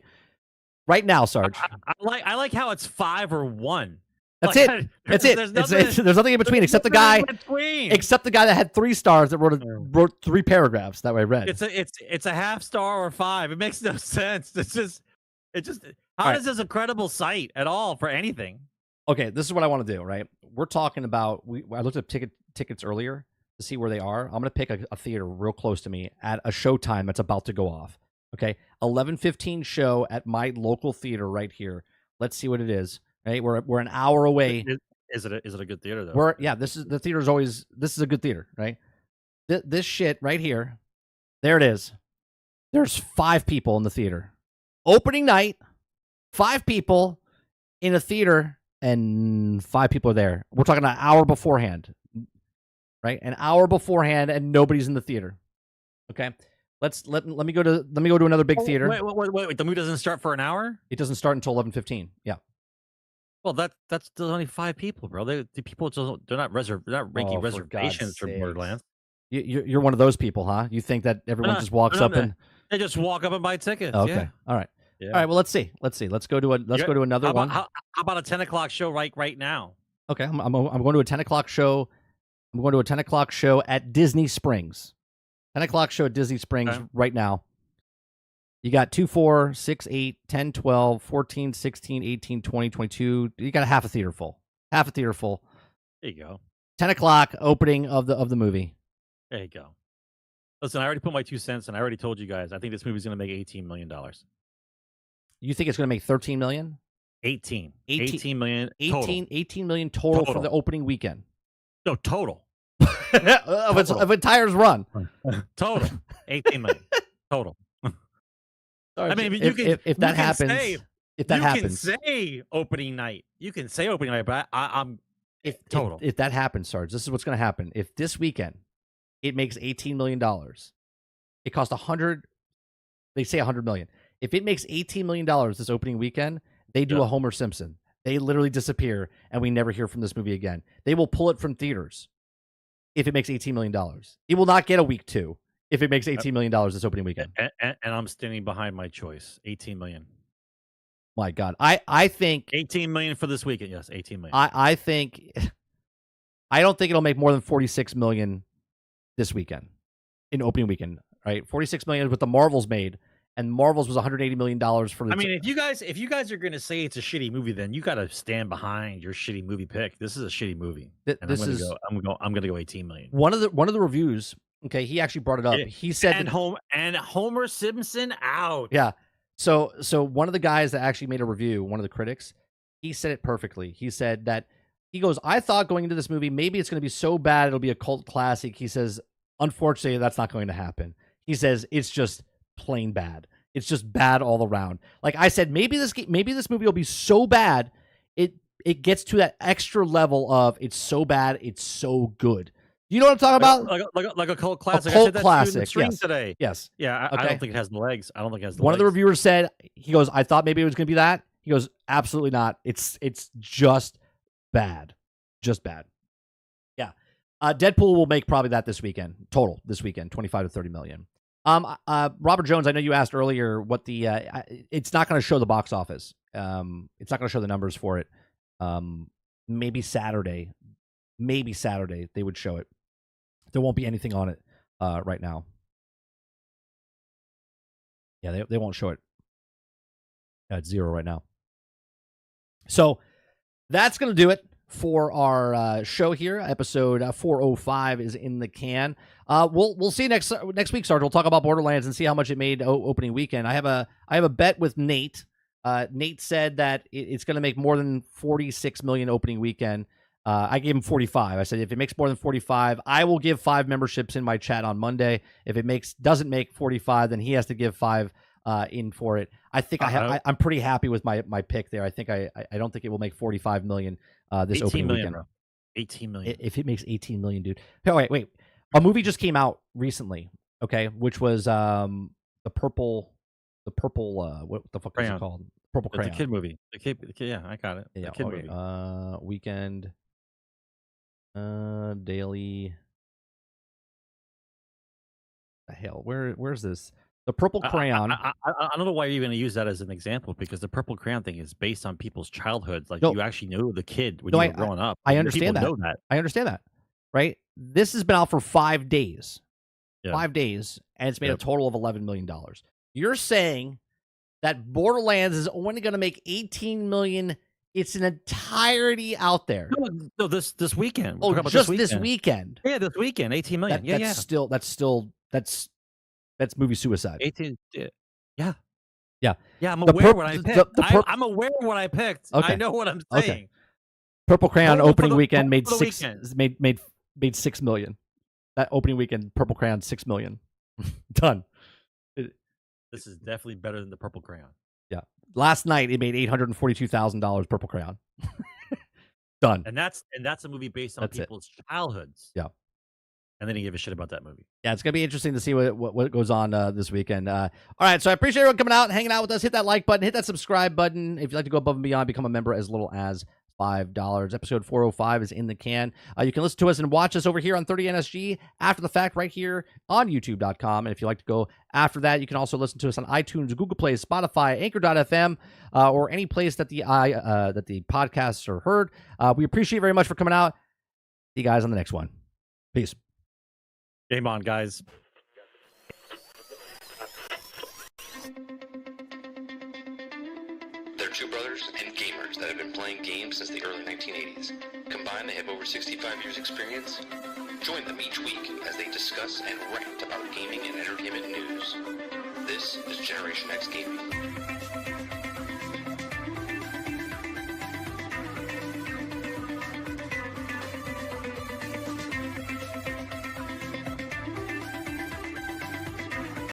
S2: Right now, Sarge.
S3: I like how it's 5 or 1.
S2: That's
S3: like,
S2: it. That's it. There's nothing in between except the guy. Except the guy that had 3 stars that wrote 3 paragraphs that I read.
S3: It's a half star or 5. It makes no sense. How is this a credible site at all for anything?
S2: Okay, this is what I want to do. Right, we're talking about. I looked up tickets earlier to see where they are. I'm gonna pick a theater real close to me at a showtime that's about to go off. Okay, 11:15 show at my local theater right here. Let's see what it is. Right, we're an hour away.
S3: Is it a good theater though?
S2: This is the theater's always. This is a good theater, right? This shit right here. There it is. There's 5 people in the theater. Opening night, 5 people in a theater, and 5 people are there. We're talking an hour beforehand, right? An hour beforehand, and nobody's in the theater. Okay, let me go to another big theater.
S3: Wait. The movie doesn't start for an hour.
S2: It doesn't start until 11:15. Yeah.
S3: Well, that's only 5 people, bro. The people they're not making reservations for Borderlands.
S2: You're one of those people, huh? You think that everyone just walks up and
S3: they just walk up and buy tickets?
S2: Okay,
S3: yeah.
S2: All right,
S3: yeah.
S2: All right. Well, let's see. Let's go to another one.
S3: How about a 10 o'clock show right now?
S2: Okay, I'm going to a 10 o'clock show. I'm going to a 10 o'clock show at Disney Springs. 10 o'clock show at Disney Springs right now. You got 2, 4, 6, 8, 10, 12, 14, 16, 18, 20, 22. You got a half a theater full. Half a theater full.
S3: There you go.
S2: 10 o'clock opening of the movie.
S3: There you go. Listen, I already put my 2 cents, and I already told you guys. I think this movie's going to make $18 million.
S2: You think it's going to make 13 million?
S3: 18 million.
S2: 18 million total for the opening weekend.
S3: No, total.
S2: of entire run.
S3: Total. 18 million. Total.
S2: Sorry,
S3: I mean,
S2: if that happens, if that happens,
S3: you can say opening night. You can say opening night, but I'm total.
S2: If that happens, Sarge, this is what's going to happen. If this weekend it makes $18 million, it cost 100. They say 100 million. If it makes $18 million this opening weekend, they do a Homer Simpson. They literally disappear, and we never hear from this movie again. They will pull it from theaters if it makes $18 million. It will not get a week 2 if it makes $18 million this opening weekend.
S3: And I'm standing behind my choice. 18 million.
S2: My God. I think
S3: 18 million for this weekend. Yes, 18 million.
S2: I don't think it'll make more than 46 million this weekend in opening weekend, right? 46 million is what the Marvels made, and Marvels was $180 million for the
S3: if you guys are going to say it's a shitty movie, then you got to stand behind your shitty movie pick. This is a shitty movie. I'm going to go 18 million.
S2: One of the reviews, okay, he actually brought it up. He said
S3: and Homer Simpson out.
S2: Yeah. So one of the guys that actually made a review, one of the critics, he said it perfectly. He said that he goes, I thought going into this movie, maybe it's going to be so bad it'll be a cult classic. He says, unfortunately, that's not going to happen. He says it's just plain bad. It's just bad all around. Like I said, maybe this movie will be so bad it gets to that extra level of it's so bad it's so good. You know what I'm talking
S3: about? Like a cult classic.
S2: A cult
S3: I said that
S2: classic.
S3: to the stream
S2: Yes.
S3: today.
S2: Yes.
S3: Yeah.
S2: Okay.
S3: I don't think it has the legs. I don't think it has the
S2: One
S3: legs.
S2: of the reviewers said, he goes, I thought maybe it was going to be that. He goes, absolutely not. It's just bad. Just bad. Yeah. Deadpool will make probably that this weekend. Total this weekend, 25 to 30 million. Robert Jones, I know you asked earlier what the it's not going to show the box office. It's not going to show the numbers for it. Maybe Saturday they would show it. There won't be anything on it right now. Yeah, they won't show it. It's 0 right now. So that's going to do it for our show here. Episode 405 is in the can. We'll see next week, Sarge. We'll talk about Borderlands and see how much it made opening weekend. I have a bet with Nate. Nate said that it's going to make more than 46 million opening weekend. I gave him 45. I said if it makes more than 45, I will give 5 memberships in my chat on Monday. If it doesn't make 45, then he has to give 5 in for it. I think I'm pretty happy with my pick there. I think I don't think it will make 45 million this opening weekend. Bro.
S3: 18 million.
S2: If it makes 18 million, dude. Oh, wait. A movie just came out recently, okay, which was the purple what the fuck is it called? Purple Crayon.
S3: It's a kid movie. The kid, yeah, I got it.
S2: Yeah,
S3: kid movie.
S2: Weekend daily. The hell, where's this? The Purple Crayon.
S3: I don't know why you're going to use that as an example, because the Purple Crayon thing is based on people's childhoods. Like, you actually knew the kid when you were growing up.
S2: I understand that.
S3: Know that.
S2: I understand that. Right? This has been out for 5 days. Yeah. 5 days, and it's made a total of $11 million. You're saying that Borderlands is only going to make 18 million. It's an entirety out there.
S3: No, this weekend.
S2: Oh, just this weekend.
S3: Yeah, this weekend, 18 million.
S2: That's movie suicide.
S3: 18. Yeah. I'm
S2: The
S3: aware what I picked. I'm aware what I picked. Okay. I know what I'm saying.
S2: Okay. Purple Crayon opening weekend made 6 million. That opening weekend, Purple Crayon 6 million. Done.
S3: This is definitely better than the Purple Crayon.
S2: Yeah. Last night it made $842,000. Purple Crayon. Done.
S3: And that's a movie based on people's childhoods.
S2: Yeah.
S3: And then you give a shit about that movie.
S2: Yeah, it's gonna be interesting to see what goes on this weekend. All right, so I appreciate everyone coming out and hanging out with us. Hit that like button, hit that subscribe button. If you'd like to go above and beyond, become a member as little as $5. Episode 405 is in the can. You can listen to us and watch us over here on 30NSG after the fact right here on YouTube.com. And if you'd like to go after that, you can also listen to us on iTunes, Google Play, Spotify, Anchor.fm, or any place that the podcasts are heard. We appreciate you very much for coming out. See you guys on the next one. Peace.
S3: Game on, guys.
S1: They're two brothers and gamers that have been playing games since the early 1980s. Combined, they have over 65 years experience. Join them each week as they discuss and rant about gaming and entertainment news. This is Generation X Gaming.